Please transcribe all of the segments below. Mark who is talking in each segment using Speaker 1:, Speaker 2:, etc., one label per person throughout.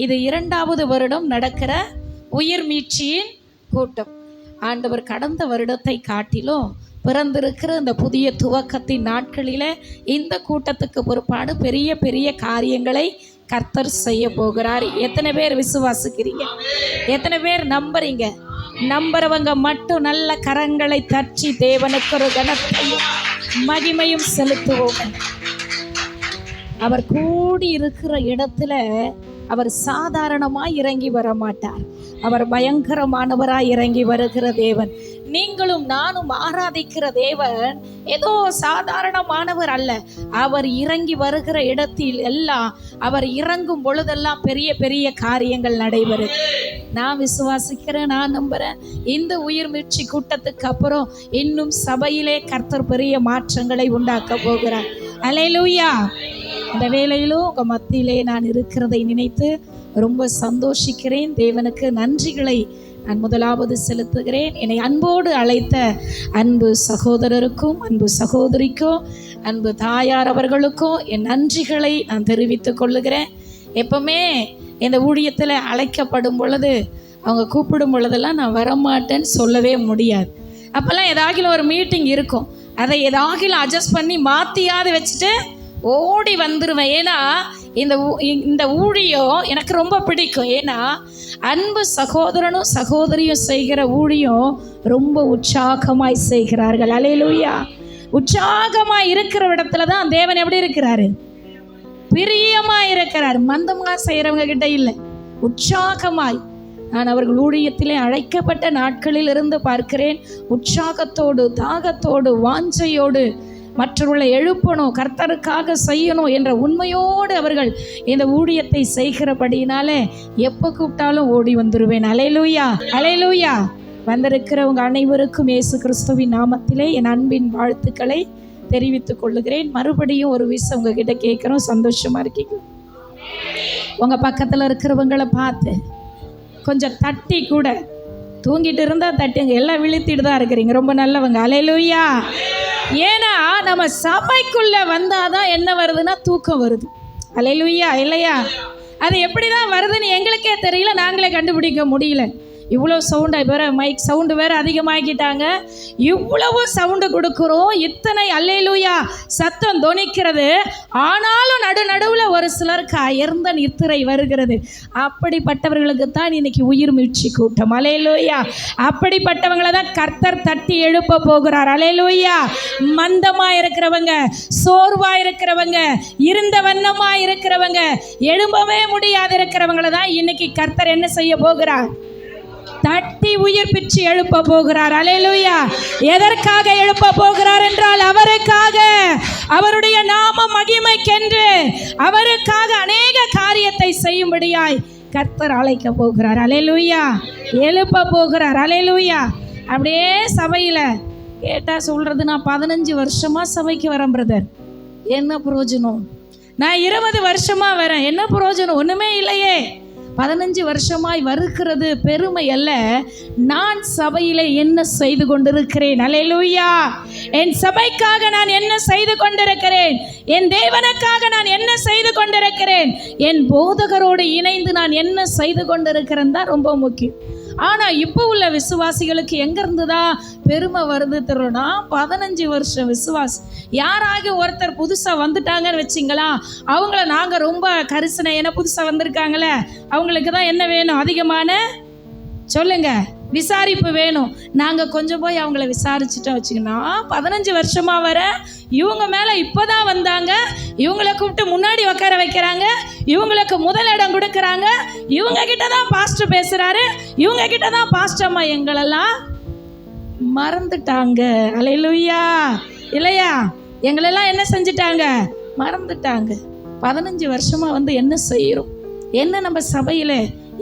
Speaker 1: இது 2வது வருடம் நடக்கிற உயிர் மீட்சியின் கூட்டம். ஆண்டவர் கடந்த வருடத்தை காட்டிலும் பிறந்திருக்கிற இந்த புதிய துவக்கத்தின் நாட்களில் இந்த கூட்டத்துக்கு பொறுப்பாடு பெரிய பெரிய காரியங்களை கர்த்தர் செய்ய போகிறார். எத்தனை பேர் விசுவாசிக்கிறீங்க? எத்தனை பேர் நம்புறீங்க? நம்புறவங்க மட்டும் நல்ல கரங்களை தட்டி தேவனுக்கு ஒரு கனத்தையும் மகிமையும் செலுத்துவோம். அவர் கூடி இருக்கிற இடத்துல அவர் சாதாரணமாய் இறங்கி வர மாட்டார். அவர் பயங்கரமானவராய் இறங்கி வருகிற தேவன். நீங்களும் நானும் ஆராதிக்கிற தேவன் ஏதோ சாதாரணமானவர் அல்ல. அவர் இறங்கி வருகிற இடத்தில் எல்லாம், அவர் இறங்கும் பொழுதெல்லாம் பெரிய பெரிய காரியங்கள் நடைபெறும். நான் விசுவாசிக்கிறேன், நான் நம்புறேன். இந்த உயிர் மீட்சி கூட்டத்துக்கு அப்புறம் இன்னும் சபையிலே கர்த்தர் பெரிய மாற்றங்களை உண்டாக்க போகிறார். அல்லேலூயா. அந்த வேளையிலும் உங்கள் மத்தியிலே நான் இருக்கிறதை நினைத்து ரொம்ப சந்தோஷிக்கிறேன். தேவனுக்கு நன்றிகளை நான் முதலாவது செலுத்துகிறேன். என்னை அன்போடு அழைத்த அன்பு சகோதரருக்கும் அன்பு சகோதரிக்கும் அன்பு தாயார் அவர்களுக்கும் என் நன்றிகளை நான் தெரிவித்துக் கொள்ளுகிறேன். எப்பவுமே இந்த ஊழியத்தில் அழைக்கப்படும் பொழுது, அவங்க கூப்பிடும் பொழுதெல்லாம் நான் வரமாட்டேன்னு சொல்லவே முடியாது. அப்போல்லாம் ஏதாகிலும் ஒரு மீட்டிங் இருக்கும், அதை ஏதாகிலும் அட்ஜஸ்ட் பண்ணி மாற்றியாவது வச்சுட்டு ஓடி வந்துடுவேன். ஏன்னா இந்த ஊழியம் எனக்கு ரொம்ப பிடிக்கும். ஏன்னா அன்பு சகோதரனும் சகோதரியும் செய்கிற ஊழியம் ரொம்ப உற்சாகமாய் செய்கிறார்கள். அல்லேலூயா. உற்சாகமாய் இருக்கிற இடத்துல தான் தேவன் எப்படி இருக்கிறாரு? பிரியமாய் இருக்கிறார். மந்தமாக செய்கிறவங்க கிட்ட இல்லை, உற்சாகமாய். நான் அவர்கள் ஊழியத்திலே அழைக்கப்பட்ட நாட்களில் இருந்து பார்க்கிறேன். உற்சாகத்தோடு, தாகத்தோடு, வாஞ்சையோடு மற்றவர்களை எழுப்பணும், கர்த்தருக்காக செய்யணும் என்ற உண்மையோடு அவர்கள் இந்த ஊழியத்தை செய்கிறபடினாலே எப்போ கூப்பிட்டாலும் ஓடி வந்துடுவேன். அல்லேலூயா, அல்லேலூயா. வந்திருக்கிறவங்க அனைவருக்கும் இயேசு கிறிஸ்துவின் நாமத்திலே என் அன்பின் வாழ்த்துக்களை தெரிவித்துக் கொள்ளுகிறேன். மறுபடியும் ஒரு விஷயம் உங்ககிட்ட கேட்குறோம். சந்தோஷமா இருக்கீங்க? உங்கள் பக்கத்தில் இருக்கிறவங்களை பார்த்து கொஞ்சம் தட்டி கூட, தூங்கிட்டு இருந்தால் தட்டுங்க, எல்லாம் விழித்திட்டு தான் இருக்கிறீங்க, ரொம்ப நல்லவங்க. அல்லேலூயா. ஏன்னா நம்ம சபைக்குள்ள வந்தாதான் என்ன வருதுன்னா தூக்கம் வருது. அல்லேலூயா. இல்லையா? அது எப்படி தான் வருதுன்னு எங்களுக்கே தெரியல, நாங்களே கண்டுபிடிக்க முடியல. இவ்வளோ சவுண்டாக வேறு, மைக் சவுண்டு வேறு அதிகமாகிட்டாங்க. இவ்வளவு சவுண்டு கொடுக்குறோம், இத்தனை அல்லேலூயா சத்தம் தொனிக்கிறது. ஆனாலும் நடுவில் ஒரு சிலருக்கு அயர்ந்த நித்திரை வருகிறது. அப்படிப்பட்டவர்களுக்கு தான் இன்னைக்கு உயிர் மீட்சி கூட்டம். அல்லேலூயா. அப்படிப்பட்டவங்களை தான் கர்த்தர் தட்டி எழுப்ப போகிறார். அல்லேலூயா. மந்தமாக இருக்கிறவங்க, சோர்வாக இருக்கிறவங்க, இருந்த வண்ணமாக இருக்கிறவங்க, எழும்பவே முடியாது இருக்கிறவங்களை தான் இன்னைக்கு கர்த்தர் என்ன செய்ய போகிறார்? தட்டி உயிர் பிச்சு எழுப்ப போகிறார். அல்லேலூயா. எதற்காக எழுப்ப போகிறார் என்றால் அவருக்காக, அவருடைய நாம மகிமைக்கென்று, அவருக்காக அநேக காரியத்தை செய்யும்படியாய் கர்த்தர் அழைக்க போகிறார். அல்லேலூயா. எழுப்ப போகிறார். அல்லேலூயா. அப்படியே சபையில் கேட்டால் சொல்கிறது, நான் 15 வருஷமாக சபைக்கு வரேன் பிரதர், என்ன பிரயோஜனம்? நான் 20 வருஷமாக வரேன், என்ன பிரயோஜனம்? ஒன்றுமே இல்லையே. 15 வருஷமாய் வருகிறது பெருமை அல்ல, நான் சபையிலே என்ன செய்து கொண்டிருக்கிறேன். அல்லேலூயா. என் சபைக்காக நான் என்ன செய்து கொண்டிருக்கிறேன், என் தேவனுக்காக நான் என்ன செய்து கொண்டிருக்கிறேன், என் போதகரோடு இணைந்து நான் என்ன செய்து கொண்டிருக்கிறேன் தான் ரொம்ப முக்கியம். ஆனால் இப்போ உள்ள விசுவாசிகளுக்கு எங்கேருந்து தான் பெருமை வருது தெரியும்னா, 15 வருஷம் விசுவாசி யாராக ஒருத்தர் புதுசாக வந்துட்டாங்கன்னு வச்சிங்களா, அவங்கள நாங்கள் ரொம்ப கரிசனை, ஏன்னா புதுசாக வந்திருக்காங்களே அவங்களுக்கு தான் என்ன வேணும்? அதிகமான சொல்லுங்க, விசாரிப்பு வேணும். நாங்கள் கொஞ்சம் போய் அவங்கள விசாரிச்சுட்டோம் வச்சுக்கோன்னா, 15 வருஷமாக வர இவங்க மேலே இப்போ தான் வந்தாங்க, இவங்களை கூப்பிட்டு முன்னாடி உட்கார வைக்கிறாங்க, இவங்களுக்கு முதல் இடம் கொடுக்குறாங்க, இவங்க கிட்ட தான் பாஸ்டர் பேசுகிறாரு, இவங்க கிட்ட தான் பாஸ்டர் அம்மா எங்களெல்லாம் மறந்துட்டாங்க. அல்லேலூயா. இல்லையா? எங்களெல்லாம் என்ன செஞ்சிட்டாங்க? மறந்துட்டாங்க. 15 வருஷமாக வந்து என்ன செய்கிறோம், என்ன நம்ம சபையில்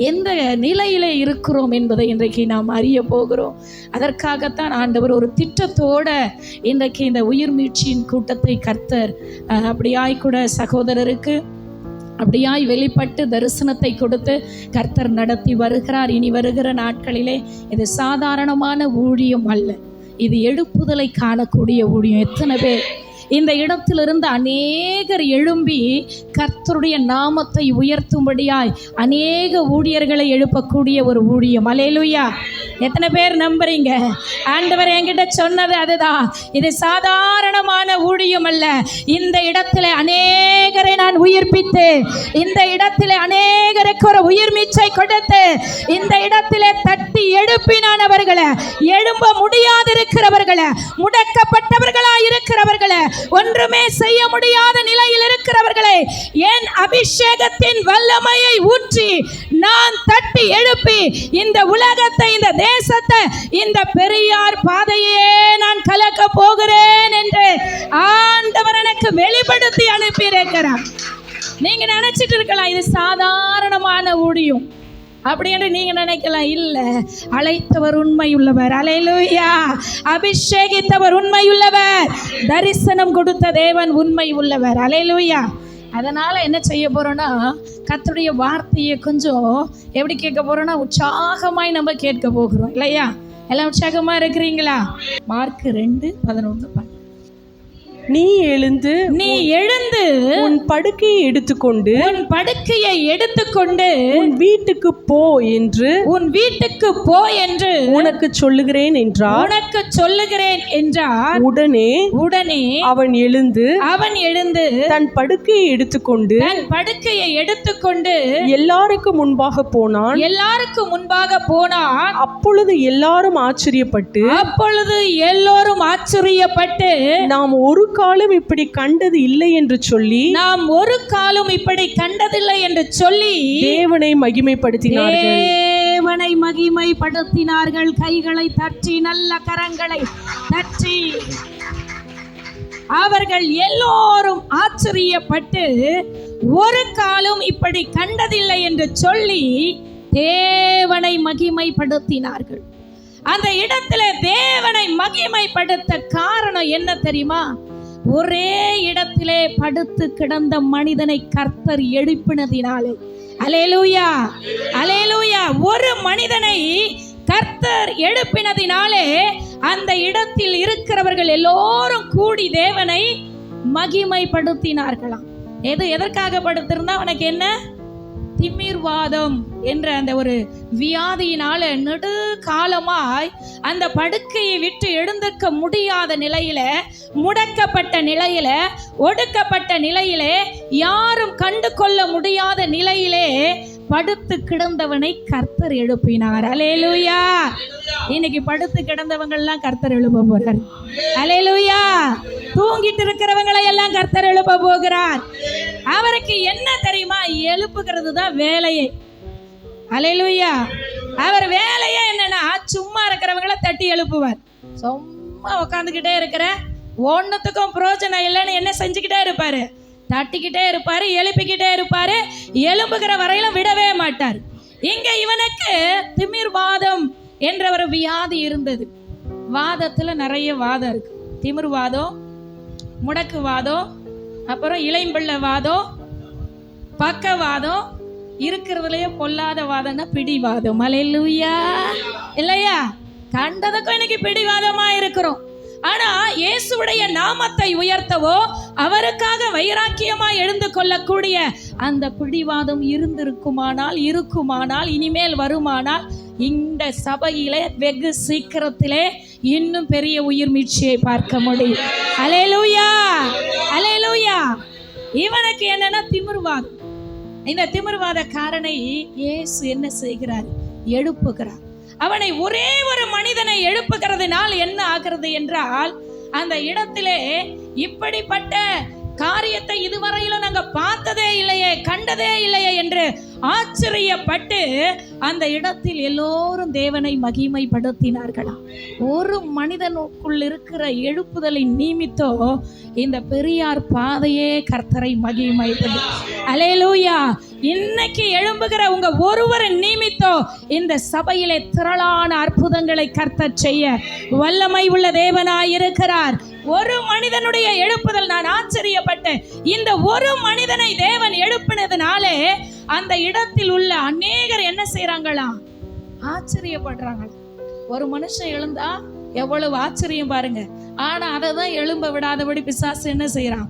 Speaker 1: எந்த நிலையிலே இருக்கிறோம் என்பதை இன்றைக்கு நாம் அறிய போகிறோம். அதற்காகத்தான் ஆண்டவர் ஒரு திட்டத்தோட இன்றைக்கு இந்த உயிர் மீட்சியின் கூட்டத்தை கர்த்தர் அப்படியாய் கூட சகோதரருக்கு அப்படியாய் வெளிப்பட்டு தரிசனத்தை கொடுத்து கர்த்தர் நடத்தி வருகிறார். இனி வருகிற நாட்களிலே இது சாதாரணமான ஊழியம் அல்ல, இது எழுப்புதலை காணக்கூடிய ஊழியம். எத்தனை பேர் இந்த இடத்திலிருந்து அநேகர் எழும்பி கர்த்தருடைய நாமத்தை உயர்த்தும்படியாய் அநேக ஊழியர்களை எழுப்பக்கூடிய ஒரு ஊழியம். அல்லேலூயா. எத்தனை பேர் நம்புறீங்க? ஆண்டவர் என்கிட்ட சொன்னது அதுதான். இது சாதாரணமான ஊழியம் அல்ல. இந்த இடத்துல அநேகரை நான் உயிர்ப்பித்து, இந்த இடத்துல அநேகருக்கு ஒரு உயிர் மீச்சை கொடுத்து, இந்த இடத்துல தட்டி எழுப்பி நான் அவர்களை, எழும்ப முடியாதிருக்கிறவர்களை, முடக்கப்பட்டவர்களா இருக்கிறவர்களை, ஒன்றுமே செய்ய முடியாத நிலையில் இருக்கிறவர்களை என் அபிஷேகத்தின் வல்லமையை ஊற்றி நான் தட்டி எழுப்பி இந்த உலகத்தை, இந்த தேசத்தை, இந்த பெரியார் பாதையே நான் கலக்க போகிறேன் என்று ஆண்டவர் எனக்கு வெளிப்படுத்தி அனுப்பியிருக்கிறார். நீங்க நினைச்சிட்டு இருக்கலாம் இது சாதாரணமான ஊழியம் அப்படி என்று நீங்க நினைக்கலாம். இல்ல, அழைத்தவர் உண்மையுள்ளவர். அல்லேலூயா. அபிஷேகித்தவர் உண்மையுள்ளவர். தரிசனம் கொடுத்த தேவன் உண்மை உள்ளவர். அல்லேலூயா. அதனால என்ன செய்ய போறோம்னா, கர்த்தருடைய வார்த்தையை கொஞ்சம் எப்படி கேட்க போறோம்னா, உற்சாகமாய் நம்ம கேட்க போகிறோம். இல்லையா? எல்லாம் உற்சாகமா இருக்கிறீங்களா? மார்க் 2:11.
Speaker 2: நீ எழுந்து உன் படுக்கையை எடுத்துக்கொண்டு உன் வீட்டுக்கு போ என்று உனக்கு சொல்லுகிறேன் என்றார். உடனே அவன் எழுந்து தன் படுக்கையை எடுத்துக்கொண்டு எல்லாருக்கும் முன்பாக போனான். அப்பொழுது எல்லாரும் ஆச்சரியப்பட்டு நாம் ஒரு காலம் இப்படி கண்டது இல்லை என்று சொல்லி தேவனை மகிமைப்படுத்தினார்கள். கைகளை தட்டி, நல்ல கரங்களை தட்டி அவர்கள் எல்லோரும் ஆச்சரியப்பட்டு ஒரு காலம் இப்படி கண்டதில்லை என்று சொல்லி தேவனை மகிமைப்படுத்தினார்கள். அந்த இடத்துல தேவனை மகிமைப்படுத்த காரணம் என்ன தெரியுமா? ஒரே இடத்திலே படுத்து கிடந்த மனிதனை கர்த்தர் எழுப்பினதினாலே. அல்லேலூயா, அல்லேலூயா. ஒரு மனிதனை கர்த்தர் எழுப்பினதினாலே அந்த இடத்தில் இருக்கிறவர்கள் எல்லோரும் கூடி தேவனை மகிமைப்படுத்தினார்களாம். எதற்காக படுத்திருந்தா? அவனுக்கு என்ன? திமிர்வாதம் என்ற அந்த ஒரு வியாதியினால நெடுகாலமாய் அந்த படுக்கையை விட்டு எழுந்திருக்க முடியாத நிலையில, முடக்கப்பட்ட நிலையில, ஒடுக்கப்பட்ட நிலையிலே, யாரும் கண்டு கொள்ள முடியாத நிலையிலே படுத்து கிடந்தவனை கர்த்தர் எழுப்பினார். அல்லேலூயா. இன்னைக்கு படுத்து கிடந்தவங்கெல்லாம் கர்த்தர் எழுப்ப போறார். அல்லேலூயா. தூங்கிட்டு இருக்கிறவங்களை எல்லாம் கர்த்தர் எழுப்ப போகிறார். அவருக்கு என்ன தெரியுமா? எழுப்புகிறது தான் வேலையே. அல்லேலூயா. அவர் வேலையே என்னன்னா, சும்மா இருக்கிறவங்களை தட்டி எழுப்புவார். சும்மா உட்காந்துக்கிட்டே இருக்கிற ஒன்னுத்துக்கும் பிரயோஜனம் இல்லைன்னு என்ன செஞ்சுக்கிட்டே இருப்பாரு? தட்டிக்கிட்டே இருப்பாரு, எழுப்பிக்கிட்டே இருப்பாரு. எழும்புகிற வரையிலும் விடவே மாட்டார். இங்க இவனுக்கு திமிர்வாதம் என்ற ஒரு வியாதி இருந்தது. வாதத்துல நிறைய வாதம் இருக்கு. திமிர்வாதம், முடக்குவாதம், அப்புறம் இளைம்பிள்ளை வாதம், பக்கவாதம், இருக்கிறதுலயே பொல்லாத வாதம்னா பிடிவாதம். அல்லேலூயா. இல்லையா? கண்டதுக்கும் இன்னைக்கு பிடிவாதமா இருக்கிறோம். ஆனா இயேசுடைய நாமத்தை உயர்த்தவோ, அவருக்காக வைராக்கியமா எழுந்து கொள்ளக்கூடிய அந்த பிடிவாதம் இருக்குமானால் இனிமேல் வருமானால் இந்த சபையிலே வெகு சீக்கிரத்திலே இன்னும் பெரிய உயிர் மீட்சியை பார்க்க முடியும். அல்லேலூயா, அல்லேலூயா. இவனுக்கு என்னன்னா திமிர்வாதம். இந்த திமிர்வாத காரனை இயேசு என்ன செய்கிறார்? எழுப்புகிறார். அவனை ஒரே ஒரு மனிதனை எழுப்புகிறதுனால் என்ன ஆகிறது என்றால், அந்த இடத்திலே இப்படிப்பட்ட காரியத்தை இதுவரையிலும் நாங்க பார்த்ததே இல்லையே, கண்டதே இல்லையே என்று ஆச்சரியப்பட்டு அந்த இடத்தில் எல்லோரும் தேவனை மகிமைப்படுத்தினார்களாம். ஒரு மனிதனுக்குள் இருக்கிற எழுப்புதலின் நிமித்தம் இந்த பெரியார் பாதையே கர்த்தரை மகிமைப்படு. அல்லேலூயா. இன்னைக்கு எழும்புகிற உங்க ஒருவர் நிமித்தம் இந்த சபையிலே திரளான அற்புதங்களை கர்த்தர் செய்ய வல்லமை உள்ள தேவனாய் இருக்கிறார். ஒரு மனிதனுடைய எழுப்புதல், நான் ஆச்சரியப்பட்டேன். இந்த ஒரு மனிதனை தேவன் எழுப்பினதுனாலே அந்த இடத்தில் உள்ள அநேகர் என்ன செய்யறாங்களா? ஆச்சரியப்படுறாங்களா? ஒரு மனுஷன் எழுந்தா எவ்வளவு ஆச்சரியம் பாருங்க. ஆனா அதை தான் எழும்ப விடாதபடி பிசாசு என்ன செய்யறான்?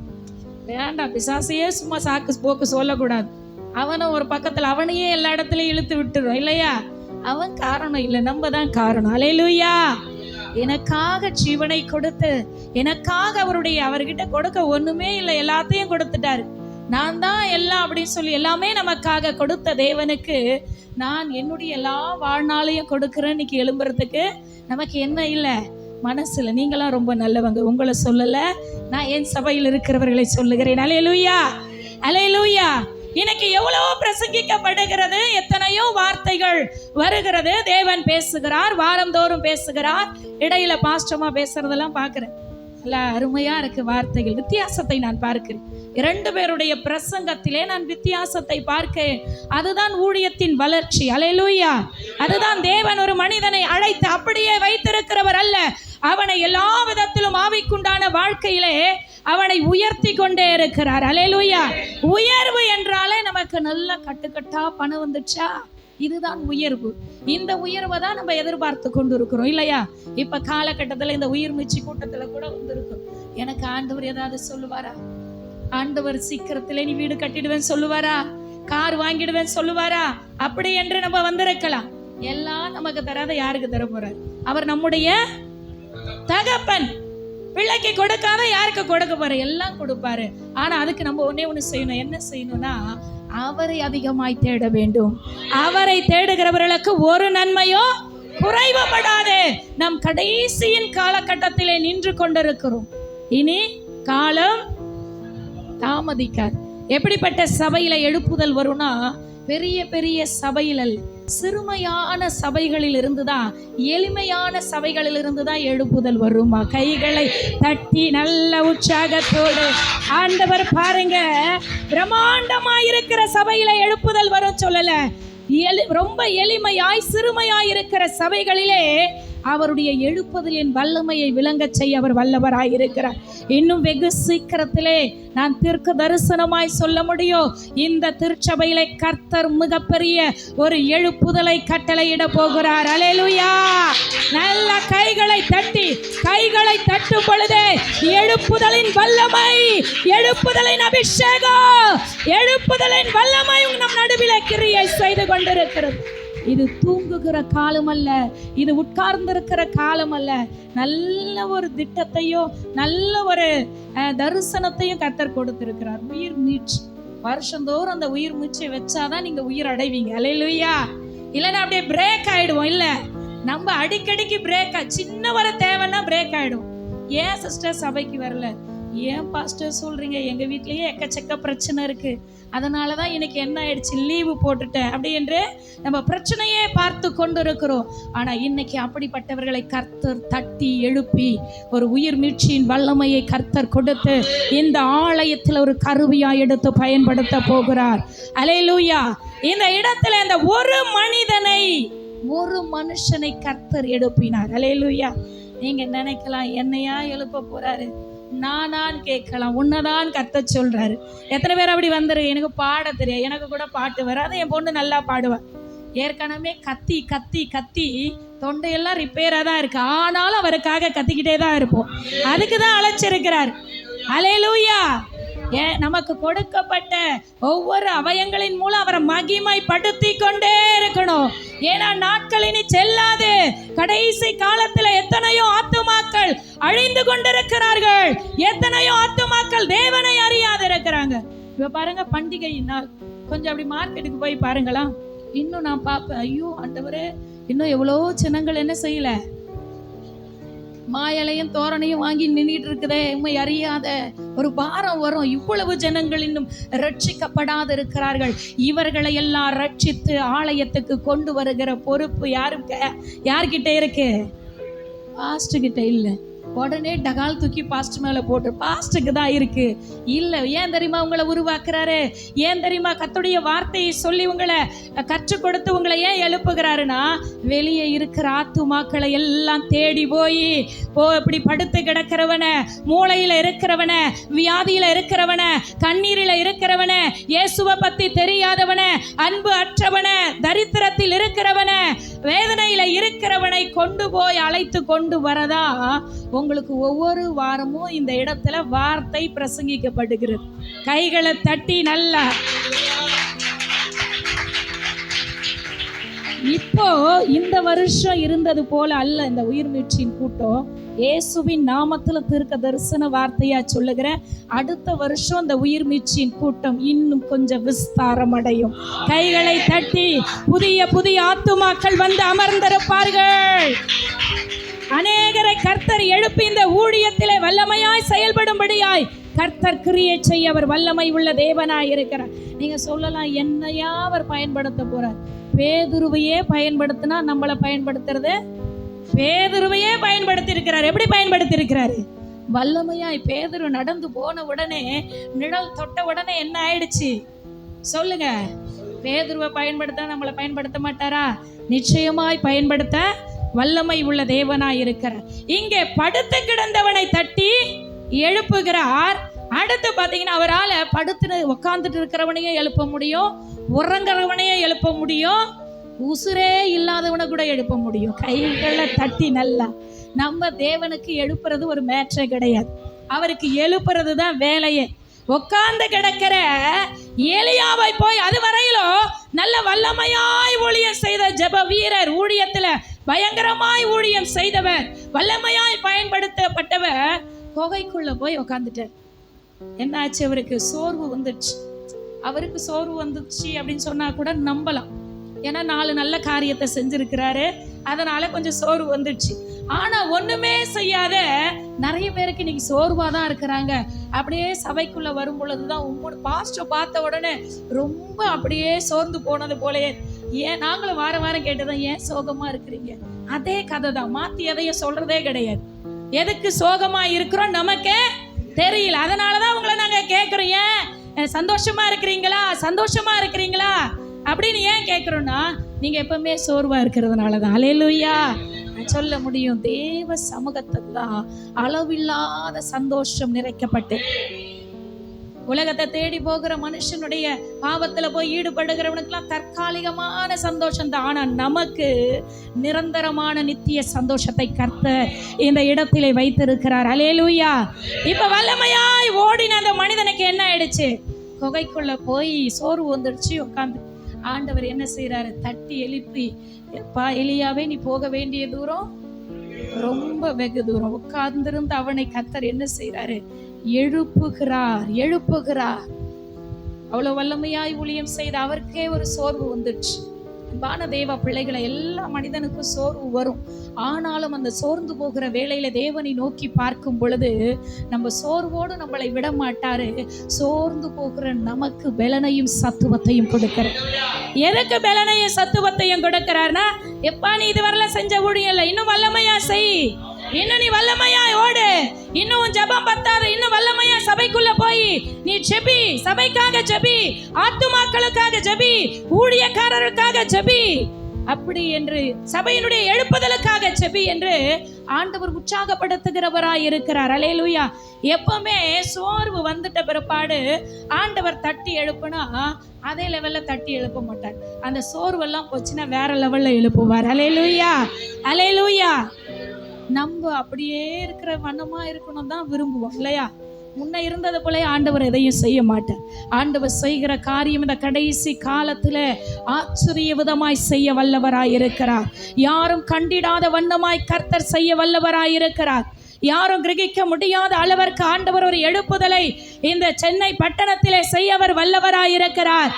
Speaker 2: வேண்டாம், பிசாசையே சும்மா சாக்கு போக்கு சொல்லக்கூடாது. அவனை ஒரு பக்கத்துல அவனையே எல்லா இடத்துலயும் இழுத்து விட்டுரும் இல்லையா? அவன் காரணம் இல்லை, நம்ம தான் காரணம். அல்லேலூயா. எனக்காக ஜீவனை கொடுத்து, எனக்காக அவர்கிட்ட கொடுக்க ஒண்ணுமே இல்லை, எல்லாத்தையும் கொடுத்துட்டாரு. நான் தான் எல்லாம் அப்படின்னு சொல்லி எல்லாமே நமக்காக கொடுத்த தேவனுக்கு நான் என்னுடைய எல்லா வாழ்நாளையும் கொடுக்குறேன். இன்னைக்கு எழும்புறதுக்கு நமக்கு என்ன இல்லை? மனசுல. நீங்களாம் ரொம்ப நல்லவங்க, உங்களை சொல்லல, நான் என் சபையில் இருக்கிறவர்களை சொல்லுகிறேன். அல்லேலூயா, அல்லேலூயா. இன்னைக்கு எவ்வளவோ பிரசங்கிக்கப்படுகிறது, எத்தனையோ வார்த்தைகள் வருகிறது, தேவன் பேசுகிறார், வாரந்தோறும் பேசுகிறார். இடையில பாஸ்டமா பேசுறதெல்லாம் பார்க்கிறேன், நல்ல அருமையா இருக்கு வார்த்தைகள். வித்தியாசத்தை நான் பார்க்கிறேன். 2 பேருடைய பிரசங்கத்திலே நான் வித்தியாசத்தை பார்க்கிறேன். அதுதான் ஊழியத்தின் வளர்ச்சி. அல்லேலூயா. அதுதான் தேவன் ஒரு மனிதனை அழைத்து அப்படியே வைத்திருக்கிறவர் அல்ல, அவனை எல்லா விதத்திலும் ஆவிக்குண்டான வாழ்க்கையிலே அவனை உயர்த்தி கொண்டே இருக்கிறார். அல்லேலூயா. உயர்வு என்றாலே நமக்கு நல்ல கட்டுக்கட்டா பணம் வந்துச்சா, இதுதான் உயர்வு. இந்த உயர்வை தான் நம்ம எதிர்பார்த்து கொண்டு இருக்கிறோம் இல்லையா? இப்ப காலகட்டத்துல இந்த உயிர் மீட்சி கூட்டத்துல கூட வந்திருக்கும். எனக்கு ஆண்டவர் ஏதாவது சொல்லுவாரா? ஆண்டவர் சீக்கிரத்திலே நீ வீடு கட்டிடுவேன் சொல்லுவாரா? கார் வாங்கிடுவேன் சொல்லுவாரா? அப்படி என்று நம்ம வந்திருக்கலாம். எல்லாம் நமக்கு தராத யாருக்கு தர போறார்? அவர் நம்முடைய தகப்பன். பிள்ளைக்கு கொடுக்காத யாருக்கு கொடுக்க போற? எல்லாம் கொடுப்பாரு. ஆனா அதுக்கு நம்ம ஒண்ணு செய்யணும். என்ன செய்யணும்னா, அவரை அதிகமாய் தேட வேண்டும். அவரை தேடுகிறவர்களுக்கு ஒரு நன்மையோ குறைவுபடாது. நம் கடைசியின் காலகட்டத்திலே நின்று கொண்டிருக்கிறோம். இனி காலம் தாமதிக்காது. எப்படிப்பட்ட சபையில எழுப்புதல் வரும்னா, பெரிய பெரிய சபையில, சிறுமையான சபைகளில் இருந்துதான், எளிமையான சபைகளில் இருந்துதான் எழுப்புதல் வருமா. கைகளை தட்டி நல்ல உற்சாகத்தோடு ஆண்டவர் பாருங்க, பிரம்மாண்டமாயிருக்கிற சபையில எழுப்புதல் வரும் சொல்லல. ரொம்ப எளிமையாய் சிறுமையாய் இருக்கிற சபைகளிலே அவருடைய எழுப்புதலின் வல்லமையை விளங்க செய்ய அவர் வல்லவராய் இருக்கிறார். இன்னும் வெகு சீக்கிரத்திலே நான் தீர்க்க தரிசனமாய் சொல்ல முடியும், இந்த திருச்சபையிலே கர்த்தர் மிகப்பெரிய ஒரு எழுப்புதலை கட்டளையிட போகிறார். அல்லேலூயா. நல்ல கைகளை தட்டும் பொழுதே எழுப்புதலின் வல்லமை, எழுப்புதலின் அபிஷேகம், எழுப்புதலின் வல்லமை நம் நடுவிலே கிரியை செய்து கொண்டிருக்கிறது. இது தூங்குகிற காலம் அல்ல, இது உட்கார்ந்திருக்கிற காலம் அல்ல. நல்ல ஒரு திட்டத்தையும் நல்ல ஒரு தரிசனத்தையும் கர்த்தர் கொடுத்திருக்கிறார். உயிர் மீட்சி வருஷந்தோறும் அந்த உயிர் மீட்சியை வச்சாதான் நீங்க உயிர் அடைவீங்க. அல்லேலூயா. இல்லைன்னா அப்படியே பிரேக் ஆயிடுவோம். இல்ல, நம்ம அடிக்கடிக்கு பிரேக், சின்ன வர தேவைன்னா பிரேக் ஆயிடும். ஏன் சிஸ்டர் சபைக்கு வரல? ஏன் பாஸ்டர் சொல்றீங்க? எங்க வீட்லயே எக்கச்சக்க பிரச்சனை இருக்கு, அதனாலதான் இன்னைக்கு என்ன ஆயிடுச்சு, லீவு போட்டுட்டேன் அப்படி என்று நம்ம பிரச்சனையே பார்த்து கொண்டு இருக்கிறோம். ஆனா இன்னைக்கு அப்படிப்பட்டவர்களை கர்த்தர் தட்டி எழுப்பி ஒரு உயிர் மீட்சியின் வல்லமையை கர்த்தர் கொடுத்து இந்த ஆலயத்தில் ஒரு கருவியா எடுத்து பயன்படுத்த போகிறார். அல்லேலூயா. இந்த இடத்துல இந்த ஒரு மனுஷனை கர்த்தர் எழுப்பினார். அல்லேலூயா. நீங்க நினைக்கலாம், என்னையா எழுப்ப போறாரு, நானான்னு கேட்கலாம். உன்னதான் கர்த்தர் சொல்றாரு. எத்தனை பேர் அப்படி வந்துரு, எனக்கு பாட தெரியும், எனக்கு கூட பாட்டு வராது, என் பொண்ணு நல்லா பாடுவா. ஏற்கனவே கத்தி கத்தி கத்தி தொண்டையெல்லாம் ரிப்பேரா தான் இருக்கு, ஆனாலும் அவருக்காக கத்திக்கிட்டே தான் இருப்போம். அதுக்கு தான் அழைச்சிருக்கிறார். அல்லேலூயா. நமக்கு கொடுக்கப்பட்ட ஒவ்வொரு அவயங்களின் மூலம் அவரை மகிமைப்படுத்தி கொண்டே இருக்கணும். ஏன்னா நாட்கள் இனி செல்லாது. கடைசி காலத்துல எத்தனையோ ஆத்துமாக்கள் அழிந்து கொண்டிருக்கிறார்கள், எத்தனையோ ஆத்துமாக்கள் தேவனை அறியாது இருக்கிறாங்க. இப்ப பாருங்க, பண்டிகை நாள் கொஞ்சம் அப்படி மார்க்கெட்டுக்கு போய் பாருங்களா, இன்னும் நான் பார்ப்பேன், ஐயோ ஆண்டவரே, இன்னும் எவ்வளோ ஜனங்கள் என்ன செய்யல, மாயலையும் தோரணையும் வாங்கி நின்றுட்டு இருக்குதே, உண்மை அறியாத ஒரு பாரம் வரும். இவ்வளவு ஜனங்கள் இன்னும் ரட்சிக்கப்படாது இருக்கிறார்கள். இவர்களை எல்லாம் ரட்சித்து ஆலயத்துக்கு கொண்டு வருகிற பொறுப்பு யார்கிட்ட இருக்கு? பாஸ்டர் கிட்ட இல்ல,
Speaker 1: உடனே டகால் தூக்கி பாஸ்ட் மேல போட்டு, பாஸ்டுக்கு தான் இருக்கு. இல்ல, ஏன் தெரியுமா உங்களை உருவாக்குறாரு? ஏன் தெரியுமா கர்த்தருடைய வார்த்தையை சொல்லி உங்களை கற்றுக் கொடுத்து உங்களை ஏன் எழுப்புகிறாருன்னா, வெளியே இருக்கிற ஆத்துமாக்களை எல்லாம் தேடி போய் இப்படி படுத்து கிடக்கிறவன, மூளையில இருக்கிறவன, வியாதியில இருக்கிறவன, கண்ணீரில இருக்கிறவன, இயேசுவை பத்தி தெரியாதவன, அன்பு அற்றவன, தரித்திரத்தில் இருக்கிறவன, வேதனையில இருக்கிறவனை கொண்டு போய் அழைத்து கொண்டு வரதா உங்களுக்கு ஒவ்வொரு வாரமும் இந்த இடத்துல வார்த்தை பிரசங்கிக்கப்படுகிறது. கைகளை தட்டி நல்லா. இப்போ இந்த வருஷம் இருந்தது போல அல்ல இந்த உயிர் மீட்சியின் கூட்டம். இயேசுவின் நாமத்துல தீர்க்க தரிசன வார்த்தையா சொல்லுகிறேன், அடுத்த வருஷம் இந்த உயிர் மீட்சியின் கூட்டம் இன்னும் கொஞ்சம் விஸ்தாரம் அடையும். கைகளை தட்டி புதிய புதிய ஆத்துமாக்கள் வந்து அமர்ந்திருப்பார்கள். அநேகரை கர்த்தர் எழுப்பி இந்த ஊழியத்திலே வல்லமையாய் செயல்படும்படியாய் கர்த்தர் கிரியை செய்ய அவர் வல்லமை உள்ள தேவனாய் இருக்கிறார். நீங்க சொல்லலாம், என்னையா அவர் பயன்படுத்த போறார்? பேதுருவையே பயன்படுத்தினா நம்மளை பயன்படுத்துறது? பேதுருவையே பயன்படுத்தி இருக்கிறார். எப்படி பயன்படுத்தி இருக்கிறாரு? வல்லமையாய். பேதுரு நடந்து போன உடனே, நிழல் தொட்ட உடனே என்ன ஆயிடுச்சு சொல்லுங்க? பேதுருவை பயன்படுத்த நம்மளை பயன்படுத்த மாட்டாரா? நிச்சயமாய் பயன்படுத்த வல்லமை உள்ள தேவனாய் இருக்கிறார். இங்கே படுத்து கிடந்தவனை தட்டி எழுப்புகிறார். அடுத்து பார்த்தீங்கன்னா, அவரால் படுத்து உட்காந்துட்டு இருக்கிறவனையும் எழுப்ப முடியும், உறங்குறவனையும் எழுப்ப முடியும், உசுரே இல்லாதவனை கூட எழுப்ப முடியும். கைகளை தட்டி நல்லா. நம்ம தேவனுக்கு எழுப்புறது ஒரு மேட்ரே கிடையாது, அவருக்கு எழுப்புறது தான் வேலையே. உட்கார்ந்து கிடக்கிற ஏலியாவை போய் அதுவரையிலும் நல்ல வல்லமையாய் ஊழியம் செய்த ஜெப வீரர், ஊழியத்தில் பயங்கரமாய் ஊழியம் செய்தவர், வல்லமையாய் பயன்படுத்தப்பட்டவர், குகைக்குள்ள போய் உக்காந்துட்டார். என்னாச்சு? அவருக்கு சோர்வு வந்துடுச்சு. அவருக்கு சோர்வு வந்துச்சு அப்படின்னு சொன்னா கூட நம்பலாம், ஏன்னா 4 நல்ல காரியத்தை செஞ்சிருக்கிறாரு, அதனால கொஞ்சம் சோர்வு வந்துடுச்சு. ஆனா ஒண்ணுமே செய்யாத நிறைய பேருக்கு இன்னைக்கு சோர்வா தான் இருக்கிறாங்க. அப்படியே சபைக்குள்ள வரும் பொழுதுதான் உங்களோட பாஸ்டர் பார்த்த உடனே ரொம்ப அப்படியே சோர்ந்து போனது போலயே. ஏன் நாங்களும் வாரம் வாரம் கேட்டதான், ஏன் சோகமா இருக்கிறீங்க? அதே கதை தான், மாத்தி எதையும் சொல்றதே கிடையாது. எதுக்கு சோகமா இருக்கிறோம் நமக்கே தெரியல, அதனாலதான் உங்களை நாங்க கேட்கிறோம், ஏன் சந்தோஷமா இருக்கிறீங்களா, சந்தோஷமா இருக்கிறீங்களா அப்படின்னு ஏன் கேட்கிறோம்னா, நீங்க எப்பவுமே சோர்வா இருக்கிறதுனாலதான். அல்லேலூயா. சொல்ல முடியும், தேவ சமூகத்தில் தான் அளவில்லாத சந்தோஷம் நிறைக்கப்பட்டு. உலகத்தை தேடி போகிற மனுஷனுடைய பாவத்துல போய் ஈடுபடுகிறவனுக்கெல்லாம் தற்காலிகமான சந்தோஷம் தான், ஆனா நமக்கு நிரந்தரமான நித்திய சந்தோஷத்தை கர்த்தர் இந்த இடத்திலே வைத்திருக்கிறார். அல்லேலூயா. இப்ப வல்லமையாய் ஓடின அந்த மனிதனுக்கு என்ன ஆயிடுச்சு? குகைக்குள்ள போய் சோர்வு வந்துடுச்சு. உட்காந்து ஆண்டவர் என்ன செய்யறாரு? தட்டி எழுப்பி, எப்பா எலியாவே, நீ போக வேண்டிய தூரம் ரொம்ப வெகு தூரம். உட்கார்ந்திருந்து அவனை கர்த்தர் என்ன செய்யறாரு? எழுப்புகிறார். அவ்வளவு வல்லமையாய் ஊழியம் செய்த அவருக்கே ஒரு சோர்வு வந்துடுச்சு. அன்பான தேவ பிள்ளைகளை, எல்லா மனிதனுக்கும் சோர்வு வரும். ஆனாலும் அந்த சோர்ந்து போகிற வேளையில தேவனை நோக்கி பார்க்கும் பொழுது நம்ம சோர்வோடு நம்மளை விட மாட்டாரு. சோர்ந்து போகிற நமக்கு பலனையும் சத்துவத்தையும் கொடுக்கிறார். எதுக்கு பலனையும் சத்துவத்தையும் கொடுக்கிறார்னா, எப்பா நீ இதுவரையில செஞ்ச ஊழியம் இல்லை, இன்னும் வல்லமையா செய், இன்னும் நீ வல்லமையா ஓடு, இன்னும் ஜெபம் பத்தாது, இன்னும் வல்லமையா சபைக்குள்ள போய் நீ ஜெபி, சபைக்காக ஜெபி, ஆத்துமாக்களுக்காக ஜெபி, ஊழியக்காரருக்காக ஜெபி, அப்படி என்று சபையினுடைய எழுப்புதலுக்காக ஜெபி என்று ஆண்டவர் உற்சாகப்படுத்துகிறவராய் இருக்கிறார். அல்லேலூயா. எப்பவுமே சோர்வு வந்துட்ட பிற்பாடு ஆண்டவர் தட்டி எழுப்புனா அதே லெவல்ல தட்டி எழுப்ப மாட்டார். அந்த சோர்வெல்லாம் போச்சுன்னா வேற லெவல்ல எழுப்புவார். அல்லேலூயா, அல்லேலூயா. நம்ம அப்படியே இருக்கிற வண்ணமா இருக்கணும் தான் விரும்புவோம் இல்லையா? முன்ன இருந்தது போல ஆண்டவர் எதையும் செய்ய மாட்டார். ஆண்டவர் செய்கிற காரியம் இந்த கடைசி காலத்துல ஆச்சரிய விதமாய் செய்ய வல்லவராய் இருக்கிறார். யாரும் கண்டிடாத வண்ணமாய் கர்த்தர் செய்ய வல்லவராய் இருக்கிறார். யாரும் கிரகிக்க முடியாத அளவிற்கு ஆண்டவர் ஒரு எழுப்புதலை இந்த சென்னை பட்டணத்திலே செய்யவர் வல்லவராய் இருக்கிறார்.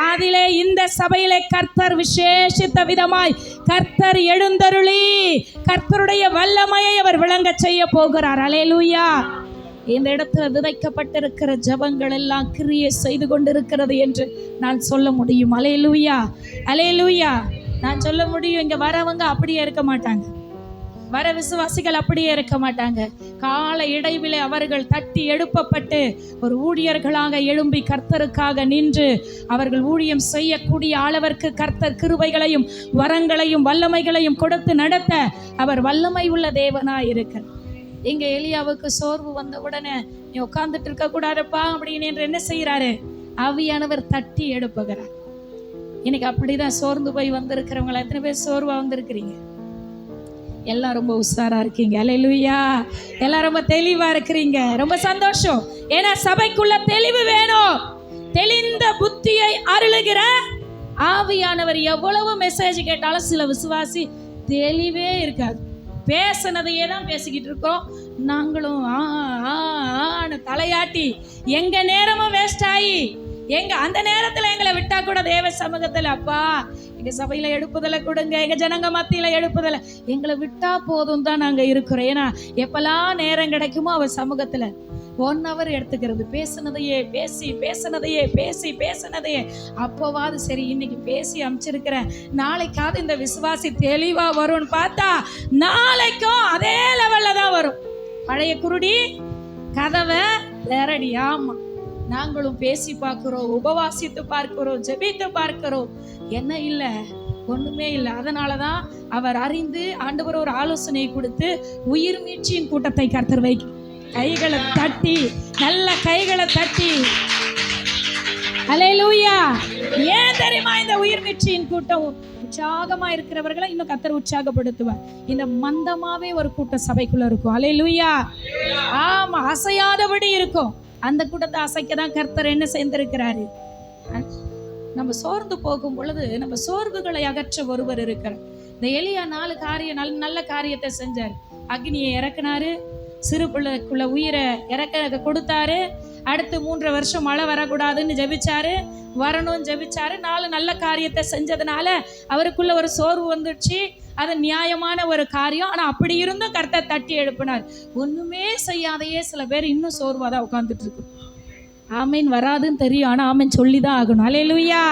Speaker 1: அதிலே இந்த சபையிலே கர்த்தர் விசேஷித்த விதமாய் கர்த்தர் எழுந்தருளி கர்த்தருடைய வல்லமையை அவர் விளங்க செய்ய போகிறார். அல்லேலூயா. இந்த இடத்துல விதைக்கப்பட்டிருக்கிற ஜபங்கள் எல்லாம் கிரியை செய்து கொண்டிருக்கிறது என்று நான் சொல்ல முடியும். அல்லேலூயா, அல்லேலூயா. நான் சொல்ல முடியும், இங்க வரவங்க அப்படியே இருக்க மாட்டாங்க, வர விசுவாசிகள் அப்படியே இருக்க மாட்டாங்க.
Speaker 2: கால இடைவிலே அவர்கள் தட்டி எழுப்பப்பட்டு ஒரு ஊழியர்களாக எழும்பி கர்த்தருக்காக நின்று அவர்கள் ஊழியம் செய்யக்கூடிய அளவிற்கு கர்த்தர் கிருபைகளையும் வரங்களையும் வல்லமைகளையும் கொடுத்து நடத்த அவர் வல்லமை உள்ள தேவனாய் இருக்கிறார். இங்க எலியாவுக்கு சோர்வு வந்த உடனே நீ உட்கார்ந்துட்டு இருக்க கூடாதுப்பா அப்படின்னு என்று என்ன செய்யறாரு? ஆவியானவர் தட்டி எழுப்புகிறார். இன்னைக்கு அப்படிதான் சோர்ந்து போய் வந்திருக்கிறவங்க எத்தனை பேர் சோர்வா வந்திருக்கிறீங்க? எல்லாம் ரொம்ப உஷாரா இருக்கீங்க. அல்லேலூயா. எல்லாம் ரொம்ப தெளிவா இருக்கிறீங்க. ரொம்ப சந்தோஷம். ஏன்னா சபைக்குள்ள தெளிவு வேணும். தெளிந்த புத்தியை அருளுகிற ஆவியானவர். எவ்வளவு மெசேஜ் கேட்டாலும் சில விசுவாசி தெளிவே இருக்காது. பேசினதையே தான் பேசிக்கிட்டு இருக்கோம். நாங்களும் தலையாட்டி எங்க நேரமும் வேஸ்ட் ஆகி அந்த நேரத்துல எங்களை விட்டா கூட தேவ சமூகத்துல அப்பா எங்க சபையில எழுப்புதலை கொடுங்க, எங்க ஜனங்க மத்தியில எழுப்புதலை எங்களை விட்டா போதும் தான் நாங்க இருக்கிறோம். ஏன்னா எப்பெல்லாம் நேரம் கிடைக்குமோ அவர் சமூகத்துல 1 hour எடுத்துக்கிறது. பேசினதையே பேசி அப்போவாது சரி இன்னைக்கு பேசி அமைச்சிருக்கிறேன், நாளைக்காவது இந்த விசுவாசி தெளிவா வரும்னு பார்த்தா நாளைக்கும் அதே லெவல்ல தான் வரும். பழைய குருடி கதவை வேறடி. ஆமா, நாங்களும் பேசி பார்க்கிறோம், உபவாசித்து பார்க்கிறோம், ஜெபித்து பார்க்கிறோம், என்ன இல்லை, ஒண்ணுமே இல்லை. அதனாலதான் அவர் அறிந்து ஆண்டவர் ஒரு ஆலோசனை கொடுத்து உயிர் மீட்சியின் கூட்டத்தை கர்த்தர் கைகளை தட்டி, நல்ல கைகளை தட்டி. அல்லேலூயா. ஏன் தெரியுமா இந்த உயிர் மீட்சியின் கூட்டம் உற்சாகமா இருக்கிறவர்களை இன்னும் கர்த்தர் உற்சாகப்படுத்துவார். இந்த மந்தமாவே ஒரு கூட்டம் சபைக்குள்ள இருக்கும். அல்லேலூயா. ஆமா, அசையாதபடி இருக்கும். அந்த கூட்டத்தை அசைக்கதான் கர்த்தர் என்ன செய்திருக்கிறாரு? நம்ம சோர்ந்து போகும் பொழுது நம்ம சோர்வுகளை அகற்ற ஒருவர் இருக்கிறார். இந்த எலியா 4 காரியம் நல்ல காரியத்தை செஞ்சார். அக்னியை இறக்குனாரு, சிறு பிள்ளைக்குள்ள உயிரை இறக்க கொடுத்தாரு. அடுத்து 3 வருஷம் மழை வரக்கூடாதுன்னு ஜெபிச்சாரு, வரணும்னு ஜெபிச்சாரு. 4 நல்ல காரியத்தை செஞ்சதுனால அவருக்குள்ள ஒரு சோர்வு வந்துடுச்சு. அது நியாயமான ஒரு காரியம். ஆனா அப்படி இருந்தும் கர்த்தர் தட்டி எழுப்பினார். ஒண்ணுமே செய்யாதையே சில பேர் இன்னும் சோர்வாதான் உட்கார்ந்துட்டு இருக்கு. ஆமீன் வராதுன்னு தெரியும், ஆனா ஆமீன் சொல்லிதான் ஆகணும். அல்லேலூயா.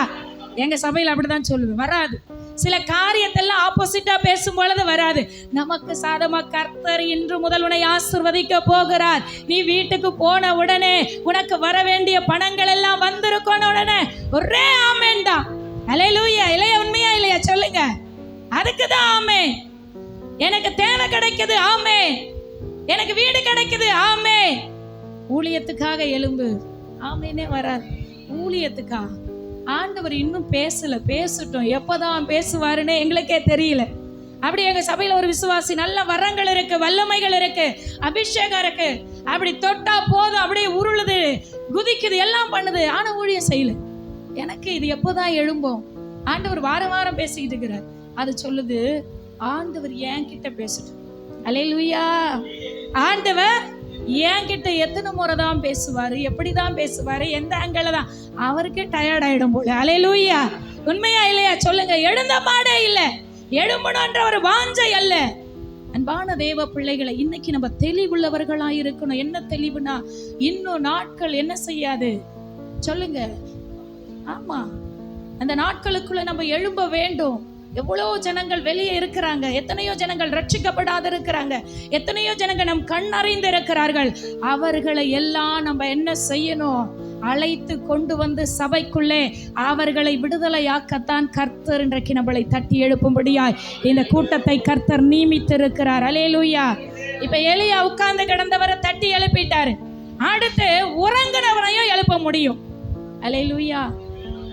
Speaker 2: எங்க சபையில் அப்படிதான் சொல்லுவேன், வராது. சில காரியத்தெல்லாம் ஆப்போசிட்டா பேசும் பொழுது வராது. நமக்கு சாதமா கர்த்தர் இன்று முதல் உன்னை ஆசீர்வதிக்க போகிறார். நீ வீட்டுக்கு போன உடனே உனக்கு வர வேண்டிய பணங்கள் எல்லாம் வந்திருக்கும் உடனே ஒரே ஆமேன் தான். அல்லேலூயா. இல்லையா? உண்மையா இல்லையா? சொல்லுங்க. அதுக்குதான் ஆமே. எனக்கு தேவை கிடைக்குது, ஆமே. எனக்கு வீடு கிடைக்குது, ஆமே. ஊழியத்துக்காக எழும்பு, ஆமேனே வராது. ஊழியத்துக்கா ஆண்டவர் இன்னும் பேசட்டும். எப்பதான் பேசுவாருன்னு எங்களுக்கே தெரியல. அப்படி எங்க சபையில ஒரு விசுவாசி நல்ல வரங்கள் இருக்கு, வல்லமைகள் இருக்கு, அபிஷேகம் இருக்கு. அப்படி தொட்டா போதும், அப்படியே உருளுது, குதிக்குது, எல்லாம் பண்ணுது. ஆனா ஊழியம் செய்யல. எனக்கு இது எப்போதான் எழும்போம்? ஆண்டவர் வாரம் பேசிக்கிட்டு இருக்கிறார். அது சொல்லுது, ஆண்டவர் என்கிட்ட பேசட்டும். அல்லேலூயா. ஆண்டவர் என்கிட்ட எத்தனை முறை தான் பேசுவாரு, எப்படிதான் பேசுவாரு, எந்த ஆங்கிள் தான், அவருக்கே டயர்ட் ஆயிடும் போல. அல்லேலூயா. உண்மையா இல்லையா? சொல்லுங்க. எழுந்த மாடே இல்லை, எழும்பணுன்ற ஒரு வாஞ்சை அல்ல. அன்பான தேவ பிள்ளைகளை, இன்னைக்கு நம்ம தெளிவுள்ளவர்களா இருக்கணும். என்ன தெளிவுனா, இன்னும் நாட்கள் என்ன செய்யாது சொல்லுங்க. ஆமா, அந்த நாட்களுக்குள்ள நம்ம எழும்ப வேண்டும். எவ்வளவு ஜனங்கள் வெளியே இருக்கிறாங்க, எத்தனையோ ஜனங்கள் ரட்சிக்கப்படாத இருக்கிறாங்க, எத்தனையோ ஜனங்கள் நம் கண் அறிந்து இருக்கிறார்கள். அவர்களை எல்லாம் நம்ம என்ன செய்யணும்? அழைத்து கொண்டு வந்து சபைக்குள்ளே அவர்களை விடுதலையாக்கத்தான் கர்த்தர் இன்றைக்கு நம்மளை தட்டி எழுப்பும்படியாய் இந்த கூட்டத்தை கர்த்தர் நியமித்திருக்கிறார். அல்லேலூயா. இப்ப எலியா உட்கார்ந்து கிடந்தவரை தட்டி எழுப்பிட்டாரு. அடுத்து உறங்கினவனையும் எழுப்ப முடியும். அல்லேலூயா.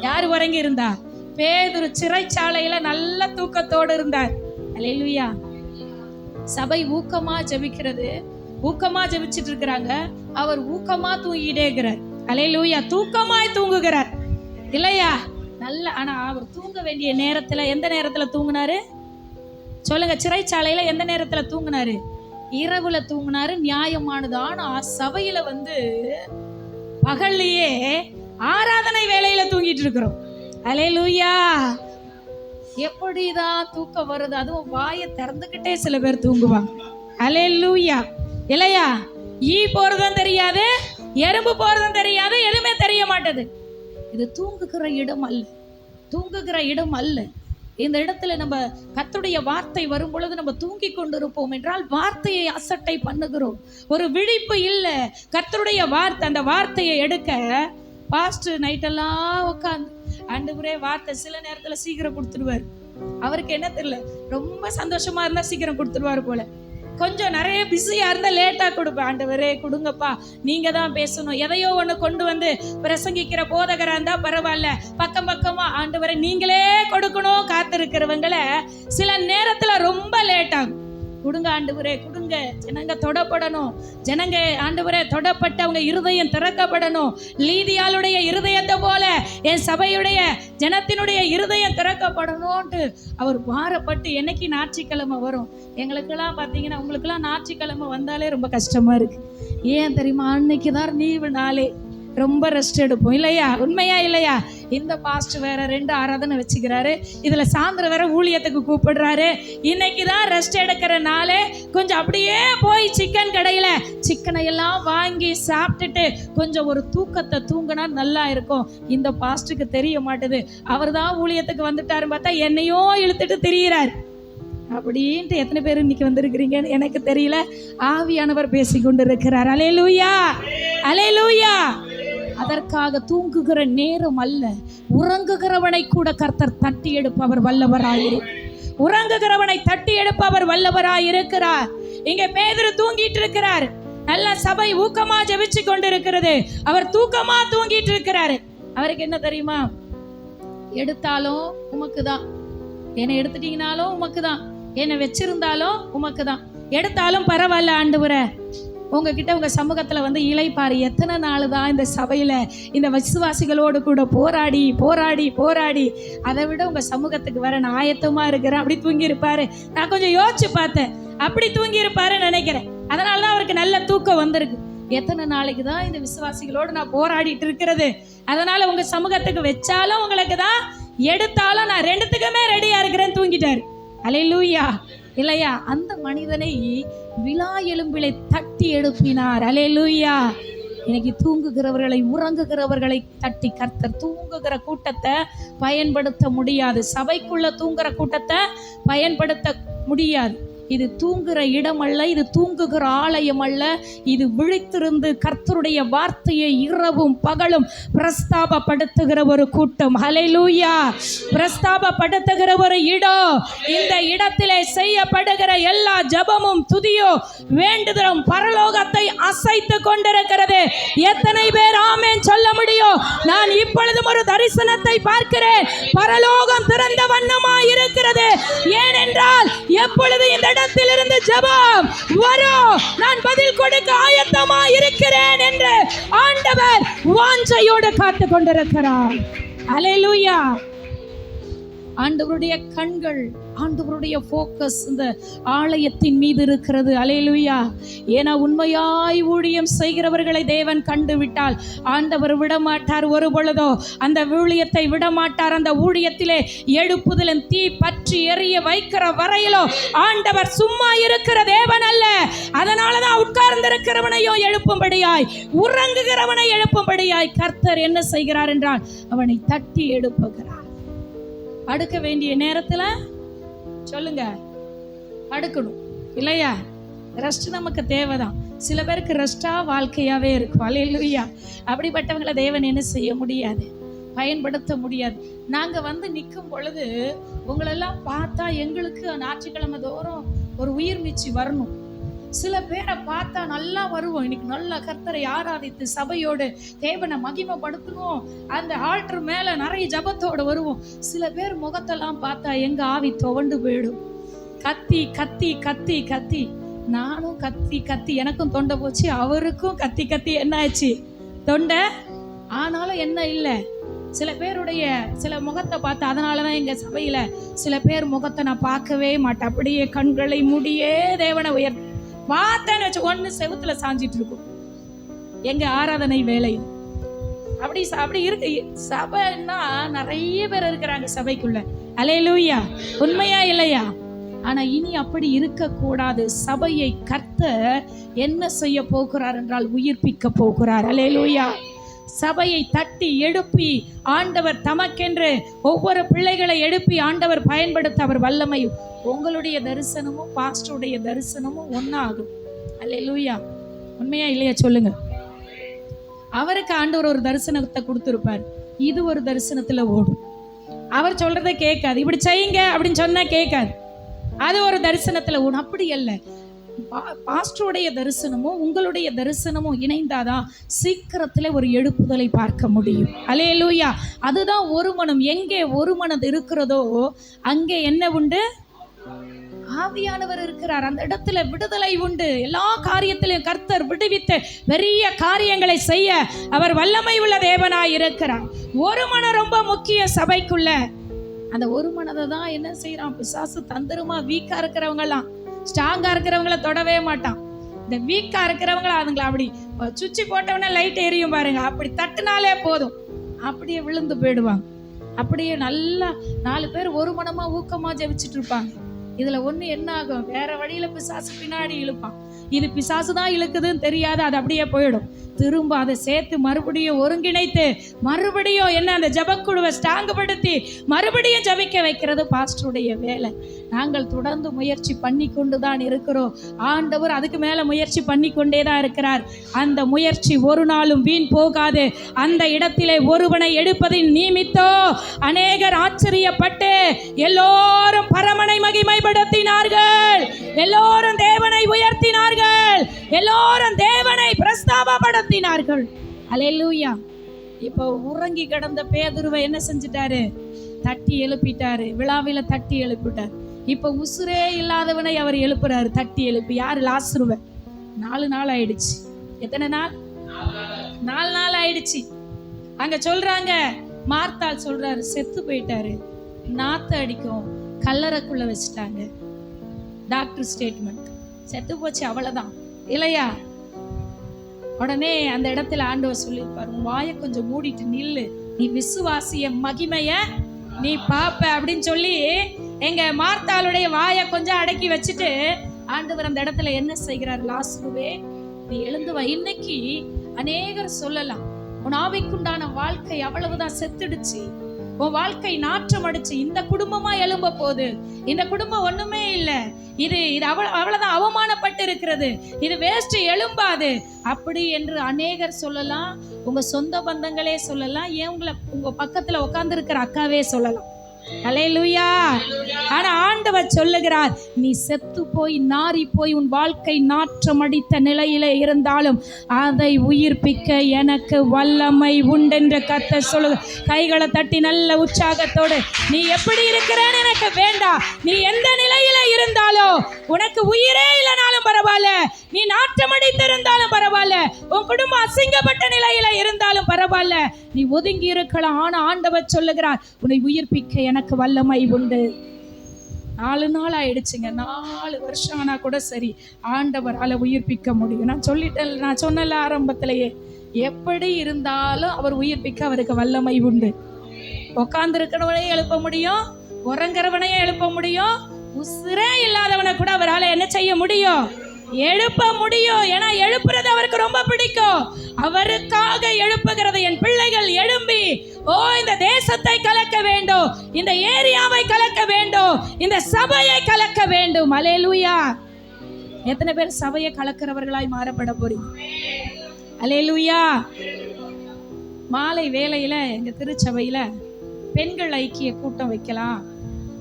Speaker 2: யார் உறங்கி இருந்தா? பேதுரு சிறைச்சாலையில நல்ல தூக்கத்தோடு இருந்தார். அல்லேலூயா. சபை ஊக்கமா ஜெபிக்கிறது, ஊக்கமா ஜெபிச்சிட்டு இருக்கிறாங்க. அவர் ஊக்கமா தூங்கிட்டே இருக்கிறார். அல்லேலூயா. தூக்கமாய் தூங்குகிறார் இல்லையா? நல்ல. ஆனா அவர் தூங்க வேண்டிய நேரத்துல எந்த நேரத்துல தூங்கினாரு சொல்லுங்க? சிறைச்சாலையில எந்த நேரத்துல தூங்கினாரு? இரவுல தூங்கினாரு, நியாயமானது. ஆனா சபையில பகல்லையே ஆராதனை வேளையில தூங்கிட்டு இருக்கிறோம். அல்லேலூயா. எப்படிதான் தூக்கம் வருது? அதுவும் வாயை திறந்துகிட்டே சில பேர் தூங்குவாங்க. அல்லேலூயா. இல்லையா? ஈ போறதும் தெரியாது, எறும்பு போறதும் தெரியாது, எதுவுமே தெரிய மாட்டது. இது தூங்குகிற இடம் அல்ல, தூங்குகிற இடம் அல்ல.
Speaker 1: இந்த இடத்துல நம்ம கர்த்தருடைய வார்த்தை வரும் பொழுது நம்ம தூங்கி கொண்டிருப்போம் என்றால் வார்த்தையை அசட்டை பண்ணுகிறோம். ஒரு விழிப்பு இல்லை. கர்த்தருடைய வார்த்தை, அந்த வார்த்தையை எடுக்க பாஸ்டர் நைட்டெல்லாம் உட்காந்து ஆண்டவரே வார்த்தை சில நேரத்தில் சீக்கிரம் கொடுத்துருவார். அவருக்கு என்ன தெரியல, ரொம்ப சந்தோஷமா இருந்தா சீக்கிரம் கொடுத்துருவாரு போல. கொஞ்சம் நிறைய பிஸியா இருந்தா லேட்டா கொடுப்பேன். ஆண்டவரே கொடுங்கப்பா, நீங்க தான் பேசணும். எதையோ ஒண்ணு கொண்டு வந்து பிரசங்கிக்கிற போதகரா இருந்தா பரவாயில்ல, பக்கம் பக்கமா ஆண்டவரே நீங்களே கொடுக்கணும் காத்திருக்கிறவங்களை சில நேரத்துல ரொம்ப லேட் ஆகும். கொடுங்க ஆண்டவரே கொடுங்க, ஜனங்க தொடப்படணும். ஜனங்க ஆண்டவரே தொடப்பட்டு அவங்க இருதயம் திறக்கப்படணும். லீதியாளுடைய இருதயத்தை போல என் சபையுடைய ஜனத்தினுடைய இருதயம் திறக்கப்படணும்ட்டு அவர் பாரப்பட்டு என்னைக்கு ஞாயிற்றுக்கிழமை வரும். எங்களுக்கெல்லாம் பார்த்தீங்கன்னா, உங்களுக்கெல்லாம் ஞாயிற்றுக்கிழமை வந்தாலே ரொம்ப கஷ்டமா இருக்கு. ஏன் தெரியுமா? அன்னைக்கு தான் லீவு நாளே, ரொம்ப ரெஸ்ட் எடுப்போம் இல்லையா? உண்மையா இல்லையா? இந்த பாஸ்ட் வேற 2 ஆராதனை வச்சுக்கிறாரு, இதுல சாயந்தரம் வேற ஊழியத்துக்கு கூப்பிடுறாரு. இன்னைக்கு தான் ரெஸ்ட் எடுக்கிற நாளே. கொஞ்சம் அப்படியே போய் சிக்கன் கடையில சிக்கனை எல்லாம் வாங்கி சாப்பிட்டுட்டு கொஞ்சம் ஒரு தூக்கத்தை தூங்கினா நல்லா இருக்கும். இந்த பாஸ்டுக்கு தெரிய மாட்டுது, அவர் தான் ஊழியத்துக்கு வந்துட்டாருன்னு பார்த்தா என்னையும் இழுத்துட்டு திரியிறார். அப்படின்ட்டு எத்தனை பேர் இன்னைக்கு வந்திருக்கிறீங்கன்னு எனக்கு தெரியல. ஆவியானவர் பேசி கொண்டு இருக்கிறார். அல்லேலூயா, அல்லேலூயா. அதற்காக தூங்குகிற நேரம் அல்ல, உறங்குகிறவனை கூட கர்த்தர் தட்டி எடுப்பவர் வல்லவராயிரு. உறங்குகிறவனை தட்டி எடுப்பவர் வல்லவராயிருக்கிறார். இங்க பேதுரு தூங்கிட்டு இருக்கிறார். நல்ல சபை ஊக்கமா ஜெபிச்சு கொண்டிருக்கிறது, அவர் தூக்கமா தூங்கிட்டு இருக்கிறாரு. அவருக்கு என்ன தெரியுமா? எடுத்தாலும் உமக்கு தான், என்னை எடுத்துட்டீங்கனாலும் உமக்கு தான், என்னை வச்சிருந்தாலும் உமக்கு தான், எடுத்தாலும் பரவாயில்ல ஆண்டவரே. உங்ககிட்ட உங்க சமூகத்துல வந்து இளைப்பாரு. எத்தனை நாள் தான் இந்த சபையில இந்த விசுவாசிகளோடு கூட போராடி போராடி போராடி, அதை விட உங்க சமூகத்துக்கு வர நான் ஆயத்தமா இருக்கிறேன். அப்படி தூங்கி இருப்பாரு. நான் கொஞ்சம் யோசிச்சு பார்த்தேன், அப்படி தூங்கி இருப்பாருன்னு நினைக்கிறேன். அதனாலதான் அவருக்கு நல்ல தூக்கம் வந்திருக்கு. எத்தனை நாளைக்கு தான் இந்த விசுவாசிகளோடு நான் போராடிட்டு இருக்கிறது? அதனால உங்க சமூகத்துக்கு வச்சாலும் உங்களுக்கு தான், எடுத்தாலும் நான் 2த்துக்குமே ரெடியா இருக்கிறேன்னு தூங்கிட்டாரு. அல்லேலூயா இல்லையா? அந்த மனிதனை விலா எலும்பிலை தட்டி எழுப்பினார். அல்லேலூயா. இன்னைக்கு தூங்குகிறவர்களை, உறங்குகிறவர்களை தட்டி கர்த்தர் தூங்குகிற கூட்டத்தை பயன்படுத்த முடியாது. சபைக்குள்ள தூங்குற கூட்டத்தை பயன்படுத்த முடியாது. இது தூங்குகிற இடம் அல்ல, இது தூங்குகிற ஆலயம் அல்ல. இது விழித்திருந்து கர்த்தருடைய வார்த்தையை இரவும் பகலும் பிரஸ்தாபப்படுத்துகிற ஒரு கூட்டம். ஹல்லேலூயா. பிரஸ்தாபப்படுத்துகிற ஒரு இடம். இந்த இடத்திலே செய்யப்படுகிற எல்லா ஜெபமும் துதியோ வேண்டுதலும் பரலோகத்தை அசைத்து கொண்டிருக்கிறது. எத்தனை பேர் ஆமென் சொல்ல முடியும்? நான் இப்பொழுதும் ஒரு தரிசனத்தை பார்க்கிறேன். பரலோகம் திறந்த வண்ணமாய் இருக்கிறது. ஏனென்றால் எப்பொழுது இந்த இடத்திலிருந்து ஜெபம் வரும், நான் பதில் கொடுக்க ஆயத்தமா இருக்கிறேன் என்று ஆண்டவர் வாஞ்சையோடு காத்துக் கொண்டிருக்கிறார். அல்லேலூயா. ஆண்டவருடைய கண்கள், ஆண்டவருடைய ஃபோக்கஸ் இந்த ஆலயத்தின் மீது இருக்கிறது. அல்லேலூயா. ஏன்னா உண்மையாய் ஊழியம் செய்கிறவர்களை தேவன் கண்டு விட்டால் ஆண்டவர் விடமாட்டார் ஒரு பொழுதோ. அந்த ஊழியத்தை விடமாட்டார். அந்த ஊழியத்திலே எழுப்புதலின் தீ பற்றி எரிய வைக்கிற வரையிலோ ஆண்டவர் சும்மா இருக்கிற தேவன் அல்ல. அதனாலதான் உட்கார்ந்திருக்கிறவனையும் எழுப்பும்படியாய், உறங்குகிறவனை எழுப்பும்படியாய் கர்த்தர் என்ன செய்கிறார் என்றால் அவனை தட்டி எழுப்புகிறார். அடுக்க வேண்டிய நேரத்துல சொல்லுங்க அடுக்கணும் இல்லையா? ரெஸ்ட் நமக்கு தேவைதான். சில பேருக்கு ரெஸ்டா வாழ்க்கையாவே இருக்கும். அல்லேலூயா. அப்படிப்பட்டவங்களை தேவன் என்ன செய்ய முடியாது, பயன்படுத்த முடியாது. நாங்க வந்து நிற்கும் பொழுது உங்களெல்லாம் பார்த்தா எங்களுக்கு ஞாயிற்றுக்கிழமை தோறும் ஒரு உயிர் மீட்சி வரணும். சில பேரை பார்த்தா நல்லா வருவோம், இன்னைக்கு நல்லா கர்த்தரை ஆராதித்து சபையோடு தேவனை மகிமைப்படுத்தணும், அந்த ஆல்டர் மேல நிறைய ஜபத்தோடு வருவோம். சில பேர் முகத்தெல்லாம் பார்த்தா எங்க ஆவி துவண்டு போயிடும். கத்தி கத்தி கத்தி கத்தி, நானும் கத்தி கத்தி எனக்கும் தொண்டை போச்சு, அவருக்கும் கத்தி கத்தி என்ன ஆச்சு தொண்டை. ஆனாலும் என்ன இல்லை, சில பேருடைய சில முகத்தை பார்த்து, அதனாலதான் எங்க சபையில சில பேர் முகத்தை நான் பார்க்கவே மாட்டேன். அப்படியே கண்களை மூடியே தேவனை உயர் பார்த்தேன்னு வச்சு ஒன்று செவுத்துல சாஞ்சிட்டு இருக்கும் எங்க ஆராதனை வேலையில். அப்படி இருக்கு. சபைன்னா நிறைய பேர் இருக்கிறாங்க சபைக்குள்ள. அல்லேலூயா. உண்மையா இல்லையா? ஆனா இனி அப்படி இருக்கக்கூடாது. சபையை கர்த்தர் என்ன செய்ய போகிறார் என்றால் உயிர்ப்பிக்க போகிறார். அல்லேலூயா.
Speaker 2: சபையை தட்டி எழுப்பி ஆண்டவர் தமக்கென்று ஒவ்வொரு பிள்ளைகளை எழுப்பி ஆண்டவர் பயன்படுத்த அவர் வல்லமை. உங்களுடைய தரிசனமும் பாஸ்டருடைய தரிசனமும் ஒன்னாகும். அல்லேலூயா. உண்மையா இல்லையா சொல்லுங்க. அவருக்கு ஆண்டவர் ஒரு தரிசனத்தை கொடுத்திருப்பார், இது ஒரு தரிசனத்துல ஓடும். அவர் சொல்றதை கேட்காது, இப்படி செய்யுங்க அப்படின்னு சொன்னா கேட்காது, அது ஒரு தரிசனத்துல ஓடும். அப்படி அல்ல, பாஸ்டருடைய தரிசனமும் உங்களுடைய தரிசனமும் இணைந்தாதான் சீக்கிரத்துல ஒரு எழுப்புதலை பார்க்க முடியும். அல்லேலூயா. அதுதான் ஒரு மனம். எங்கே ஒரு மனது இருக்கிறதோ அங்கே என்ன உண்டு? ஆவியானவர் இருக்கிறார். அந்த இடத்துல விடுதலை உண்டு. எல்லா காரியத்திலும் கர்த்தர் விடுவித்து பெரிய காரியங்களை செய்ய அவர் வல்லமை உள்ள தேவனாய் இருக்கிறார். ஒரு மனம் ரொம்ப முக்கிய சபைக்குள்ள. அந்த ஒரு மனதை தான் என்ன செய்யறான் பிசாசு தந்திரமா. வீக்கா இருக்கிறவங்கலாம் ஸ்ட்ராங்கா இருக்கிறவங்கள தொடவே மாட்டான். இந்த வீக்கா இருக்கிறவங்கள அதுங்களை அப்படி சுவிட்ச் போட்டவன லைட் எரியும் பாருங்க, அப்படி தட்டுனாலே போதும், அப்படியே விழுந்து போயிடுவாங்க. அப்படியே நல்லா 4 பேர் ஒரு மனமா ஊக்கமா ஜெபிச்சுட்டு இருப்பாங்க. இதுல ஒண்ணு என்ன ஆகும்? வேற வழியில பிசாசு பின்னாடி இழுப்பான். இது பிசாசு தான் இழுக்குதுன்னு தெரியாது, அது அப்படியே போயிடும். திரும்ப அதை சேர்த்து மறுபடியும் ஒருங்கிணைத்து மறுபடியும் என்ன அந்த ஜபக்குழுவை ஸ்ட்ராங்குபடுத்தி மறுபடியும் ஜபிக்க வைக்கிறது பாஸ்டருடைய வேலை. நாங்கள் தொடர்ந்து முயற்சி பண்ணி கொண்டு தான் இருக்கிறோம். ஆண்டவர் அதுக்கு மேல முயற்சி பண்ணி கொண்டே தான் இருக்கிறார். அந்த முயற்சி ஒரு நாளும் வீண் போகாது. அந்த இடத்திலே ஒருவனை எடுப்பதின் நிமித்தோ அநேகர் ஆச்சரியப்பட்டு எல்லோரும் பரமனை மகிமைப்படுத்தினார்கள், எல்லோரும் தேவனை உயர்த்தினார்கள், எல்லோரும் தேவனை பிரஸ்தாபப்படுத்தினார்கள். அல்லேலூயா. இப்போ உறங்கி கிடந்த பேதுருவை என்ன செஞ்சிட்டாரு? தட்டி எழுப்பிட்டாரு. விழாவில தட்டி எழுப்பிட்டார். இப்ப உசுரே இல்லாதவனை அவர் எழுப்புறாரு தட்டி எழுப்பி. யாரு? லாசருவை. 4 நாள் ஆயிடுச்சு. எத்தனை நாள்? 4 நாள் ஆயிடுச்சு. அங்க சொல்றாங்க, மார்த்தாள் சொல்றாரு செத்து போயிட்டாரு, நாத்து அடிக்கும், கல்லறைக்குள்ள வச்சுட்டாங்க. டாக்டர் ஸ்டேட்மெண்ட், செத்து போச்சு அவ்வளவுதான் இல்லையா? உடனே அந்த இடத்துல ஆண்டவர் சொல்லியிருப்பார், உன் வாயை கொஞ்சம் மூடிட்டு நில்லு, நீ விசுவாசிய மகிமைய நீ பாப்ப அப்படின்னு சொல்லி எங்க மார்த்தாளுடைய வாயை கொஞ்சம் அடக்கி வச்சுட்டு ஆண்டவர் அந்த இடத்துல என்ன செய்கிறார்? லாசருவே நீ எழுந்து வா. இன்னைக்கு அநேகர் சொல்லலாம், உன் ஆவிக்குண்டான வாழ்க்கை அவ்வளவுதான், செத்துடுச்சு, உன் வாழ்க்கை நாற்றம் அடிச்சு, இந்த குடும்பமா எழும்ப போகுது, இந்த குடும்பம் ஒண்ணுமே இல்லை, இது அவ்வளவுதான், அவமானப்பட்டு இருக்கிறது, இது வேஸ்ட், எழும்பாது அப்படி என்று அநேகர் சொல்லலாம். உங்க சொந்த பந்தங்களே சொல்லலாம், ஏன் உங்க பக்கத்துல உட்கார்ந்து இருக்கிற அக்காவே சொல்லலாம். அல்லேலூயா. ஆனா ஆண்டவர் சொல்லுகிறார், நீ செத்து போய் நாரி போய் உன் வாழ்க்கை நாற்றம் அடித்த நிலையிலே இருந்தாலும் அதை உயிர்ப்பிக்க எனக்கு வல்லமை உண்டென்று கர்த்தர் சொல்லுங்க. கைகளை தட்டி நல்ல உற்சாகத்தோடு, நீ எப்படி இருக்கிறேன்னு எனக்கு வேண்டாம், நீ எந்த நிலையில இருந்தாலும், உனக்கு உயிரே இல்லைனாலும் பரவாயில்ல, நீ நாற்றம் அடித்திருந்தாலும் பரவாயில்ல, உன் குடும்பம் அசிங்கப்பட்ட நிலையில இருந்தாலும் பரவாயில்ல, நீ ஒதுங்கி இருக்கலாம். ஆனா ஆண்டவர் சொல்லுகிறார், உன்னை உயிர்ப்பிக்க எனக்கு வல்லமை உண்டு. 4 நாள் ஆயிடுச்சுங்க, 4 வருஷம் ஆனா கூட சரி, ஆண்டவரால உயிர்ப்பிக்க முடியும். நான் சொன்னல ஆரம்பத்திலேயே, எப்படி இருந்தாலும் அவர் உயிர்ப்பிக்க அவருக்கு வல்லமை உண்டு. உட்கார்ந்து இருக்கிறவனையும் எழுப்ப முடியும், உறங்குறவனையும் எழுப்ப முடியும், உசுரே இல்லாதவனை கூட அவரால் என்ன செய்ய முடியும்? எழுப்ப முடியும். ஏன்னா எழுப்புறது அவருக்கு ரொம்ப பிடிக்கும். அவருக்காக எழுப்புகிறது. என் பிள்ளைகள் எழும்பி இந்த தேசத்தை கலக்க வேண்டும், இந்த ஏரியாவை கலக்க வேண்டும், இந்த சபையை கலக்க வேண்டும். அல்லேலூயா. எத்தனை பேர் சபையை கலக்கிறவர்களாய் மாறப்பட போறீங்க? அல்லேலூயா. மாலை வேளையில எங்க திருச்சபையில பெண்கள் ஐக்கிய கூட்டம் வைக்கலாம்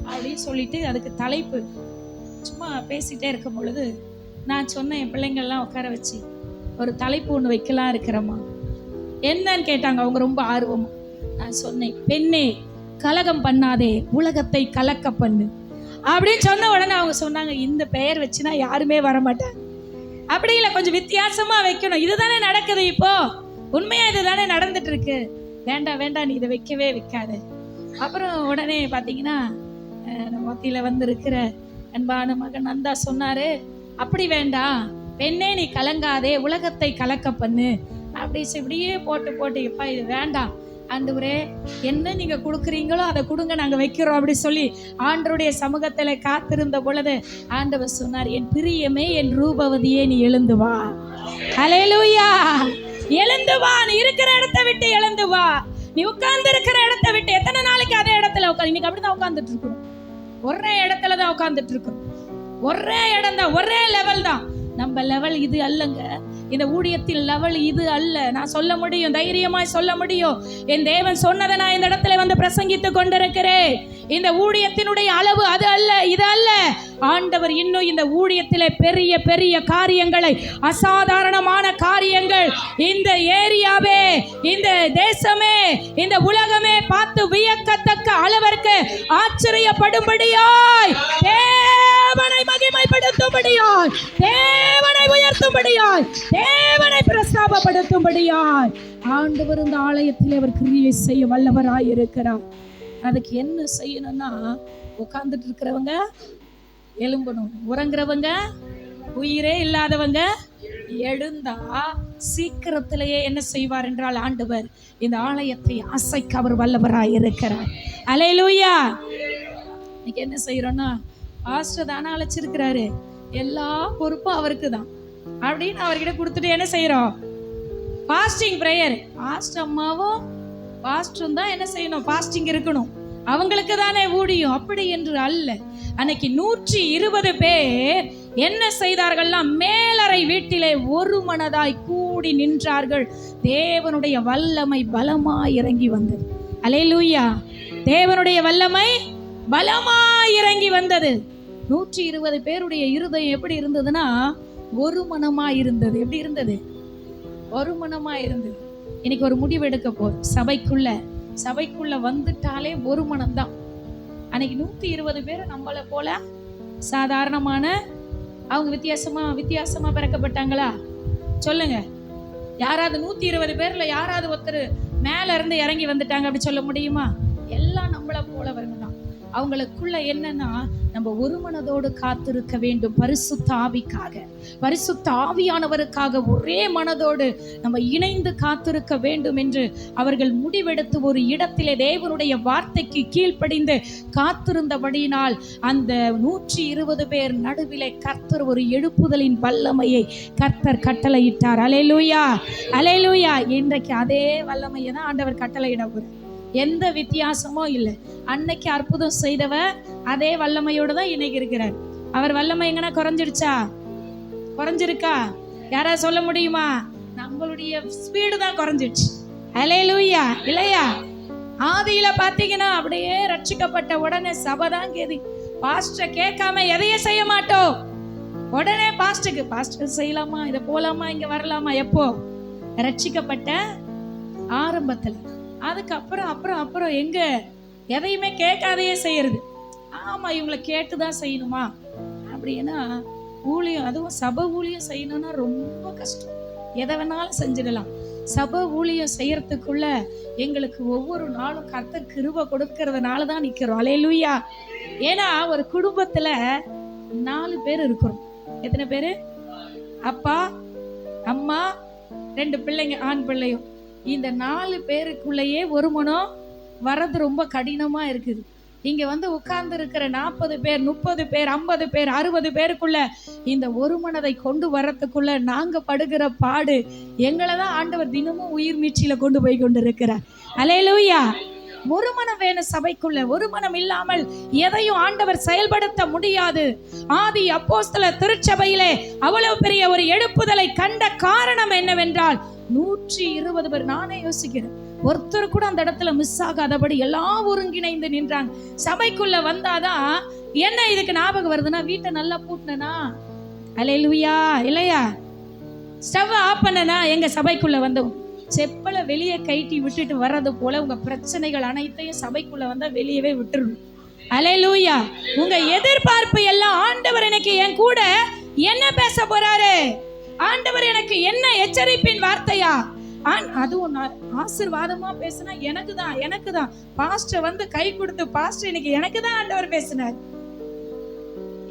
Speaker 2: அப்படின்னு சொல்லிட்டு அதுக்கு தலைப்பு சும்மா பேசிட்டே இருக்கும் பொழுது நான் சொன்னேன், என் பிள்ளைங்கள்லாம் உட்கார வச்சு ஒரு தலைப்பு ஒன்று வைக்கலாம் இருக்கிறம்மா. என்னன்னு கேட்டாங்க அவங்க ரொம்ப ஆர்வமா. நான் சொன்னேன், பெண்ணே கலகம் பண்ணாதே, உலகத்தை கலக்க பண்ணு அப்படின்னு சொன்ன உடனே அவங்க சொன்னாங்க, இந்த பெயர் வச்சுனா யாருமே வரமாட்டாங்க. அப்படி இல்லை, கொஞ்சம் வித்தியாசமா வைக்கணும். இதுதானே நடக்குது இப்போ, உண்மையா இதுதானே நடந்துட்டு இருக்கு. வேண்டாம் வேண்டாம், நீ இதை வைக்கவே வைக்காது. அப்புறம் உடனே பார்த்தீங்கன்னா மத்தியில வந்து இருக்கிற அன்பான மகன் நந்தா சொன்னாரு, அப்படி வேண்டாம், பெண்ணே நீ கலங்காதே, உலகத்தை கலக்க பண்ணு அப்படி இப்படியே போட்டு எப்பா இது வேண்டாம் ஆண்டவரே, என்ன நீங்க கொடுக்குறீங்களோ அதை கொடுங்க, நாங்க வைக்கிறோம் அப்படி சொல்லி ஆண்டவருடைய சமூகத்துல காத்திருந்த பொழுது ஆண்டவர் சொன்னார், என் பிரியமே, என் ரூபவதியே, நீ எழுந்து வா. அல்லேலூயா. எழுந்து வா. நீ இருக்கிற இடத்தை விட்டு எழுந்து வா. நீ உட்கார்ந்து இருக்கிற இடத்தை விட்டு எத்தனை நாளைக்கு அதே இடத்துல உட்காந்து? இன்னைக்கு அப்படிதான் உட்கார்ந்துட்டு இருக்கணும். ஒரே இடத்துல தான் உட்கார்ந்துட்டு இருக்கணும். ஒரே இடம் தான், ஒரே லெவல் தான். நம்ம லெவல் இது அல்லங்க. இந்த ஊழியத்தில் லெவல் இது அல்ல. நான் சொல்ல முடியும், தைரியமாய் சொல்ல முடியும். என் தேவன் சொன்னதை நான் இந்த இடத்துல வந்து பிரசங்கித்துக் கொண்டிருக்கிறேன். இந்த ஊழியத்தினுடைய அளவு அது அல்ல, இது அல்ல. ஆண்டவர் இன்னும் இந்த ஊழியத்திலே பெரிய பெரிய காரியங்களை, அசாதாரணமான காரியங்கள் இந்த ஏரியாவே, இந்த தேசமே, இந்த உலகமே பார்த்து வியக்கத்தக்க அளவிற்கு ஆச்சரியப்படும்படியாய், தேவனை மகிமைப்படுத்தும்படியாய், தேவனை உயர்த்தும்படியாய், தேவனை பிரஸ்தாபப்படுத்தும்படியாய் ஆண்டவர் இந்த ஆலயத்தில் அவர் கிரியை செய்ய வல்லவராய் இருக்கிறார். அதுக்கு என்ன செய்யணும்னா, உட்கார்ந்துட்டு இருக்கிறவங்க எழும்பணும், உறங்குறவங்க, உயிரே இல்லாதவங்க எழுந்தா சீக்கிரத்திலேயே என்ன செய்வார் என்றால், ஆண்டவர் இந்த ஆலயத்தை அசைக்க அவர் வல்லவராய் இருக்கிறார். அல்லேலூயா. இன்னைக்கு என்ன செய்யறோம்னா, பாஸ்டர் தானே அழைச்சிருக்கிறாரு, எல்லா பொறுப்பும் அவருக்கு தான் அப்படின்னு அவர்கிட்ட கொடுத்துட்டு என்ன செய்யறோம்? Fasting prayer. பாஸ்டர் அம்மாவும் பாஸ்டரும் தான் என்ன செய்யணும்? ஃபாஸ்டிங் இருக்கணும். அவங்களுக்கு தானே ஊழியம். அப்படி என்று அல்ல. அன்னைக்கு 120 பேர் என்ன செய்தார்கள்லாம்? மேலறை வீட்டிலே ஒரு மனதாய் கூடி நின்றார்கள். தேவனுடைய வல்லமை பலமாய் இறங்கி வந்தது. அல்லேலூயா. தேவனுடைய வல்லமை பலமாய் இறங்கி வந்தது. 120 பேருடைய இருதயம் எப்படி இருந்ததுன்னா, ஒரு மனமா இருந்தது. எப்படி இருந்தது? ஒரு மனமா இருந்தது. இன்னைக்கு ஒரு முடிவு எடுக்க போறோம். சபைக்குள்ள வந்துட்டாலே ஒரு மனம்தான். அன்னைக்கு 120 பேர் நம்மளை போல சாதாரணமான, அவங்க வித்தியாசமா பிறக்கப்பட்டாங்களா? சொல்லுங்க. யாராவது 120 பேர்ல யாராவது ஒருத்தர் மேல இருந்து இறங்கி வந்துட்டாங்க அப்படி சொல்ல முடியுமா? எல்லாம் நம்மளை போலவங்க தான். அவங்களுக்குள்ள என்னன்னா, நம்ம ஒரு மனதோடு காத்திருக்க வேண்டும். பரிசுத்த ஆவிக்காக, பரிசுத்த ஆவியானவருக்காக ஒரே மனதோடு நம்ம இணைந்து காத்திருக்க வேண்டும் என்று அவர்கள் முடிவெடுத்து ஒரு இடத்திலே தேவனுடைய வார்த்தைக்கு கீழ்ப்படிந்து காத்திருந்தபடியினால் அந்த 120 பேர் நடுவிலே கர்த்தர் ஒரு எழுப்புதலின் வல்லமையை கர்த்தர் கட்டளையிட்டார். அல்லேலூயா, அல்லேலூயா. இன்றைக்கு அதே வல்லமையை தான் ஆண்டவர் கட்டளையிட. எந்த வித்தியாசமும் இல்லை. அன்னைக்கு அற்புதம் செய்தவர் அதே வல்லமையோடு தான் இன்னைக்கு இருக்கிறார். அவர் வல்லமை எங்கன்னா குறைஞ்சிருக்கா? யாராவது சொல்ல முடியுமா? நம்மளுடைய ஸ்பீடு தான் குறைஞ்சிடுச்சு. அல்லேலூயா, இல்லையா? ஆதியில பாத்தீங்கன்னா அப்படியே ரட்சிக்கப்பட்ட உடனே சபை தான் கேதி. பாஸ்டர் கேட்காம எதையும் செய்ய மாட்டோம். உடனே பாஸ்டர் செய்யலாமா, இதை போலாமா, இங்க வரலாமா? எப்போ? ரட்சிக்கப்பட்ட ஆரம்பத்துல. அதுக்கப்புறம் எங்க எதையுமே கேட்காதையே செய்யறது. ஆமா, இவங்களை கேட்டுதான் செய்யணுமா அப்படின்னா, ஊழியம், அதுவும் சபை ஊழியம் செய்யணும்னா ரொம்ப கஷ்டம். எதை வேணாலும் செஞ்சிடலாம். சபை ஊழியம் செய்யறதுக்குள்ள எங்களுக்கு ஒவ்வொரு நாளும் கர்த்தர் கிருபை கொடுக்கறதுனால தான் நிக்கிறோம். அல்லேலூயா. ஏன்னா ஒரு குடும்பத்துல 4 பேர் இருக்கிறோம். எத்தனை பேரு? அப்பா, அம்மா, 2 பிள்ளைங்க, ஆண் பிள்ளையும். இந்த 4 பேருக்குள்ளேயே ஒரு மனம் வர்றது ரொம்ப கடினமா இருக்குது. இங்க வந்து உட்கார்ந்து இருக்கிற 40 பேர், 30 பேர், 50 பேர், 60 பேருக்குள்ள இந்த ஒரு மனதை கொண்டு வர்றதுக்குள்ள நாங்க படுகிற பாடு, எங்களை தான் ஆண்டவர் தினமும் உயிர் மீட்சியில கொண்டு போய் கொண்டு இருக்கிறார். அல்லேலூயா. ஒரு மனம் வேணும் சபைக்குள்ள. ஒரு மனம் இல்லாமல் எதையும் ஆண்டவர் செயல்படுத்த முடியாது. ஆதி அப்போஸ்தலர் திருச்சபையிலே அவ்வளவு பெரிய ஒரு எழுப்புதலை கண்ட காரணம் என்னவென்றால், 120 பேர். நானே யோசிக்கிறேன், ஒருத்தர் கூட அந்த இடத்துல மிஸ் ஆகாதபடி எல்லாம் ஒருங்கிணைந்து நின்றாங்க. சபைக்குள்ள வந்தாதான் என்ன இதுக்கு ஞாபகம் வருதுன்னா, வீட்டை நல்லா பூட்டினா, அல்லேலூயா, இல்லையா? ஸ்டவ் ஆஃப் பண்ணனா, எங்க சபைக்குள்ள வந்தோம் செப்பலை வெளியே கைட்டி விட்டுட்டு வர்றது போல உங்க பிரச்சனைகள் அனைத்தையும் சபைக்குள்ள வந்தா வெளியவே விட்டுருணும். அல்லேலூயா. உங்க எதிர்பார்ப்பு எல்லாம், ஆண்டவர் எனக்கு என் கூட என்ன பேச போறாரு, ஆண்டவர் எனக்கு என்ன எச்சரிப்பின் வார்த்தையா, அதுவும் ஆசீர்வாதமா பேசினா எனக்கு தான் பாஸ்டர் வந்து கை கொடுத்து, பாஸ்டர் இன்னைக்கு எனக்கு தான் ஆண்டவர் பேசினார்.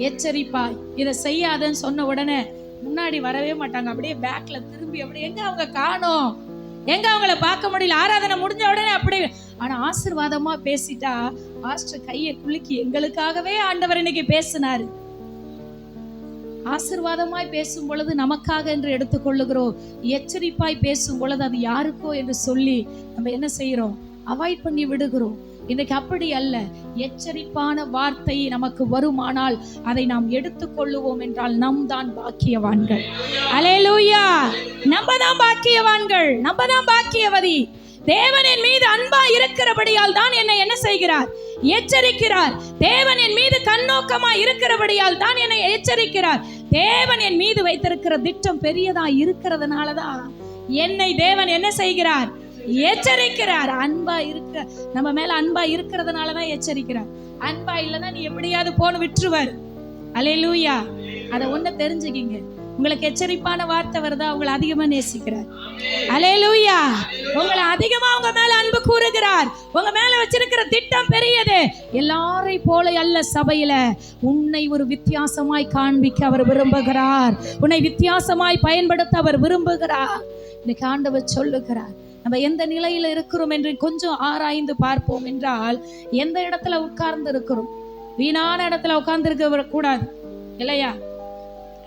Speaker 2: எச்சரிப்பாய், இதை செய்யாதன்னு சொன்ன உடனே முன்னாடி வரவே மாட்டாங்க. அப்படியே பேக்ல திரும்பி அப்படியே எங்க அவங்க காணோம், எங்க அவங்கள பார்க்க முடியல. ஆராதனை முடிஞ்ச உடனே அப்படியே. ஆனா ஆசீர்வாதமா பேசிட்டா பாஸ்டர் கையை குலுக்கி, எங்களுக்காகவே ஆண்டவர் இன்னைக்கு பேசினாரு.
Speaker 1: ஆசீர்வாதமாய் பேசும் பொழுது நமக்காக என்று எடுத்துக்கொள்ளுகிறோம், எச்சரிப்பாய் பேசும் பொழுது அது யாருக்கோ என்று சொல்லி நம்ம என்ன செய்யறோம், அவாய்ட் பண்ணி விடுகிறோம். இன்னைக்கு அப்படி அல்ல. எச்சரிப்பான வார்த்தை நமக்கு வருமானால் அதை நாம் எடுத்துக்கொள்ளுவோம் என்றால் நம் தான் பாக்கியவான்கள். அல்லேலூயா, நம்ம தான் பாக்கியவான்கள், நம்ம தான் பாக்கியவதி. தேவனின் மீது அன்பா இருக்கிறபடியால் தான் என்னை என்ன செய்கிறார், எச்சரிக்கிறார். தேவன் என் மீது கண்ணோக்கமா இருக்கிறபடியால் தான் என்னை எச்சரிக்கிறார். தேவன் என் மீது வைத்திருக்கிற திட்டம் பெரியதா இருக்கிறதுனாலதான் என்னை தேவன் என்ன செய்கிறார், எச்சரிக்கிறார். அன்பா இருக்க, நம்ம மேல அன்பா இருக்கிறதுனாலதான் எச்சரிக்கிறார். அன்பா இல்லைன்னா நீ எப்படியாவது போன விட்டுருவார். அல்லேலூயா, அதை ஒண்ணு தெரிஞ்சுக்கிங்க. உங்களுக்கு எச்சரிப்பான வார்த்தை வருதா, உங்களை அதிகமா நேசிக்கிறார். அல்லேலூயா, உங்களை அதிகமா உங்க மேல அன்பு கூறுகிறார். உங்க மேல வச்சிருக்கிற திட்டம் பெரியது. எல்லாரை போல அல்ல, சபையில உன்னை ஒரு வித்தியாசமாய் காண்பிக்க அவர் விரும்புகிறார். உன்னை வித்தியாசமாய் பயன்படுத்த அவர் விரும்புகிறார். இன்னைக்கு ஆண்டவர் சொல்லுகிறார், நம்ம எந்த நிலையில இருக்கிறோம் என்று கொஞ்சம் ஆராய்ந்து பார்ப்போம் என்றால், எந்த இடத்துல உட்கார்ந்து இருக்கிறோம், வீணான இடத்துல உட்கார்ந்து இருக்க கூடாது இல்லையா?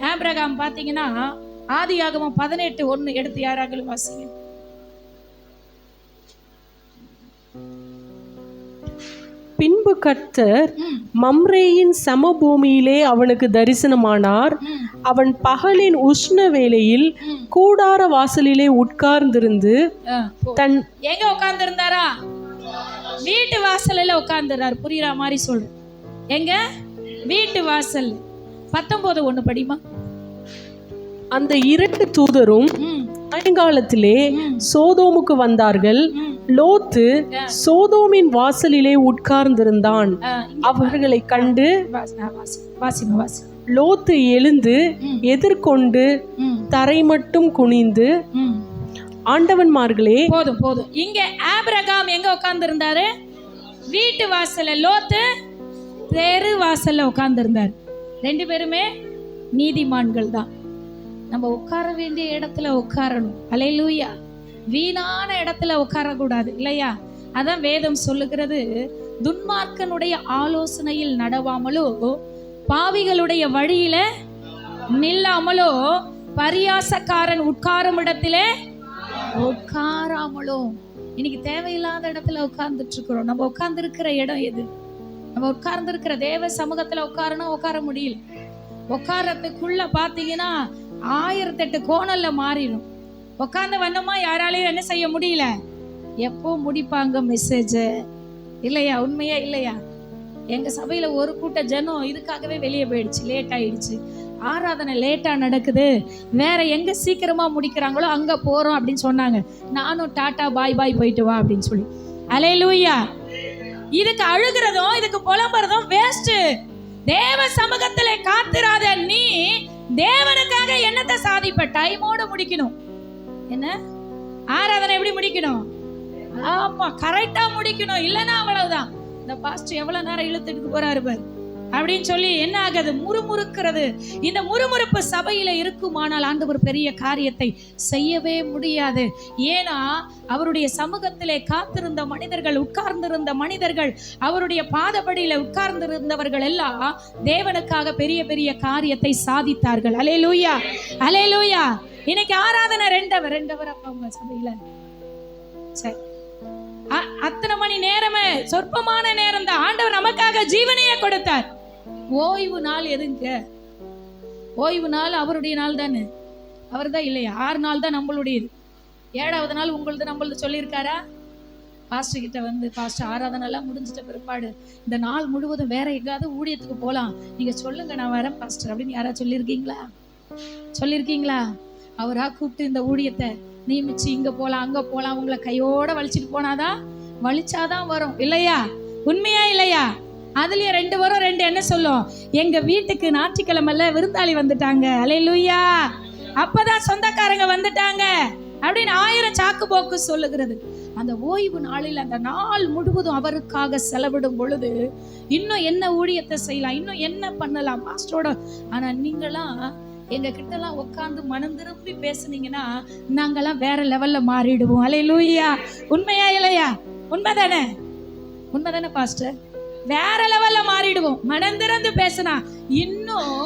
Speaker 1: ஆபிரகாம் பாத்தீங்கன்னா ஆதியாகமம் 18:1 எடுத்து யாராங்களும் வாசிங்க.
Speaker 3: பின்பு கர்த்தர் மம்ரேயின் சமபூமியிலே அவனுக்கு தரிசனமானார். அவன் பகலின் உஷ்ண வேளையில் கூடார வாசலிலே உட்கார்ந்திருந்து தன்
Speaker 1: எங்க உட்கார்ந்து இருந்தாரா? வீட்டு வாசல்ல உட்கார்ந்துறார். புரியுற மாதிரி சொல்றேன். எங்க? வீட்டு வாசல். 19:1 படிமா.
Speaker 3: அந்த 2 தூதரும் சாயங்காலத்திலே சோதோமுக்கு வந்தார்கள். லோத்து சோதோமின் வாசலிலே உட்கார்ந்திருந்தான். அவர்களை கண்டு லோத்து எழுந்து எதிர்கொண்டு தரை மட்டும் குனிந்து, ஆண்டவன்மார்களே.
Speaker 1: போதும் போதும். இங்க ஆபிரகாம் எங்க உட்கார்ந்து இருந்தாரு? வீட்டு வாசல்ல. லோத்து தெரு வாசல்ல உட்கார்ந்து இருந்தார். 2 பேருமே நீதிமான்கள் தான். நம்ம உட்கார வேண்டிய இடத்துல உட்காரணும். அல்லேலூயா. வீணான இடத்துல உட்காரக்கூடாது இல்லையா? அதான் வேதம் சொல்லுகிறது, துன்மார்க்கனுடைய ஆலோசனையில் நடவாமலோ, பாவிகளுடைய வழியில நில்லாமலோ, பரியாசக்காரன் உட்காரும் இடத்திலே உட்காராமலோ. இன்னைக்கு தேவையில்லாத இடத்துல உட்கார்ந்துட்டு இருக்கிறோம். நம்ம உட்கார்ந்து இருக்கிற இடம் எது? நம்ம உட்கார்ந்து இருக்கிற தேவ சமூகத்துல உட்காரணும், உட்கார முடியல. உட்காரத்துக்குள்ள பாத்தீங்கன்னா 1008 கோணல்ல மாறிடும். உட்கார்ந்து வந்தோமா யாராலையும் என்ன செய்ய முடியல. எப்போ முடிப்பாங்க மெசேஜ் இல்லையா? உண்மையா இல்லையா? எங்க சபையில ஒரு கூட்ட ஜனம் இதுக்காகவே வெளியே போயிடுச்சு. லேட் ஆயிடுச்சு. ஆராதனை லேட்டா நடக்குது, வேற எங்க சீக்கிரமா முடிக்கிறாங்களோ அங்க போறோம் அப்படின்னு சொன்னாங்க. நானும் டாட்டா பாய் பாய் போயிட்டு வா அப்படின்னு சொல்லி. அல்லேலூயா. இதுக்கு அழுகிறதும் இதுக்கு புலம்புறதும் வேஸ்ட். தேவ சமூகத்திலே காத்திராத நீ தேவனுக்காக என்னத்தை சாதிப்ப? டைமோட முடிக்கணும். என்ன ஆராதனை எப்படி முடிக்கணும்? ஆமா, கரெக்டா முடிக்கணும். இல்லைன்னா அவ்வளவுதான். இந்த பாஸ்டர் எவ்வளவு நேரம் இழுத்துட்டு போறாரு பாரு அப்படின்னு சொல்லி என்ன ஆகுது? முறுமுறுக்கிறது. இந்த முறுமுறுப்பு சபையில இருக்குமானால் ஆண்டவர் பெரிய காரியத்தை செய்யவே முடியாது. ஏன்னா அவருடைய சமூகத்திலே காத்திருந்த மனிதர்கள், உட்கார்ந்திருந்த மனிதர்கள், அவருடைய பாதபடியில உட்கார்ந்திருந்தவர்கள் எல்லாம் தேவனுக்காக பெரிய பெரிய காரியத்தை சாதித்தார்கள். அல்லேலூயா, அல்லேலூயா. இன்னைக்கு ஆராதனை 2 அவர் அப்பா உங்க சபையில. சரி, அத்தனை மணி நேரமே சொற்பமான நேரம் தான். ஆண்டவர் நமக்காக ஜீவனையே கொடுத்தார். ஓய்வு நாள் எதுங்க? ஓய்வு நாள் அவருடைய நாள் தானே. அவர் தான் இல்லையா? 6 நாள் தான் நம்மளுடையது. 7வது நாள் உங்களது நம்மளது சொல்லியிருக்காரா? பாஸ்டர் கிட்ட வந்து, பாஸ்டர் ஆராதனை எல்லாம் முடிஞ்சிட்ட பிற்பாடு இந்த நாள் முழுவதும் வேற எங்காவது ஊழியத்துக்கு போகலாம், நீங்க சொல்லுங்க நான் வரேன் பாஸ்டர் அப்படின்னு யாராவது சொல்லியிருக்கீங்களா? சொல்லியிருக்கீங்களா? அவரா கூப்பிட்டு இந்த ஊழியத்தை நியமிச்சு இங்க போலாம் அங்க போலாம் உங்களை கையோட வலிச்சுட்டு போனாதான், வலிச்சாதான் வரும் இல்லையா? உண்மையா இல்லையா? அதுலயும் 2 வரும். 2 என்ன சொல்லும்? எங்க வீட்டுக்கு ஞாயிற்றுக்கிழமைல விருந்தாளி வந்துட்டாங்க. அல்லேலூயா. அப்பதான் சொந்தக்காரங்க வந்துட்டாங்க அப்படின்னு 1000 சாக்கு போக்கு சொல்லுகிறது. அந்த ஓய்வு நாளில் அந்த நாள் முழுவதும் அவருக்காக செலவிடும் பொழுது இன்னும் என்ன ஊழியத்தை செய்யலாம், இன்னும் என்ன பண்ணலாம் பாஸ்டரோட. ஆனா நீங்களாம் எங்க கிட்ட எல்லாம் உட்கார்ந்து மனம் திரும்பி பேசுனீங்கன்னா நாங்கெல்லாம் வேற லெவல்ல மாறிடுவோம். அல்லேலூயா. உண்மையா இல்லையா? உண்மைதானே? உண்மைதானே பாஸ்டர்? வேற லெவல்ல மாறிடுவோம். மனம் திறந்து பேசினா இன்னும்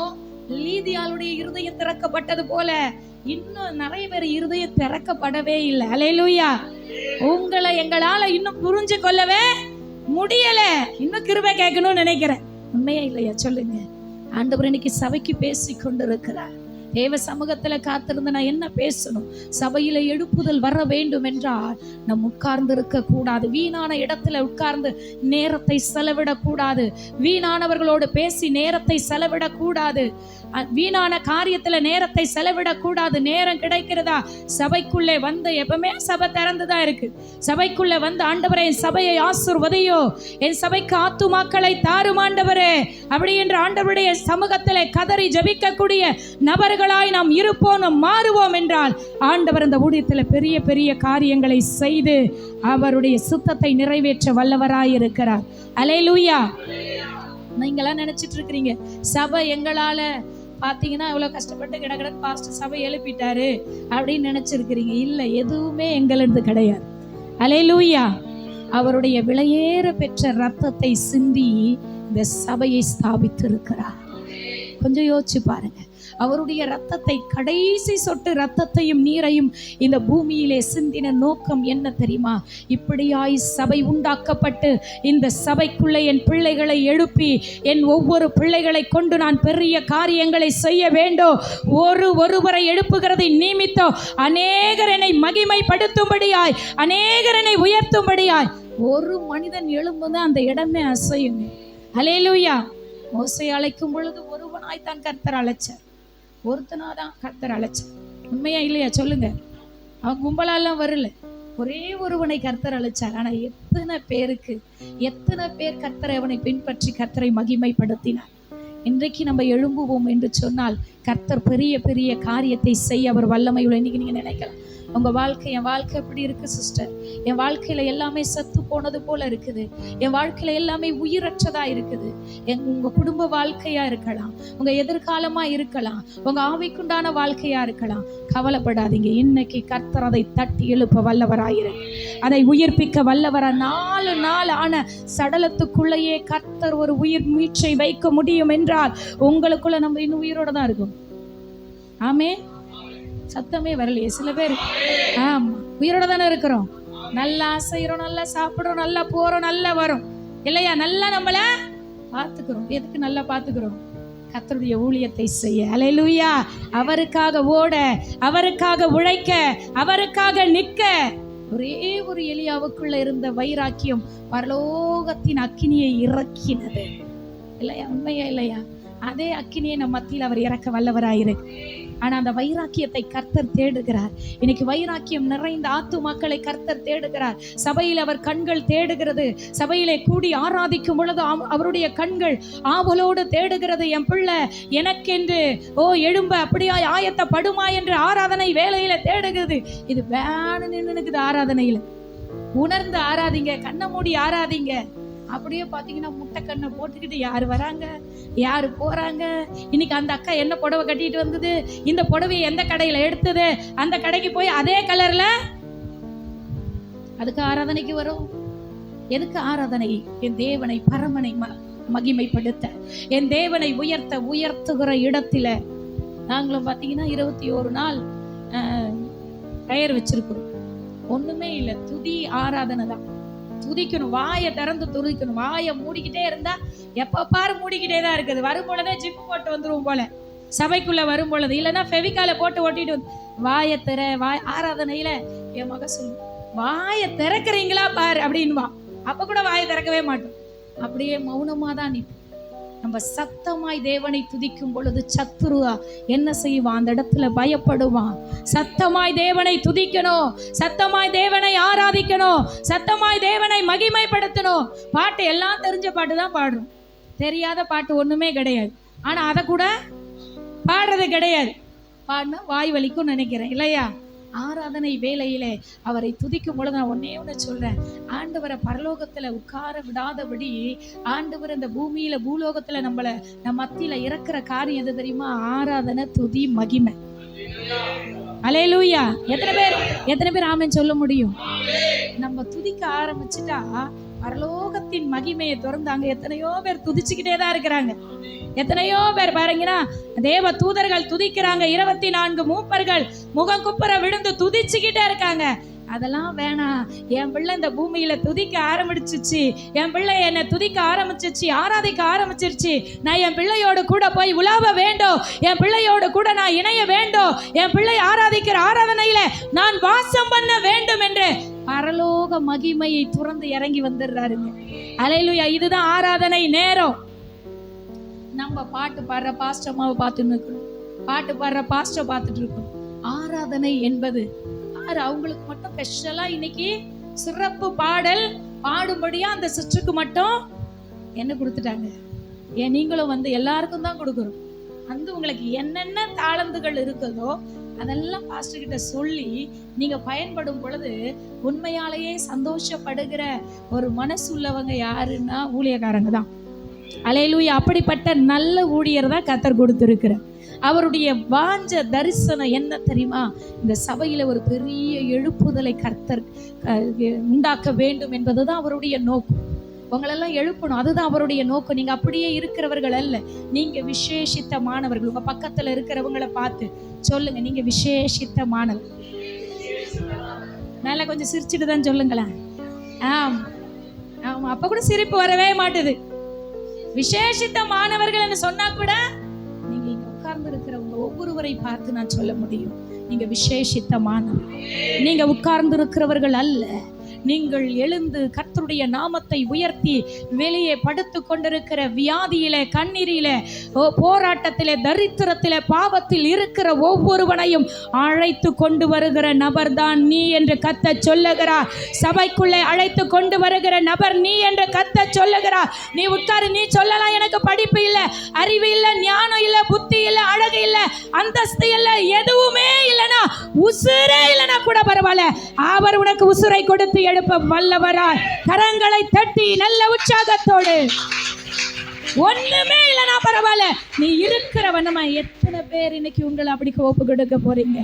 Speaker 2: லீதியாளுடைய இருதயம் திறக்கப்பட்டது போல இன்னும் நிறைய பேர் இருதயம் திறக்கப்படவே இல்லை. அல்லேலூயா. உங்களை எங்களால இன்னும் புரிஞ்சு கொள்ளவே முடியல. இன்னும் கிருபை கேட்கணும்னு நினைக்கிறேன். உண்மையா இல்லையா சொல்லுங்க. ஆண்டவர் இன்னைக்கு சபைக்கு பேசி கொண்டிருக்கிறார். தேவ சமூகத்துல காத்திருந்து நான் என்ன பேசணும்? சபையில எழுப்புதல் வர வேண்டும் என்றால் நம் உட்கார்ந்து இருக்க கூடாது. வீணான இடத்துல உட்கார்ந்து நேரத்தை செலவிடக்கூடாது. வீணானவர்களோடு பேசி நேரத்தை செலவிடக்கூடாது. வீணான காரியத்துல நேரத்தை செலவிடக்கூடாது. நேரம் கிடைக்கிறதா? சபைக்குள்ளே வந்து, எப்பவுமே சபை திறந்துதான் இருக்கு. சபைக்குள்ள வந்து, ஆண்டவரே என் சபையை ஆசீர்வதியோ, என் சபைக்கு ஆத்துமாக்களை தாரும் ஆண்டவரே அப்படி என்ற ஆண்டவருடைய சமூகத்திலே கதறி ஜெபிக்கக்கூடிய நபர்களாய் நாம் இருப்போம், நாம் மாறுவோம் என்றால் ஆண்டவர் அந்த ஊழியத்தில் பெரிய பெரிய காரியங்களை செய்து அவருடைய சுத்தத்தை நிறைவேற்ற வல்லவராய் இருக்கிறார். அல்லேலூயா. நீங்களாம் நினைச்சிட்டு இருக்கிறீங்க சபை எங்களால பார்த்தீங்கன்னா எவ்வளோ கஷ்டப்பட்டு கிடக்கிற பாஸ்டர் சபை எழுப்பிட்டாரு அப்படின்னு நினைச்சிருக்கிறீங்க. இல்லை, எதுவுமே எங்களது கிடையாது. அல்லேலூயா. அவருடைய விலையேற பெற்ற ரத்தத்தை சிந்தி இந்த சபையை ஸ்தாபித்து இருக்கிறார். கொஞ்சம் யோசிச்சு பாருங்க. அவருடைய ரத்தத்தை, கடைசி சொட்டு ரத்தத்தையும் நீரையும் இந்த பூமியிலே சிந்தின நோக்கம் என்ன தெரியுமா? இப்படியாய் சபை உண்டாக்கப்பட்டு இந்த சபைக்குள்ளே என் பிள்ளைகளை எழுப்பி என் ஒவ்வொரு பிள்ளைகளை கொண்டு நான் பெரிய காரியங்களை செய்ய வேண்டும். ஒருவரை எழுப்புகிறதை நிமித்தம் அநேகர் என்னை மகிமைப்படுத்தும்படியாய், அநேகர் என்னை உயர்த்தும்படியாய் ஒரு மனிதன் எழும்புதான் அந்த இடமே அசையுங்க. அல்லேலூயா. மோசை அழைக்கும் பொழுது ஒருவனாய் தான் கர்த்தர் அழைச்சார். ஒருத்தனாதான் கர்த்தர் அழைச்சார். உண்மையா இல்லையா சொல்லுங்க. அவன் கும்பலாலாம் வரல, ஒரே ஒருவனை கர்த்தர் அழைச்சார். ஆனா எத்தனை பேர் கர்த்தரை அவனை பின்பற்றி கர்த்தரை மகிமைப்படுத்தினார். இன்றைக்கு நம்ம எழும்புவோம் என்று சொன்னால் கர்த்தர் பெரிய பெரிய காரியத்தை செய்ய அவர் வல்லமை உள்ள. இன்னைக்கு நீங்க நினைக்கலாம், உங்கள் வாழ்க்கை, என் வாழ்க்கை எப்படி இருக்குது சிஸ்டர்? என் வாழ்க்கையில் எல்லாமே செத்து போனது போல இருக்குது. என் வாழ்க்கையில் எல்லாமே உயிரற்றதாக இருக்குது. உங்கள் குடும்ப வாழ்க்கையாக இருக்கலாம், உங்கள் எதிர்காலமாக இருக்கலாம், உங்கள் ஆவிக்குண்டான வாழ்க்கையாக இருக்கலாம். கவலைப்படாதீங்க. இன்னைக்கு கர்த்தர் அதை தட்டி எழுப்ப வல்லவராயிருக்கு. அதை உயிர்ப்பிக்க வல்லவரா. 4 நாள் ஆன சடலத்துக்குள்ளேயே கர்த்தர் ஒரு உயிர் மீட்சை வைக்க முடியும் என்றால் உங்களுக்குள்ள நம்ம இன்னும் உயிரோட தான் இருக்கும். ஆமே. சத்தமே வரலையே சில பேர். ஆமா, உயிரோட தானே இருக்கிறோம். நல்லா செய்யறோம், நல்லா சாப்பிடுறோம், நல்லா போறோம், நல்லா வரும் இல்லையா? நல்லா நம்மள பார்த்துக்கிறோம். எதுக்கு நல்லா பார்த்துக்கிறோம்? கர்த்தருடைய ஊழியத்தை செய்ய. அல்லேலூயா. அவருக்காக ஓட, அவருக்காக உழைக்க, அவருக்காக நிற்க. ஒரே ஒரு எலியாவுக்குள்ள இருந்த வைராக்கியம் பரலோகத்தின் அக்கினியை இறக்கினது இல்லையா? உண்மையா இல்லையா? அதே அக்கினியை நம்ம மத்தியில் அவர் இறக்க வல்லவராயிருக்கு. ஆனா அந்த வைராக்கியத்தை கர்த்தர் தேடுகிறார். இன்னைக்கு வைராக்கியம் நிறைந்த ஆத்துமாக்களை கர்த்தர் தேடுகிறார். சபையில் அவர் கண்கள் தேடுகிறது. சபையிலே கூடி ஆராதிக்கும் பொழுது அவருடைய கண்கள் ஆவலோடு தேடுகிறது. என் பிள்ளை எனக்கென்று எழும்ப அப்படியா ஆயத்தப்படுமா என்று ஆராதனை வேலையில தேடுகிறது. இது வேணு நின்னுக்குது. ஆராதனையில உணர்ந்து ஆராதிங்க, கண்ணை மூடி ஆராதிங்க. அப்படியே பார்த்தீங்கன்னா முட்டை கண்ணை போட்டுக்கிட்டு யார் வராங்க, யார் போகிறாங்க, இன்னைக்கு அந்த அக்கா என்ன புடவை கட்டிட்டு வந்தது, இந்த புடவையை எந்த கடையில் எடுத்தது, அந்த கடைக்கு போய் அதே கலரில். அதுக்கு ஆராதனைக்கு வரும். எதுக்கு ஆராதனை? என் தேவனை, பரமனை மகிமைப்படுத்த, என் தேவனை உயர்த்துகிற இடத்துல. நாங்களும் பார்த்தீங்கன்னா 21 நாள் பெயர் வச்சிருக்கிறோம். ஒன்றுமே இல்லை, துதி ஆராதனை தான். துதிக்கணும், வாயை திறந்து துதிக்கணும். வாயை மூடிக்கிட்டே இருந்தா எப்ப பாரு மூடிக்கிட்டே தான் இருக்குது. வரும் பொழுதே ஜிப்பு போட்டு வந்துருவோம் போல சபைக்குள்ள வரும் பொழுது. இல்லைன்னா ஃபெவிகால போட்டு ஓட்டிட்டு வந்து வாயை ஆராதனையில என் மக சொல்லு, வாயை திறக்கிறீங்களா பாரு அப்படின்வா. அப்ப கூட வாயை திறக்கவே மாட்டோம். அப்படியே மௌனமா தான் நிற்போம். நம்ம சத்தமாய் தேவனை துதிக்கும் பொழுது சத்துருவா என்ன செய்வான்? அந்த இடத்துல பயப்படுவான். சத்தமாய் தேவனை துதிக்கணும், சத்தமாய் தேவனை ஆராதிக்கணும், சத்தமாய் தேவனை மகிமைப்படுத்தணும். பாட்டு எல்லாம் தெரிஞ்ச பாட்டு தான் பாடுறோம், தெரியாத பாட்டு ஒண்ணுமே கிடையாது. ஆனா அதை கூட பாடுறது கிடையாது. பாடினா வாய் வலிக்கும் நினைக்கிறேன் இல்லையா? ஆராதனை வேளையிலே அவரை துதிக்கும் பொழுது நான் ஒன்னே சொல்றேன், ஆண்டவரை பரலோகத்துல உட்கார விடாதபடி ஆண்டவர் இந்த பூமியில பூலோகத்துல நம்ம மத்தியில இறக்குற காரியம் எது தெரியுமா? ஆராதனை, துதி, மகிமை. அல்லேலூயா. எத்தனை பேர் ஆமென் சொல்ல முடியும்? நம்ம துதிக்க ஆரம்பிச்சுட்டா பரலோகத்தின் மகிமையை திறந்து அங்க எத்தனையோ பேர் துதிச்சுக்கிட்டே தான் இருக்கிறாங்க. எத்தனையோ பேர் பாருங்கன்னா தேவ தூதர்கள் துதிக்கிறாங்க, 24 மூப்பர்கள் முகம் குப்புற விழுந்து துதிச்சுக்கிட்டே இருக்காங்க. அதெல்லாம் வேணாம், என் பிள்ளை இந்த பூமியில துதிக்க ஆரம்பிச்சிருச்சு, என் பிள்ளை என்னை துதிக்க ஆரம்பிச்சிருச்சு, ஆராதிக்க ஆரம்பிச்சிருச்சு, நான் என் பிள்ளையோடு கூட போய் உலாவ வேண்டும், என் பிள்ளையோடு கூட நான் இணைய வேண்டும், என் பிள்ளை ஆராதிக்கிற ஆராதனையில நான் வாசம் பண்ண வேண்டும் என்று பரலோக மகிமையை துறந்து இறங்கி வந்துடுறாருங்க. அல்லேலூயா. இதுதான் ஆராதனை நேரம். நம்ம பாட்டு பாடுற பாஸ்டமாவை பார்த்துன்னு இருக்கணும், பாட்டு பாடுற பாஸ்டர் பார்த்துட்டு இருக்கணும். ஆராதனை என்பது அவங்களுக்கு மட்டும் ஸ்பெஷலா இன்னைக்கு சிறப்பு பாடல் பாடும்படியா அந்த சிஸ்டருக்கு மட்டும் என்ன கொடுத்துட்டாங்க. ஏன் நீங்களும் வந்து எல்லாருக்கும் தான் கொடுக்குறோம். வந்து உங்களுக்கு என்னென்ன தாளந்துகள் இருக்குதோ அதெல்லாம் பாஸ்டர் கிட்ட சொல்லி நீங்க பயன்படும் பொழுது உண்மையாலேயே சந்தோஷப்படுகிற ஒரு மனசு உள்ளவங்க யாருன்னா ஊழியக்காரங்க தான். அல்லேலூயா. அப்படிப்பட்ட நல்ல ஊழியர் தான் கர்த்தர் கொடுத்திருக்கிறார். அவருடைய வாஞ்ச தரிசனம் என்ன தெரியுமா? இந்த சபையில ஒரு பெரிய எழுப்புதலை கர்த்தர் உண்டாக்க வேண்டும் என்பதுதான் அவருடைய நோக்கம். உங்களெல்லாம் எழுப்பணும், அதுதான் அவருடைய நோக்கம். நீங்க அப்படியே இருக்கிறவர்கள் அல்ல, நீங்க விசேஷித்தமானவர்கள். உங்க பக்கத்துல இருக்கிறவங்களை பார்த்து சொல்லுங்க, நீங்க விசேஷித்தமானவர். நல்லா கொஞ்சம் சிரிச்சுட்டு தான் சொல்லுங்களேன். ஆமா, அப்ப கூட சிரிப்பு வரவே மாட்டுது. விசேஷித்தமானவர்கள் சொன்னா கூட நீங்க இங்க உட்கார்ந்து இருக்கிறவங்க ஒவ்வொருவரை பார்த்து நான் சொல்ல முடியும், நீங்க விசேஷித்தமானவர். நீங்க உட்கார்ந்து இருக்கிறவர்கள் அல்ல, நீங்கள் எழுந்து கர்த்தருடைய நாமத்தை உயர்த்தி வெளியே படுத்து கொண்டிருக்கிற வியாதியிலே, கண்ணீரிலே, போராட்டத்திலே, தரித்திரத்திலே, பாவத்தில் இருக்கிற ஒவ்வொருவனையும் அழைத்து கொண்டு வருகிற நபர் தான் நீ என்று கர்த்தர் சொல்லுகிறார். சபைக்குள்ளே அழைத்து கொண்டு வருகிற நபர் நீ என்று கர்த்தர் சொல்லுகிறார். நீ உட்காரு, நீ சொல்லலாம் எனக்கு படிப்பு இல்லை, அறிவு இல்லை, ஞானம் இல்லை, புத்தி இல்லை, அழகு இல்லை, அந்தஸ்து இல்லை, எதுவுமே இல்லைனா, உசுரே இல்லைனா கூட பரவாயில்ல, அவர் உனக்கு உசுரை கொடுத்து எழுப்ப வல்லவராய். கரங்களை தட்டி நல்ல உற்சாகத்தோடு, ஒண்ணுமே இல்லைனா பரவாயில்ல, நீ இருக்கிறவன். நம்ம எத்தனை பேர் இன்னைக்கு உங்களை அப்படி கோப்பு கொடுக்க போறீங்க?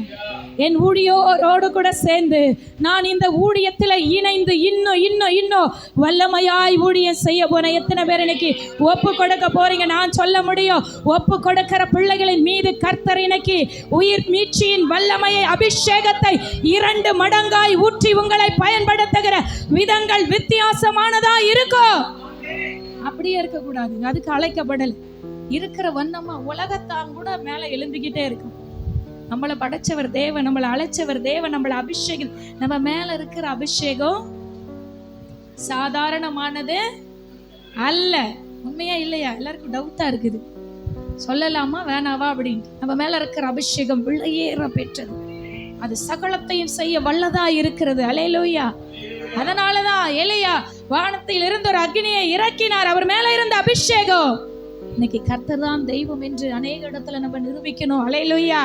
Speaker 2: என் ஊழியோரோடு கூட சேர்ந்து நான் இந்த ஊழியத்தில் இணைந்து இன்னும் இன்னும் இன்னும் வல்லமையாய் ஊழியம் செய்ய போறேன். எத்தனை பேர் இன்னைக்கு ஒப்பு கொடுக்க போறீங்க? நான் சொல்ல முடியும், ஒப்பு கொடுக்கிற பிள்ளைகளின் மீது கர்த்தர் இன்னைக்கு உயிர் மீட்சியின் வல்லமையை, அபிஷேகத்தை 2 மடங்காய் ஊற்றி உங்களை பயன்படுத்துகிற விதங்கள் வித்தியாசமானதா இருக்கும். அப்படியே இருக்கக்கூடாது, அதுக்கு அழைக்கப்படல் இருக்கிற வண்ணமா உலகத்தான் கூட மேல எழுந்துகிட்டே இருக்கும். நம்மளை படைச்சவர் தேவன், நம்மளை அழைச்சவர் தேவன், நம்மளை அபிஷேகம், நம்ம மேல இருக்கிற அபிஷேகம் சாதாரணமானது அல்ல. உண்மையா இல்லையா? எல்லாருக்கும் டவுட்டா இருக்குது, சொல்லலாமா வேணாவா அப்படின்னு. நம்ம மேல இருக்கிற அபிஷேகம் விலையேற பெற்றது, அது சகலத்தையும் செய்ய வல்லதா இருக்கிறது. அல்லேலூயா. அதனாலதான் எலியா வானத்தில் இருந்து ஒரு அக்னியை இறக்கினார், அவர் மேல இருந்த அபிஷேகம். இன்னைக்கு கர்த்தர் தான் தெய்வம் என்று அநேக இடத்துல நம்ம நிரூபிக்கணும். அல்லேலூயா.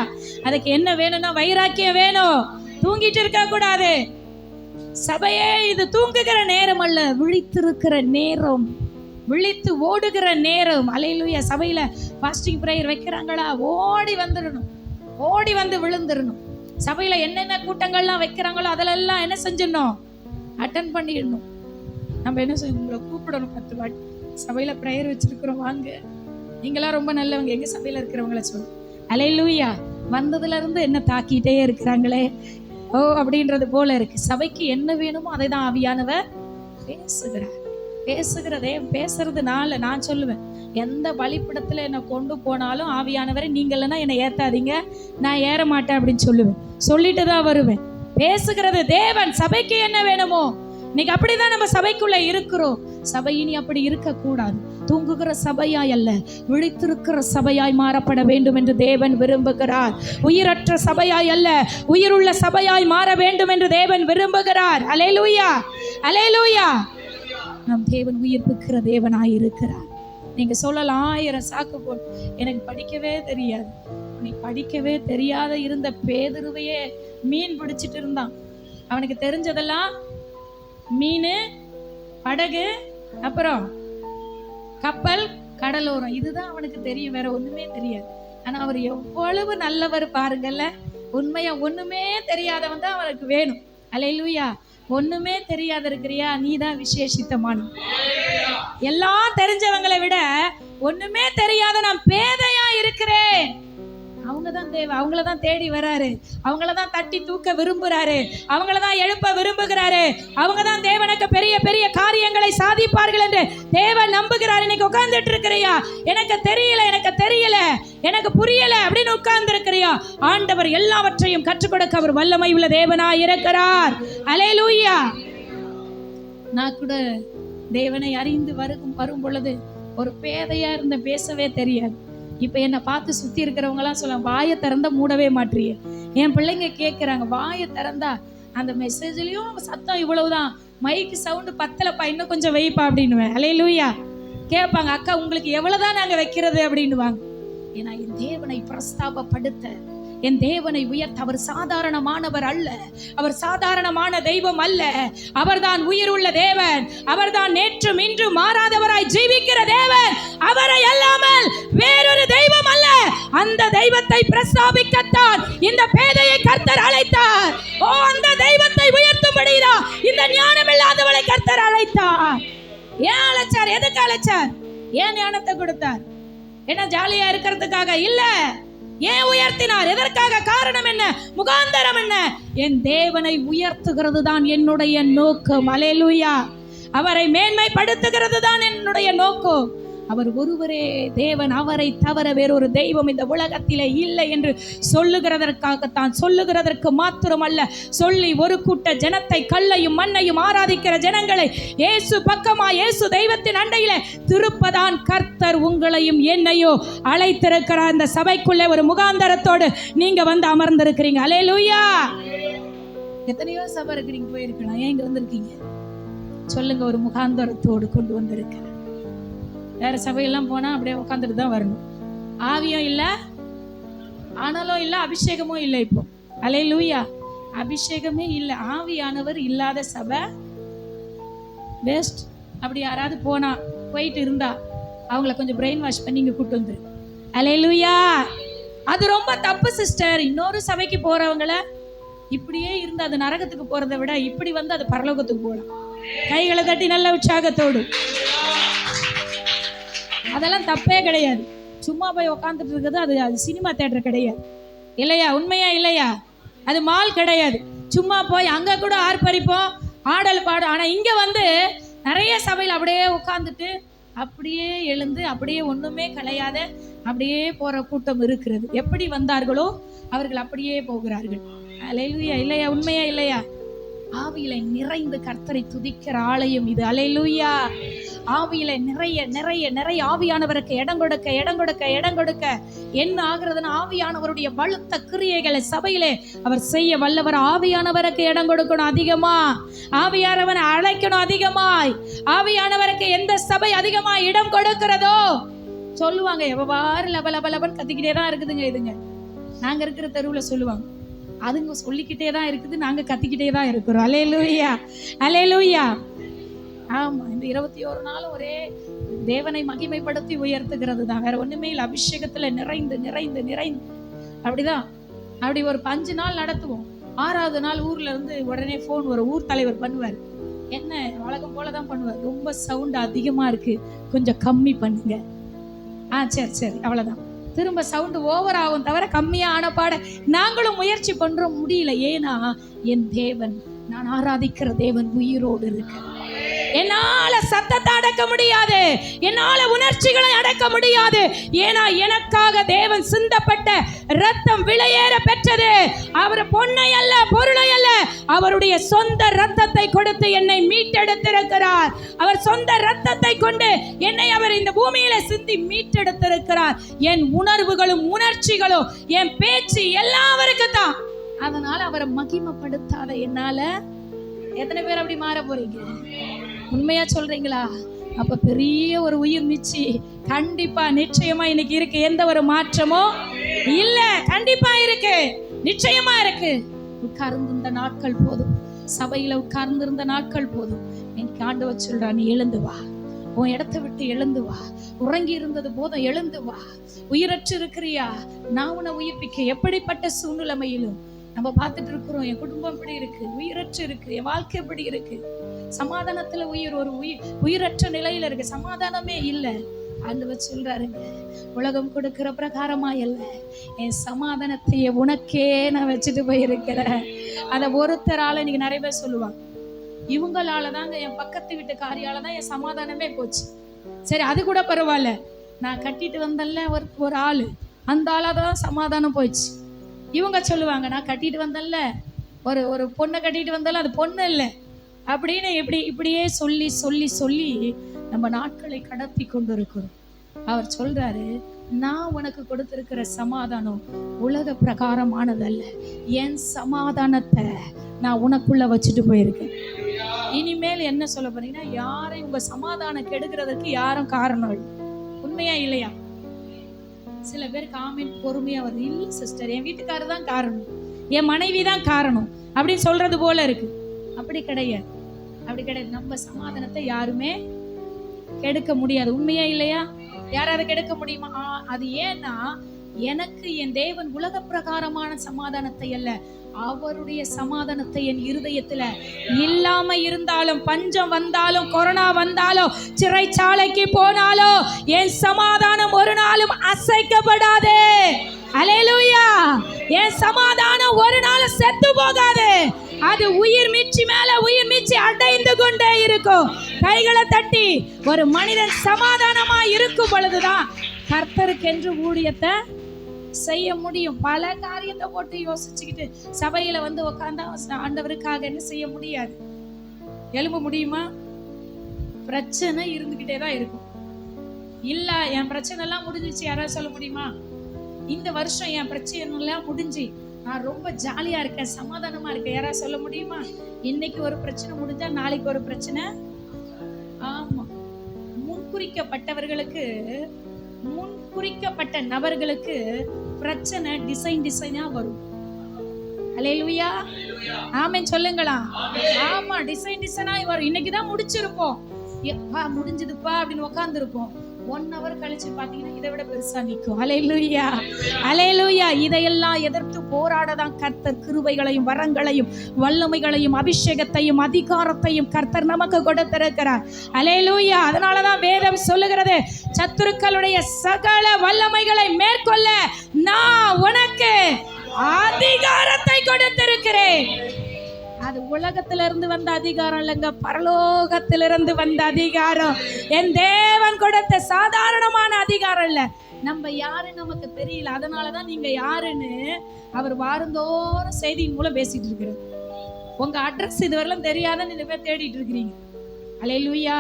Speaker 2: அதுக்கு என்ன வேணும்னா வைராக்கியம் வேணும், தூங்கிட்டு இருக்க கூடாது. சபையே இது தூங்குகிற நேரம் அல்ல, விழித்திருக்கிற நேரம், விழித்து ஓடுகிற நேரம். அல்லேலூயா. சபையில ஃபாஸ்டிங் பிரேயர் வைக்கிறாங்களா, ஓடி வந்துடணும், ஓடி வந்து விழுந்துடணும். சபையில என்னென்ன கூட்டங்கள்லாம் வைக்கிறாங்களோ அதிலெல்லாம் என்ன செஞ்சிடணும், அட்டன் பண்ணிடணும். நம்ம என்ன செய்யணும், உங்களை கூப்பிடணும் 10 வாட்டி. சபையில பிரேயர் வச்சிருக்கிறோம், வாங்க, நீங்களாம் ரொம்ப நல்லவங்க, எங்க சபையில இருக்கிறவங்கள சொல்லு. அல்லேலூயா. வந்ததுல இருந்து என்ன தாக்கிட்டே இருக்கிறாங்களே ஓ அப்படின்றது போல இருக்கு. சபைக்கு என்ன வேணுமோ அதை தான் ஆவியானவர் பேசுகிறார். பேசுறதுனால நான் சொல்லுவேன், எந்த பலிப்பிடத்துல என்னை கொண்டு போனாலும் ஆவியானவரை நீங்க இல்லைன்னா என்னை ஏத்தாதீங்க, நான் ஏற மாட்டேன் அப்படின்னு சொல்லுவேன். சொல்லிட்டு தான் வருவேன். பேசுகிறது தேவன். சபைக்கு என்ன வேணுமோ, இன்னைக்கு அப்படிதான் நம்ம சபைக்குள்ள இருக்கிறோம். சபை இனி அப்படி இருக்கக்கூடாது. தூங்குகிற சபையாய் அல்ல, விழித்திருக்கிற சபையாய் மாறப்பட வேண்டும் என்று தேவன் விரும்புகிறார். உயிரற்ற சபையாய் அல்ல, உயிருள்ள சபையாய் மாற வேண்டும் என்று தேவன் விரும்புகிறார். அல்லேலூயா, அல்லேலூயா. நம் தேவன் உயிர்ப்பிக்கிற தேவனாய் இருக்கிறார். நீங்க சொல்லலாம் 1000 சாக்கு போட்டு, எனக்கு படிக்கவே தெரியாது. நீ படிக்கவே தெரியாத இருந்த பேதுருவையே மீன் பிடிச்சிட்டு இருந்தான். அவனுக்கு தெரிஞ்சதெல்லாம் மீன், படகு, அப்புறம் கப்பல், கடலோரம், இதுதான் அவனுக்கு தெரியும், வேற ஒண்ணுமே தெரியாது. ஆனா அவர் எவ்வளவு நல்லவர் பாருங்கல்ல. உண்மையா ஒண்ணுமே தெரியாதவன் தான் அவருக்கு வேணும். அல்லேலூயா. ஒண்ணுமே தெரியாத இருக்கிறியா, நீ தான் விசேஷித்தமான. எல்லாம் தெரிஞ்சவங்களை விட ஒண்ணுமே தெரியாத நான் பேதையா இருக்கிறேன். அவங்கதான் தேவை, அவங்களதான் தேடி வராரு, அவங்களதான் தட்டி தூக்க விரும்புறாரு, அவங்களதான் எழுப்ப விரும்புகிறாரு. அவங்கதான் தேவனுக்கு பெரிய பெரிய காரியங்களை சாதிப்பார்கள் என்று தேவன் நம்புகிறார். இன்னைக்கு உட்கார்ந்துட்டு இருக்கிறியா, எனக்கு தெரியல, எனக்கு தெரியல, எனக்கு புரியல அப்படின்னு உட்கார்ந்து இருக்கிறியா, ஆண்டவர் எல்லாவற்றையும் கற்றுக் கொடுக்க அவர் வல்லமை உள்ள தேவனாய் இருக்கிறார். அல்லேலூயா. நான் கூட தேவனை அறிந்து வரும் பொழுது ஒரு பேதையா இருந்த, பேசவே தெரியாது. இப்ப என்னை பார்த்து சுத்தி இருக்கிறவங்க எல்லாம் சொல்ல, வாயை திறந்தா மூடவே மாட்டீங்க. என் பிள்ளைங்க கேட்கிறாங்க, வாயை திறந்தா அந்த மெசேஜ்லயும் சத்தம் இவ்வளவுதான், மைக்கு சவுண்டு பத்தலப்பா, இன்னும் கொஞ்சம் வைப்பா அப்படின்னுவேன். அல்லேலூயா. கேட்பாங்க, அக்கா உங்களுக்கு எவ்வளவுதான் நாங்க வைக்கிறது அப்படின்னுவாங்க. ஏன்னா என் தேவனை பிரஸ்தாபப்படுத்த, என் தேவனை உயர்த்த, அவர் சாதாரணமானவர் அல்ல, அவர் சாதாரணமான தெய்வம் அல்ல. அவர்தான் உயிர் உள்ள தேவன், அவர்தான் நேற்றும் இன்றும் மாறாதவராய் ஜீவிக்கிற தேவன். அவரை அல்லாமல் வேறொரு தெய்வம் அல்ல. அந்த தெய்வத்தை பிரஸ்தாபிக்கத்தான் இந்த பேதையை கர்த்தர் அழைத்தார். ஓ, அந்த தெய்வத்தை உயர்த்தும்படிதான் இந்த ஞானம் இல்லாதவளை கர்த்தர் அழைத்தார். ஏன் அழைச்சார்? எதுக்கு அழைச்சார்? ஏன் ஞானத்தை கொடுத்தார்? என்ன ஜாலியா இருக்கிறதுக்காக இல்ல. ஏன் உயர்த்தினார்? எதற்காக? காரணம் என்ன? முகாந்தரம் என்ன? என் தேவனை உயர்த்துகிறது தான் என்னுடைய நோக்கம். அல்லேலூயா. அவரை மேன்மைப்படுத்துகிறது தான் என்னுடைய நோக்கம். அவர் ஒருவரே தேவன், அவரை தவிர வேறொரு தெய்வம் இந்த உலகத்திலே இல்லை என்று சொல்லுகிறதற்காகத்தான், சொல்லுகிறதற்கு மாத்திரமல்ல, சொல்லி ஒரு கூட்ட ஜனத்தை, கல்லையும் மண்ணையும் ஆராதிக்கிற ஜனங்களை இயேசு பக்கமா, இயேசு தெய்வத்தின் அண்டையிலே திருப்பதான் கர்த்தர் உங்களையும் என்னையோ அழைத்திருக்கிறார். இந்த சபைக்குள்ளே ஒரு முகாந்தரத்தோடு நீங்க வந்து அமர்ந்திருக்கிறீங்க. அல்லேலூயா. எத்தனையோ சபை இருக்கிறீங்க, போயிருக்கலாம், ஏன் இங்க வந்திருக்கீங்க சொல்லுங்க? ஒரு முகாந்தரத்தோடு கொண்டு வந்திருக்கிறேன். வேற சபையெல்லாம் போனா அப்படியே உட்காந்துட்டு தான் வரணும். ஆவியும் இல்லை, ஆனாலும் இல்லை, அபிஷேகமும் இல்லை. இப்போ அல்லேலூயா. அபிஷேகமே இல்லை, ஆவியானவர் இல்லாத சபை வேஸ்ட். அப்படி யாராவது போயிட்டு இருந்தா அவங்கள கொஞ்சம் பிரெயின் வாஷ் பண்ணி இங்க கூட்டு வந்துரு. அல்லேலூயா. அது ரொம்ப தப்பு சிஸ்டர். இன்னொரு சபைக்கு போறவங்கள இப்படியே இருந்து அது நரகத்துக்கு போறதை விட இப்படி வந்து அது பரலோகத்துக்கு போகலாம். கைகளை தட்டி நல்ல உற்சாகத்தோடு. அதெல்லாம் தப்பே கிடையாது. சும்மா போய் உக்காந்துட்டு இருக்குது அது சினிமா தியேட்டர் கிடையாது, இல்லையா? உண்மையா இல்லையா? அது மால் கிடையாது. சும்மா போய் அங்கே கூட ஆர்ப்பரிப்போம், ஆடல் பாடும். ஆனால் இங்கே வந்து நிறைய சபையில் அப்படியே உட்காந்துட்டு அப்படியே எழுந்து அப்படியே ஒன்றுமே கலையாத அப்படியே போகிற கூட்டம் இருக்கிறது. எப்படி வந்தார்களோ அவர்கள் அப்படியே போகிறார்கள். அல்லேலூயா. இல்லையா? உண்மையா இல்லையா? ஆவியில நிறைந்து கர்த்தரை துதிக்கிற ஆலயம் இது. அல்லேலூயா. ஆவியில நிறைய நிறைய நிறைய ஆவியானவருக்கு இடம் கொடுக்க இடம் கொடுக்க இடம் கொடுக்க என்ன ஆகுறதுன்னா, ஆவியானவருடைய பழுத்த கிரியைகளை சபையிலே அவர் செய்ய வல்லவர். ஆவியானவருக்கு இடம் கொடுக்கணும் அதிகமா, ஆவியானவரை அழைக்கணும் அதிகமாய். ஆவியானவருக்கு எந்த சபை அதிகமாய் இடம் கொடுக்கிறதோ சொல்லுவாங்க, எவ்வாறு லபலபலபன் கத்திக்கிட்டே தான் இருக்குதுங்க இதுங்க. நாங்க இருக்கிற தெருவில் சொல்லுவாங்க, அதுங்க சொல்லிக்கிட்டே தான் இருக்குது, நாங்க கத்திக்கிட்டே தான் இருக்கிறோம். அல்லேலூயா. அல்லேலூயா. ஆமா, இந்த 21 நாளும் ஒரே தேவனை மகிமைப்படுத்தி உயர்த்துகிறது தான், வேற ஒண்ணுமே இல்லை. அபிஷேகத்துல நிறைந்து நிறைந்து நிறைந்து அப்படிதான். அப்படி ஒரு 5 நாள் நடத்துவோம். 6வது நாள் ஊர்ல இருந்து உடனே போன் வரும். ஊர் தலைவர் பண்ணுவார், என்ன வழக்கம் போலதான் பண்ணுவார், ரொம்ப சவுண்ட் அதிகமா இருக்கு, கொஞ்சம் கம்மி பண்ணுங்க. சரி சரி, அவ்வளவுதான். திரும்ப சவுண்டு ஓவர் ஆகும் தவிர கம்மியா ஆன பாட நாங்களும் முயற்சி பண்றோம், முடியல. ஏன்னா என் தேவன், நான் ஆராதிக்கிற தேவன் உயிரோடு இருக்கு. என்னால சத்தத்தை அடக்க முடியாது, என்னால உணர்ச்சிகளை அடக்க முடியாது. ஏன்னா எனக்காக தேவன் சிந்தப்பட்ட ரத்தம் விலையேற பெற்றது. அவர் பொன்னை அல்ல, பொருளை அல்ல, அவருடைய சொந்த ரத்தத்தை கொடுத்து என்னை மீட்டெடுத்திருக்கிறார். அவர் சொந்த ரத்தத்தை கொண்டு என்னை அவர் இந்த பூமியில சிந்தி மீட்டெடுத்திருக்கிறார். என் உணர்வுகளும் உணர்ச்சிகளும் என் பேச்சு எல்லாவருக்கு தான். அதனால அவரை மகிமைப்படுத்தாத என்னால எத்தனை பேர் அப்படி மாற போறீங்க? உண்மையா சொல்றீங்களா? அப்ப பெரிய ஒரு உயிர் மீட்சி கண்டிப்பா நிச்சயமா இன்னைக்கு இருக்கு. எந்த ஒரு மாற்றமோ இல்ல, கண்டிப்பா இருக்கு, நிச்சயமா இருக்கு. உட்கார்ந்திருந்த நாட்கள் போதும், சபையில உட்கார்ந்திருந்த நாட்கள் போதும். எனக்கு ஆண்டவர் சொல்றா, நீ எழுந்து வா, உன் இடத்தை விட்டு எழுந்து வா, உறங்கி இருந்தது போதும், எழுந்து வா. உயிரற்று இருக்கிறியா? நான் உன்னை உயிர்ப்பிக்க. எப்படிப்பட்ட சூழ்நிலைமையிலும் நம்ம பார்த்துட்டு இருக்கிறோம், என் குடும்பம் எப்படி இருக்கு, உயிரற்று இருக்கு, என் வாழ்க்கை எப்படி இருக்கு, சமாதானத்துல ஒரு உயிரற்ற நிலையில இருக்கு, சமாதானமே இல்லை.
Speaker 1: ஆண்டவர் சொல்றாருங்க, உலகம் கொடுக்கிற பிரகாரமா இல்ல, என் சமாதானத்தையே உனக்கே நான் வச்சுட்டு போயிருக்கிறேன். அதை ஒருத்தரால இன்னைக்கு நிறைய பேர் சொல்லுவாங்க, இவங்களால தாங்க, என் பக்கத்து வீட்டுக்காரியால தான் என் சமாதானமே போச்சு. சரி, அது கூட பரவாயில்ல, நான் கட்டிட்டு வந்தல்ல ஒரு ஆளு, அந்த ஆளால தான் சமாதானம் போயிடுச்சு. இவங்க சொல்லுவாங்க, நான் கட்டிட்டு வந்தல்ல ஒரு பொண்ணை கட்டிட்டு வந்தாலும் அது பொண்ணு இல்லை அப்படின்னு இப்படியே சொல்லி சொல்லி சொல்லி நம்ம நாட்களை கடத்தி கொண்டு இருக்கிறோம். அவர் சொல்றாரு, நான் உனக்கு கொடுத்திருக்கிற சமாதானம் உலக பிரகாரமானதல்ல, என் சமாதானத்தை நான் உனக்குள்ள வச்சுட்டு போயிருக்கேன். இனிமேல் என்ன சொல்ல போறீங்கன்னா, யாரையும் உங்க சமாதானம் கெடுக்கிறதுக்கு யாரும் காரணம் இல்லை. உண்மையா இல்லையா? சில பேர் காமெண்ட் பொறுமையா வருது, இல்லை சிஸ்டர் என் வீட்டுக்காரர் தான் காரணம், என் மனைவி தான் காரணம் அப்படின்னு சொல்றது போல இருக்கு. அப்படி கிடையாது, அப்படி கிடையாது. நம்ம சமாதானத்தை யாருமே கெடுக்க முடியாது. உண்மையா இல்லையா? யாராவது கெடுக்க முடியுமா? அது ஏன்னா, எனக்கு என் தேவன் உலக பிரகாரமான சமாதானத்தை அல்ல, அவருடைய சமாதானத்தை என் இருதயத்துல இல்லாம இருந்தாலும், பஞ்சம் வந்தாலும், கொரோனா வந்தாலும், சிறைச்சாலைக்கு போனாலும் என் சமாதானம் ஒரு நாளும் அசைக்கப்படாது. அல்லேலூயா! என் சமாதானம் ஒரு நாள் செத்து போகாது. அது உயிர் மீட்சி மேல உயிர் மீட்சி அடைந்து கொண்டே இருக்கும். கைகளை தட்டி ஒரு மனிதன் சமாதானமா இருக்கும் பொழுதுதான் கர்த்தருக்கென்று ஊழியத்தை செய்ய முடியும். பல காரியத்தை போட்டு யோசிச்சுக்கிட்டு சபையில வந்து உட்கார்ந்தா ஆண்டவருக்காக என்ன செய்ய முடியாது. எழும்ப முடியுமா? பிரச்சனை இருந்துகிட்டே தான் இருக்கும். இல்ல என் பிரச்சனை எல்லாம் முடிஞ்சிச்சு யாராவது சொல்ல முடியுமா? இந்த வருஷம் என் பிரச்சனை எல்லாம் முடிஞ்சு நான் ரொம்ப ஜாலியா இருக்கேன், சமாதானமா இருக்கேன், யாராவது சொல்ல முடியுமா? இன்னைக்கு ஒரு பிரச்சனை முடிஞ்சா நாளைக்கு ஒரு பிரச்சனை. ஆமா, முன்குறிக்கப்பட்டவர்களுக்கு, முன்குறிக்கப்பட்ட நபர்களுக்கு பிரச்சனை டிசைனா வரும். அல்லேலூயா! ஆமென் சொல்லுங்களா? ஆமா, டிசைனா வரும். இன்னைக்குதான் முடிச்சிருப்போம், முடிஞ்சதுப்பா அப்படின்னு உட்கார்ந்து இருப்போம். 1 hour கழிச்சு பாத்தீங்கன்னா இதை விட பெருசா நிற்கும். அல்லேலூயா! அல்லேலூயா! இதையெல்லாம் எதிர்த்து போராடதான் கர்த்தர் கிருபைகளையும் வரங்களையும் வல்லமைகளையும் அபிஷேகத்தையும் அதிகாரத்தையும் கர்த்தர் நமக்கு கொடுத்திருக்கிறார். அல்லேலூயா! அதனாலதான் வேதம் சொல்லுகிறது, சத்துருக்களுடைய சகல வல்லமைகளை மேற்கொள்ள நான் உனக்கு அதிகாரத்தை கொடுத்திருக்கிறேன். அது உலகத்திலிருந்து வந்த அதிகாரம் இல்லைங்க, பரலோகத்திலிருந்து வந்த அதிகாரம். என் தேவன் கொடுத்த சாதாரணமான அதிகாரம் இல்ல. நம்ம யாரு நமக்கு தெரியல, அதனாலதான் நீங்க யாருன்னு அவர் வாரந்தோறும் செய்தியின் மூலம் பேசிட்டு இருக்கிறார். உங்க அட்ரஸ் இதுவரையிலும் தெரியாத நீங்க பேர் தேடிட்டு இருக்கிறீங்க. அல்லேலூயா!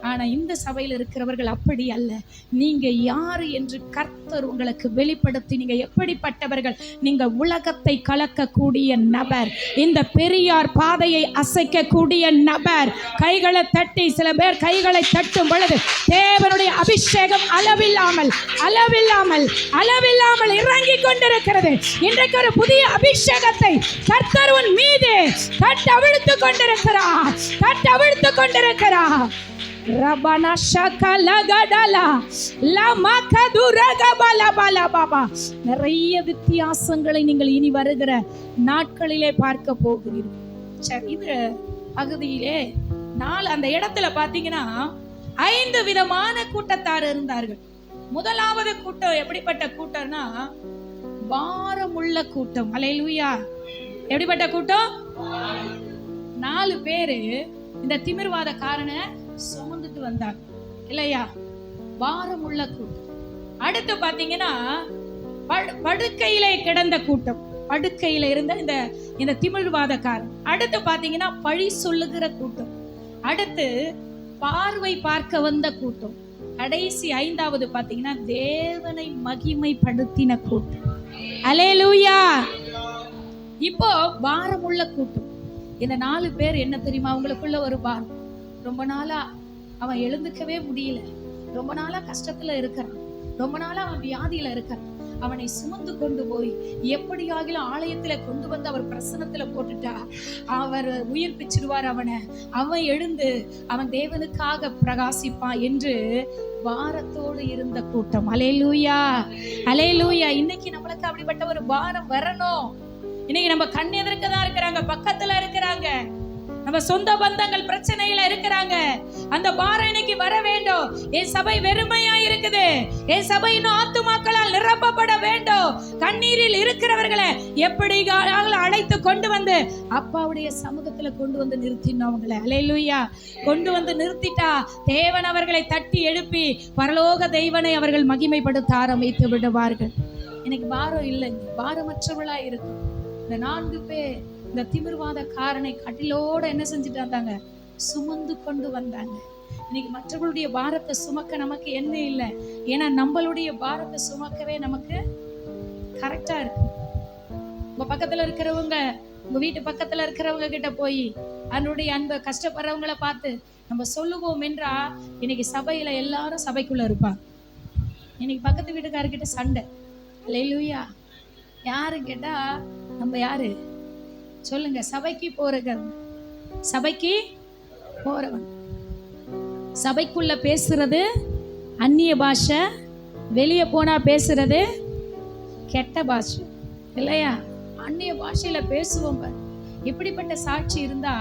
Speaker 1: ஆனா இந்த சபையில் இருக்கிறவர்கள் அப்படி அல்ல. நீங்க யாரு என்று கர்த்தர் உங்களுக்கு வெளிப்படுத்தி, நீங்க எப்படிப்பட்டவர்கள், நீங்க உலகத்தை கலக்கக்கூடிய நபர், இந்த பெரியார் பாதையை அசைக்கக்கூடிய நபர். கைகளை தட்டி, சில பேர் கைகளை தட்டும் பொழுது தேவனுடைய அபிஷேகம் அளவில்லாமல் அளவில்லாமல் அளவில்லாமல் இறங்கி கொண்டிருக்கிறது. இன்றைக்கு ஒரு புதிய அபிஷேகத்தை கர்த்தர் உன் மீது கட்டவிழ்த்து கொண்டிருக்கிறார், கட்டவிழ்த்து கொண்டிருக்கிறார். ரபனா ஷகலகடலா லமகதுரகபலபலபபா. நிறைய வித்தியாசங்களை நீங்கள் இனி வருகிற நாட்களிலே பார்க்க போகிறீர்கள். சரி, இது பகுதியிலே அந்த இடத்துல பாத்தீங்கன்னா 5 விதமான கூட்டத்தார் இருந்தார்கள். முதலாவது கூட்டம் எப்படிப்பட்ட கூட்டம்னா, பாரமுள்ள கூட்டம். அல்லேலூயா! எப்படிப்பட்ட கூட்டம்? 4 பேரு இந்த திமிர்வாத காரனை சுமந்துட்டு வந்தாங்க இல்லையா? பாரமுள்ள கூட்டம். அடுத்து பாத்தீங்கன்னா படுக்கையிலே கிடந்த கூட்டம், படுக்கையில இருந்த இந்த திமிர்வாதக்காரன். அடுத்து பாத்தீங்கன்னா பழி சொல்லுகிற கூட்டம். அடுத்து பார்வை பார்க்க வந்த கூட்டம். கடைசி 5வது பாத்தீங்கன்னா தேவனை மகிமைப்படுத்தின கூட்டம். அல்லேலூயா! இப்போ பாரமுள்ள கூட்டம். இந்த 4 பேர் என்ன தெரியுமா? அவங்களுக்குள்ள ஒரு பாரம். ரொம்ப நாளா அவன் எழுந்துக்கவே முடியல, ரொம்ப நாளா கஷ்டத்துல இருக்கிறான், ரொம்ப நாளா அவன் வியாதியில இருக்கிறான். அவனை சுமந்து கொண்டு போய் எப்படியாகிலும் ஆலயத்துல கொண்டு வந்து அவர் பிரசனத்துல போட்டுட்டா அவர் உயிர் பிச்சிடுவார் அவனை, அவன் எழுந்து அவன் தேவனுக்காக பிரகாசிப்பான் என்று பாரத்தோடு இருந்த கூட்டம். அல்லேலூயா! அல்லேலூயா! இன்னைக்கு நம்மளுக்கு அப்படிப்பட்ட ஒரு பாரம் வரணும். இன்னைக்கு நம்ம கண் எதிர்க்க தான் இருக்கிறாங்க, பக்கத்துல இருக்கிறாங்க,
Speaker 2: நம்ம சொந்த பந்தங்கள் பிரச்சனையில இருக்கிறாங்க, அந்த பாரம் இன்னைக்கு வர வேண்டும். என் சபை வெறுமையா இருக்குது, என் சபை இன்னும் ஆத்துமாக்களால் நிரப்பப்பட வேண்டும். கண்ணீரில் இருக்கிறவர்களை எப்படி அழைத்து கொண்டு வந்து அப்பாவுடைய சமூகத்துல கொண்டு வந்து நிறுத்தினோம் அவங்களை. அல்லேலூயா. கொண்டு வந்து நிறுத்திட்டா தேவன் அவர்களை தட்டி எழுப்பி பரலோக தெய்வனை அவர்கள் மகிமைப்படுத்த ஆரம்பித்து விடுவார்கள். எனக்கு பாரம் இல்லைங்க, பாரமற்றவளா இருக்கும். இந்த 4 பேர் இந்த திமிர்வாத காரனை கட்டிலோட என்ன செஞ்சுட்டு வந்தாங்க? சுமந்து கொண்டு வந்தாங்க. இன்னைக்கு மற்றவர்களுடைய பாரத்தை சுமக்க நமக்கு என்ன இல்லை, ஏன்னா நம்மளுடைய பாரத்தை சுமக்கவே நமக்கு கரெக்டா இருக்கு. உங்க பக்கத்துல இருக்கிறவங்க, உங்க வீட்டு பக்கத்துல இருக்கிறவங்க கிட்ட போய் அதனுடைய அன்பை கஷ்டப்படுறவங்கள பார்த்து நம்ம சொல்லுவோம் என்றா, இன்னைக்கு சபையில எல்லாரும் சபைக்குள்ள இருப்பாங்க. இன்னைக்கு பக்கத்து வீட்டுக்காரர்கிட்ட சண்டை. அல்லேலூயா. யாரு கேட்டா நம்ம யாரு சொல்லுங்க? சபைக்கு போறவன், சபைக்கு போறவன். சபைக்குள்ள பேசுறது அந்நிய பாஷை, வெளியே போனா பேசுறது கெட்ட பாஷை இல்லையா? அந்நிய பாஷையில பேசுவோம். இப்படிப்பட்ட சாட்சி இருந்தா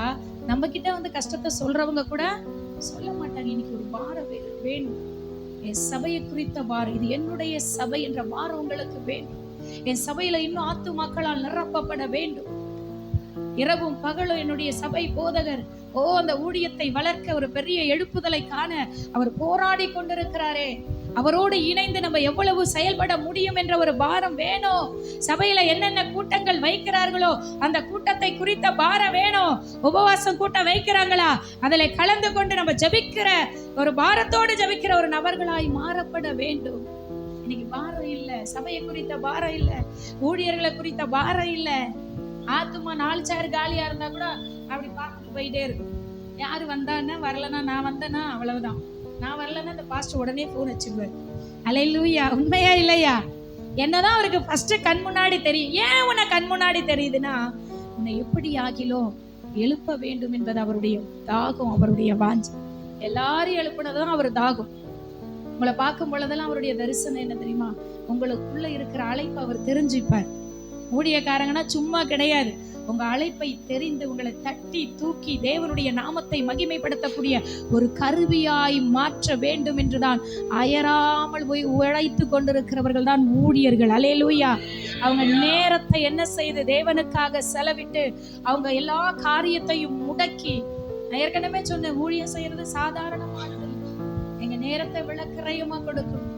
Speaker 2: நம்ம கிட்ட வந்து கஷ்டத்தை சொல்றவங்க கூட சொல்ல மாட்டாங்க. இன்னைக்கு ஒரு பாரம் வேணும், என் சபையை குறித்த பாரம், இது என்னுடைய சபை என்ற பாரம் உங்களுக்கு வேண்டும். என் சபையில இன்னும் ஆத்துமாக்களால் நிரப்பப்பட வேண்டும். இரவும் பகலும் என்னுடைய சபை போதகர் அந்த ஊழியத்தை வளர்க்க ஒரு பெரிய எழுப்புதலை காண அவர் போராடி கொண்டிருக்கிறாரே, அவரோடு இணைந்து நம்ம எவ்வளவு செயல்பட முடியும் என்ற ஒரு பாரம் வேணும். சபையில என்னென்ன கூட்டங்கள் வைக்கிறார்களோ அந்த கூட்டத்தை குறித்த பாரம் வேணும். உபவாசம் கூட்டம் வைக்கிறாங்களா, அதில் கலந்து கொண்டு நம்ம ஜபிக்கிற ஒரு பாரத்தோடு ஜபிக்கிற ஒரு நபர்களாய் மாறப்பட வேண்டும். இன்னைக்கு பாரம் இல்லை, சபையை குறித்த பாரம் இல்லை, ஊழியர்களை குறித்த பாரம் இல்லை. ஆத்துமா 4 சேர் காலியா இருந்தா கூட அப்படி பார்த்துட்டு போயிட்டே இருக்கும். யாரு வந்தான்னா, வரலன்னா நான் வந்தேன்னா அவ்வளவுதான், நான் வரலன்னா இந்த பாஸ்டர் உடனே போன் வச்சுக்குவேன். அல்லேலூயா. உண்மையா இல்லையா? என்னதான் அவருக்கு ஃபர்ஸ்ட் கண் முன்னாடி தெரியும். ஏன் உன்னை கண் முன்னாடி தெரியுதுன்னா, உன்னை எப்படி ஆகிலோ எழுப்ப வேண்டும் என்பது அவருடைய தாகம், அவருடைய வாஞ்சி. எல்லாரும் எழுப்பினதுதான் அவர் தாகம். உங்களை பார்க்கும் பொழுதெல்லாம் அவருடைய தரிசனம் என்ன தெரியுமா? உங்களுக்குள்ள இருக்கிற அழைப்பு அவர் தெரிஞ்சுப்பார். ஊழியக்காரங்கன்னா சும்மா கிடையாது. உங்க அழைப்பை தெரிந்து உங்களை தட்டி தூக்கி தேவனுடைய நாமத்தை மகிமைப்படுத்தக்கூடிய ஒரு கருவியாய் மாற்ற வேண்டும் என்றுதான் அயராமல் போய் உழைத்து கொண்டிருக்கிறவர்கள் தான் ஊழியர்கள். அல்லேலூயா. அவங்க நேரத்தை என்ன செய்து தேவனுக்காக செலவிட்டு அவங்க எல்லா காரியத்தையும் முடக்கி, நான் ஏற்கனவே சொன்னேன், ஊழியம் செய்யறது சாதாரணமானது. எங்க நேரத்தை விளக்கிரயமா கொடுக்கணும்,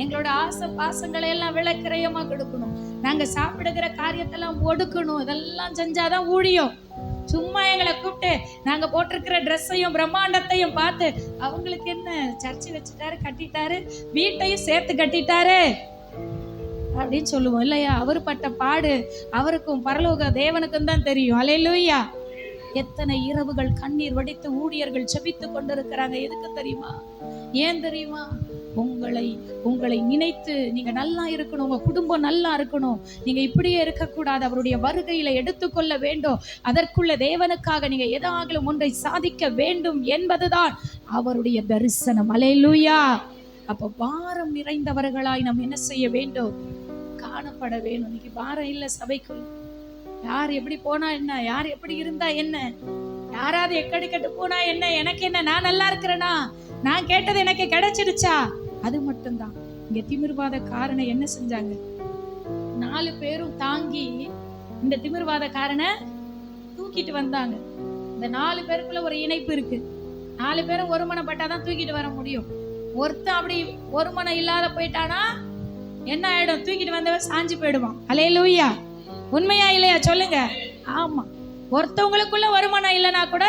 Speaker 2: எங்களோட ஆசை பாசங்களை எல்லாம் விளக்கிரயமா கொடுக்கணும், நாங்க சாப்பிடுகிற காரியத்தெல்லாம் ஒடுக்கணும். இதெல்லாம் செஞ்சாதான் ஊழியம். சும்மா எங்களை கூப்பிட்டு நாங்க போட்டிருக்கிற ட்ரெஸ்ஸையும் பிரம்மாண்டத்தையும் பார்த்து அவங்களுக்கு என்ன சர்ச்சை வச்சுட்டாரு, கட்டிட்டாரு, வீட்டையும் சேர்த்து கட்டிட்டாரு அப்படின்னு சொல்லுவோம் இல்லையா? அவர் பட்ட பாடு அவருக்கும் பரலோக தேவனுக்கும் தான் தெரியும். அல்லேலூயா. எத்தனை இரவுகள் கண்ணீர் வடித்து ஊழியர்கள் செபித்து கொண்டிருக்கிறாங்க. எதுக்கு தெரியுமா? ஏன் தெரியுமா? உங்களை நினைத்து நீங்க நல்லா இருக்கணும், உங்க குடும்பம் நல்லா இருக்கணும், நீங்க இப்படியே இருக்கக்கூடாது, அவருடைய வருகையில எடுத்துக்கொள்ள வேண்டும், அதற்குள்ள தேவனுக்காக நீங்க ஏதாகலும் ஒன்றை சாதிக்க வேண்டும் என்பதுதான் அவருடைய தரிசனம். அல்லேலூயா. அப்ப பாரம் நிறைந்தவர்களாய் நாம் என்ன செய்ய வேண்டும்? காணப்பட வேண்டும். இன்னைக்கு பாரம் இல்லை சபைக்குள். யார் எப்படி போனா என்ன, யார் எப்படி இருந்தா என்ன, யாராவது எக்கடிக்கட்டு போனா என்ன, எனக்கு என்ன, நான் நல்லா இருக்கிறேனா, நான் கேட்டது எனக்கு கிடைச்சிருச்சா, அது மட்டும்தான். இங்க திமிர்வாத காரனை என்ன செஞ்சாங்க? 4 பேரும் தாங்கி இந்த திமிர்வாத காரனை தூக்கிட்டு வந்தாங்க. இந்த 4 பேருக்குள்ள ஒரு இணைப்பு இருக்கு. 4 பேரும் ஒருமனப்பட்டாதான் தூக்கிட்டு வர முடியும். ஒருத்தன் அப்படி ஒருமனம் இல்லாத போயிட்டானா என்ன ஆயிடும்? தூக்கிட்டு வந்தவன் சாஞ்சு போயிடுவான். அல்லேலூயா. உண்மையா இல்லையா சொல்லுங்க? ஆமா. ஒருத்தவங்களுக்குள்ள வருமானம் இல்லைன்னா கூட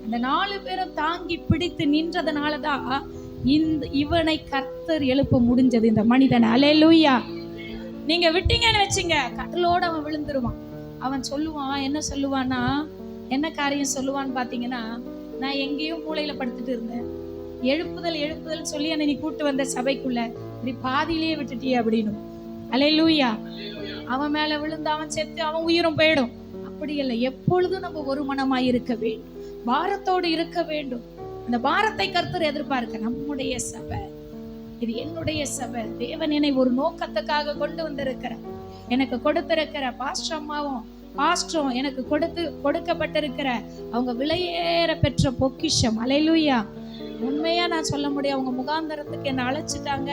Speaker 2: அந்த 4 பேரும் தாங்கி பிடித்து நின்றதுனாலதான் இவனை கர்த்தர் எழுப்ப முடிஞ்சது, இந்த மனிதனை. அல்லேலூயா. நீங்க விட்டீங்கன்னு வச்சுங்க, கடலோட அவன் விழுந்துருவான். அவன் சொல்லுவான், என்ன சொல்லுவான்னா, என்ன காரியம் சொல்லுவான்னு பாத்தீங்கன்னா, நான் எங்கேயும் மூளையில படுத்துட்டு இருந்தேன், எழுப்புதல் சொல்லி என்னை நீ கூட்டு வந்த சபைக்குள்ள இப்படி பாதியிலேயே விட்டுட்டியே அப்படின்னு. அல்லேலூயா. அவன் மேல விழுந்து அவன் செத்து அவன் உயிரும் போயிடும். அப்படி இல்லை. எப்பொழுதும் நம்ம ஒரு மனமாய் இருக்க வேண்டும், பாரத்தோடு இருக்க வேண்டும். அந்த பாரத்தை கர்த்தர் எதிர்பார்க்க. நம்முடைய சபை, இது என்னுடைய சபை, தேவன் என்னை ஒரு நோக்கத்துக்காக கொண்டு வந்திருக்கிறார். எனக்கு கொடுத்திருக்கிற பாஸ்டர் அம்மாவும்
Speaker 1: பாஸ்டரும் எனக்கு கொடுக்கப்பட்டிருக்கிற அவங்க விலையேற பெற்ற பொக்கிஷம். அல்லேலூயா. உண்மையா நான் சொல்ல முடியும், அவங்க முகாந்தரத்துக்கு என்னை அழைச்சிட்டாங்க,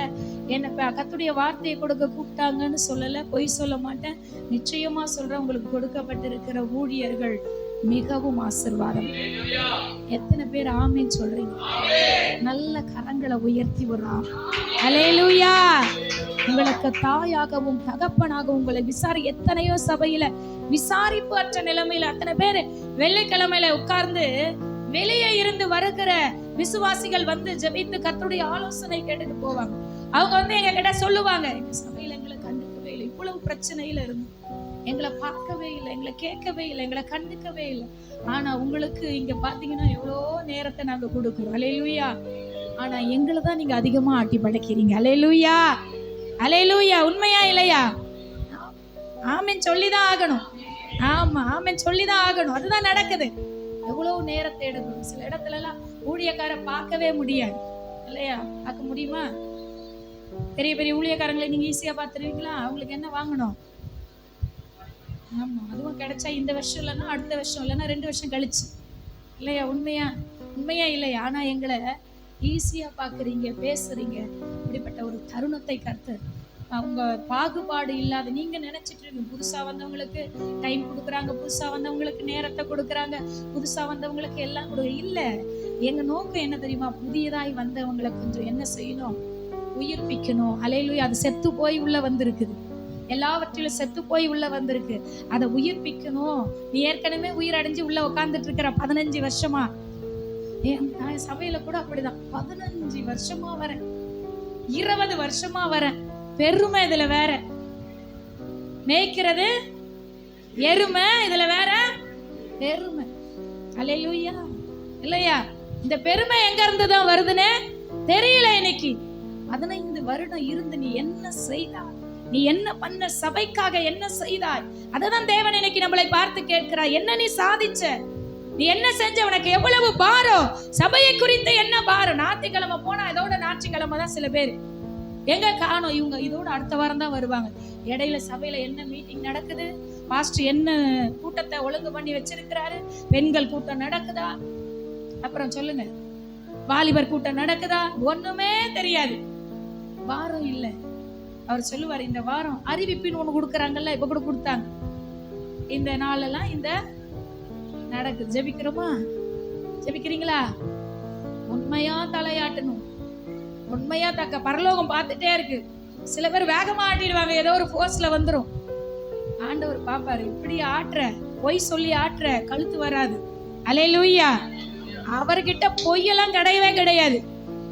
Speaker 1: என்னை கர்த்தருடைய வார்த்தையை கொடுக்க கூப்பிட்டாங்கன்னு சொல்லல, பொய் சொல்ல மாட்டேன். நிச்சயமா சொல்றேன், உங்களுக்கு கொடுக்கப்பட்டிருக்கிற ஊழியர்கள் மிகவும் ஆசீர்வாதம். எத்தனை பேர் ஆமேன்னு சொல்றீங்க? நல்ல கரங்களை உயர்த்தி விடுறான். அல்லேலூயா. உங்களுக்கு தாயாகவும் தகப்பனாகவும் உங்களை எத்தனையோ சபையில விசாரிப்பு அற்ற நிலைமையில அத்தனை பேர் வெள்ளிக்கிழமையில உட்கார்ந்து வெளியே இருந்து வருகிற விசுவாசிகள் வந்து ஜெபித்து கர்த்தருடைய ஆலோசனை கேட்டுட்டு போவாங்க. அவங்க வந்து எங்க கிட்ட சொல்லுவாங்க, எங்க சபையில எங்களை கண்டுக்கவே இல்லை, இவ்வளவு பிரச்சனையில இருந்து எங்களை பார்க்கவே இல்லை, எங்களை கேட்கவே இல்லை, எங்களை கண்டுக்கவே இல்லை. ஆனா உங்களுக்கு இங்க பாத்தீங்கன்னா எவ்வளோ நேரத்தை நாங்க கொடுக்குறோம். அல்லேலூயா. ஆனா எங்களை தான் நீங்க அதிகமா ஆட்டி படைக்கிறீங்க. அல்லேலூயா. அல்லேலூயா. உண்மையா இல்லையா? ஆமென் சொல்லிதான் ஆகணும். ஆமா, ஆமென் சொல்லிதான் ஆகணும். அதுதான் நடக்குது. எவ்வளவு நேரத்தை எடுக்கணும். சில இடத்துல எல்லாம் ஊழியக்கார பார்க்கவே முடியாது இல்லையா? பார்க்க முடியுமா? பெரிய பெரிய ஊழியக்காரங்களை நீங்க ஈஸியா பார்த்துருவீங்களா? அவங்களுக்கு என்ன வாங்கணும்? ஆமா, அதுவும் கிடைச்சா இந்த வருஷம் இல்லைன்னா அடுத்த வருஷம் இல்லைன்னா 2 வருஷம் கழிச்சு இல்லையா? உண்மையா இல்லையா? ஆனா எங்களை ஈஸியா பாக்குறீங்க, பேசுறீங்க. இப்படிப்பட்ட ஒரு தருணத்தை கர்த்தர் அவங்க பாகுபாடு இல்லாத, நீங்க நினைச்சிட்டு இருக்கீங்க புதுசா வந்தவங்களுக்கு டைம் கொடுக்குறாங்க, புதுசா வந்தவங்களுக்கு நேரத்தை கொடுக்குறாங்க, புதுசா வந்தவங்களுக்கு எல்லாம் இல்ல. எங்க நோக்கம் என்ன தெரியுமா? புதியதாய் வந்தவங்களை கொஞ்சம் என்ன செய்யணும்? உயிர்ப்பிக்கணும். அல்லேலூயா. அது செத்து போய் உள்ள வந்திருக்குது, எல்லாவற்றிலும் செத்து போய் உள்ள வந்திருக்கு. அதை உயிர்ப்பிக்கணும். நீ ஏற்கனவே உயிர் அடைஞ்சு உள்ள உட்கார்ந்துட்டு இருக்கிற 15 வருஷமா, சபையில கூட அப்படிதான் 15 வருஷமா வரேன், 20 வருஷமா வரேன். பெருமை இதுல வேற, மேய்க்கிறது எருமை, இதுல வேற பெருமை. அல்லேலூயா. இல்லையா? இந்த பெருமை எங்க இருந்துதான் வருதுன்னு தெரியல. இன்னைக்கு 15 வருடம் இருந்து நீ என்ன செய்தாய்? நீ என்ன பண்ண? சபைக்காக என்ன செய்தாய்? அததான் தேவன் இன்னைக்கு நம்மளை பார்த்து கேட்கிறார். என்ன நீ சாதிச்ச? நீ என்ன செஞ்ச? உனக்கு எவ்வளவு பாரம்? சபையை குறித்து என்ன பாரம்? ஞாயிற்றுக்கிழமை போனா இதோட ஞாயிற்றுக்கிழமை தான் சில பேர் எங்க காணோம். இவங்க இதோட அடுத்த வாரம் தான் வருவாங்க. இடையில சபையில என்ன மீட்டிங் நடக்குது, பாஸ்டர் என்ன கூட்டத்தை ஒழுங்கு பண்ணி வச்சிருக்கிறாரு, பெண்கள் கூட்டம் நடக்குதா, அப்புறம் சொல்லுங்க வாலிபர் கூட்டம் நடக்குதா, ஒண்ணுமே தெரியாது. வாரம் இல்ல. அவர் சொல்லுவார், இந்த வாரம் அறிவிப்பின்னு ஒண்ணு கொடுக்குறாங்கல்ல, இப்ப கூட கொடுத்தாங்க, இந்த நாளெல்லாம் இந்த நடக்குது. ஜெபிக்கிறோமா? ஜெபிக்கிறீங்களா? உண்மையா தலையாட்டணும், உண்மையா தக்க பரலோகம் பார்த்துட்டே இருக்கு. சில பேர் வேகமா ஆட்டிடுவாங்க, ஏதோ ஒரு போர்ஸ்ல வந்துரும். ஆண்டவர் பாப்பாரு, இப்படி ஆட்டுற, பொய் சொல்லி ஆட்டுற, கழுத்து வராது. அல்லேலூயா. அவர்கிட்ட பொய்யெல்லாம் கிடையவே கிடையாது.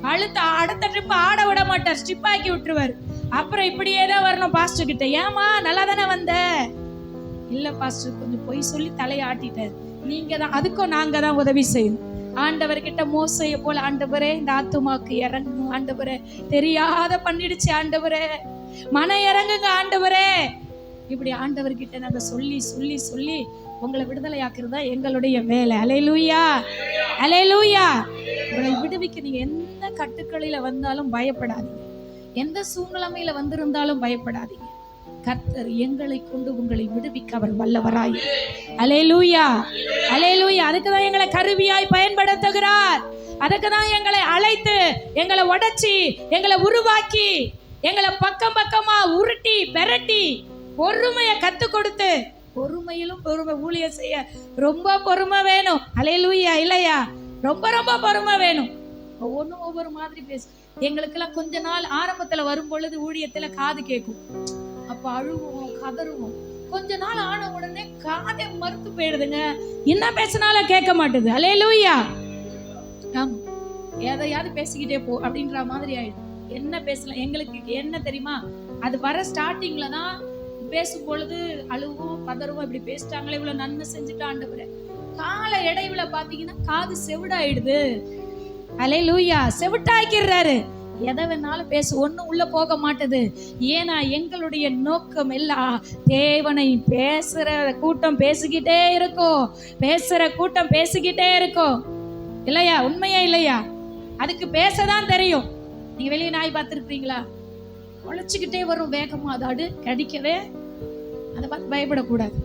Speaker 1: கழுத்து அடுத்த ட்ரிப் ஆட விட மாட்டார், ஸ்டிப் ஆக்கி விட்டுருவாரு. அப்புறம் இப்படியே தான் வரணும் பாஸ்டர் கிட்ட. ஏமா நல்லா தானே வந்த? இல்ல பாஸ்டர், கொஞ்சம் பொய் சொல்லி தலையாட்டிட்டார். நீங்க தான், அதுக்கும் நாங்க தான் உதவி செய்யணும். ஆண்டவர்கிட்ட மோசையை போல, ஆண்டவரே இந்த ஆத்துமாக்கு இறங்கணும், ஆண்டவரே தெரியாத பண்ணிடுச்சு, ஆண்டவரே மன இறங்குங்க ஆண்டவரே. இப்படி ஆண்டவர்கிட்ட நாங்க சொல்லி சொல்லி சொல்லி உங்களை விடுதலை ஆக்குறதா எங்களுடைய வேலை. அல்லேலூயா. அல்லேலூயா. உங்களை விடுவிக்க நீங்க எந்த கட்டுக்களில வந்தாலும் பயப்படாதீங்க, எந்த சூழ்நிலைமையில வந்திருந்தாலும் பயப்படாதீங்க. கர்த்தர் எங்களை கொண்டு உங்களை விடுவிக்க அவர் வல்லவராய். அல்லேலூயா. அல்லேலூயா. அதுக்குதான் எங்களை கருவியாய் பயன்படுத்துகிறார். அதுக்குதான் எங்களை அழைத்து, எங்களை உடைச்சி, எங்களை உருவாக்கி, எங்களை பக்கம் பக்கமா உருட்டி பெரட்டி பொறுமையை கத்து கொடுத்து, பொறுமையிலும் பொறுமை ஊழியம் செய்ய ரொம்ப பொறுமை வேணும். அல்லேலூயா. இல்லையா? ரொம்ப ரொம்ப பொறுமை வேணும். ஒவ்வொன்றும் ஒவ்வொரு மாதிரி பேசு. எங்களுக்கெல்லாம் கொஞ்ச நாள் ஆரம்பத்துல வரும் பொழுது ஊழியத்துல காது கேட்கும், அப்ப அழுவோம், கதறுவோம். கொஞ்ச நாள் ஆன உடனே காதை மறுத்து போயிடுதுங்க, என்ன பேசினாலும் கேட்க மாட்டுது. அல்லேலூயா. ஆமா, எதையாவது பேசிக்கிட்டே போ அப்படின்ற மாதிரி ஆயிடும். என்ன பேசலாம்? எங்களுக்கு என்ன தெரியுமா, அது வர ஸ்டார்டிங்ல தான் பேசும் பொழுது அழுவோம், கதறுவோம். இப்படி பேசிட்டாங்களே, இவ்வளவு நன்மை செஞ்சுட்டு ஆண்டவரே. கால இடைவுல பாத்தீங்கன்னா காது செவிடாயிடுது. அல்லேலூயா. செவிட்டாக்கிறாரு. எதை வேணாலும் பேசு, ஒன்னும் உள்ள போக மாட்டுது. ஏன்னா எங்களுடைய நோக்கம் எல்லாம் தேவனை பேசுற கூட்டம் பேசிக்கிட்டே இருக்கும், பேசுற கூட்டம் பேசிக்கிட்டே இருக்கும். இல்லையா? உண்மையா இல்லையா? அதுக்கு பேசதான் தெரியும். நீங்க வெளியே நாய் பார்த்துருக்கீங்களா? உழைச்சிக்கிட்டே வரும் வேகமா, அது அடு கடிக்கவே. அதை பார்த்து பயப்படக்கூடாது.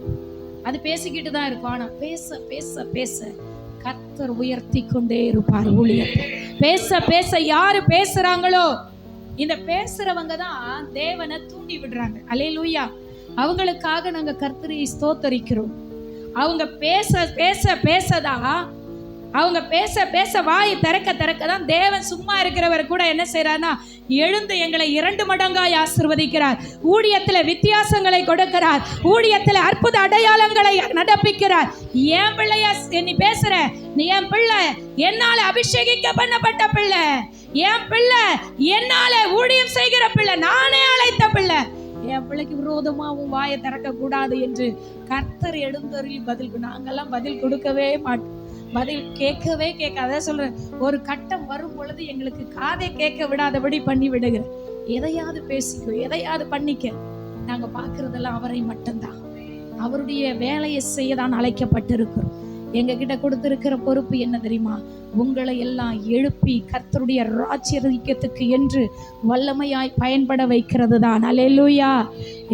Speaker 1: அது பேசிக்கிட்டு தான் இருக்கும். ஆனா பேச பேச பேச கர்த்தர் உயர்த்தி கொண்டே இருப்பார் ஊழியத்தை. பேச பேச யாரு பேசுறாங்களோ, இந்த பேசுறவங்க தான் தேவனை தூண்டி விடுறாங்க. அல்லேலூயா. அவங்களுக்காக நாங்க கர்த்தரை ஸ்தோத்தரிக்கிறோம். அவங்க பேச பேச பேசதான், அவங்க பேச பேச வாயை திறக்க திறக்க தான் தேவன் சும்மா இருக்கிறவர் கூட என்ன செய்யறாருன்னா எழுந்து எங்களை 2 மடங்காய் ஆசீர்வதிக்கிறார். ஊழியத்துல வித்தியாசங்களை கொடுக்கிறார். ஊழியத்துல அற்புத அடையாளங்களை நடப்பிக்கிறார். என் பிள்ளையா நீ பேசுற, நீ என் பிள்ளை, என்னால அபிஷேகிக்க பண்ணப்பட்ட பிள்ளை, என் பிள்ளை, என்னால ஊழியம் செய்கிற பிள்ளை, நானே அழைத்த பிள்ளை. என் பிள்ளைக்கு விரோதமாகவும் வாயை திறக்க கூடாது என்று கர்த்தர் எழுந்தருளி பதில். நாங்கெல்லாம் பதில் கொடுக்கவே மாட்டோம், பதில் கேட்கவே அதான் சொல்றேன். ஒரு கட்டம் வரும் பொழுது எங்களுக்கு காதை கேட்க விடாதபடி பண்ணி விடுகிறேன். எதையாவது பேசிக்கோ, எதையாவது பண்ணிக்க. நாங்க பாக்குறதெல்லாம் அவரை மட்டும்தான், அவருடைய வேலையை செய்ய தான் அழைக்கப்பட்டிருக்கிறோம். எங்க கிட்ட கொடுத்திருக்கிற பொறுப்பு என்ன தெரியுமா? உங்களை எல்லாம் எழுப்பி கர்த்தருடைய ராஜ்யத்துக்கு என்று வல்லமையாய் பயன்பட வைக்கிறது தான். அல்லேலூயா.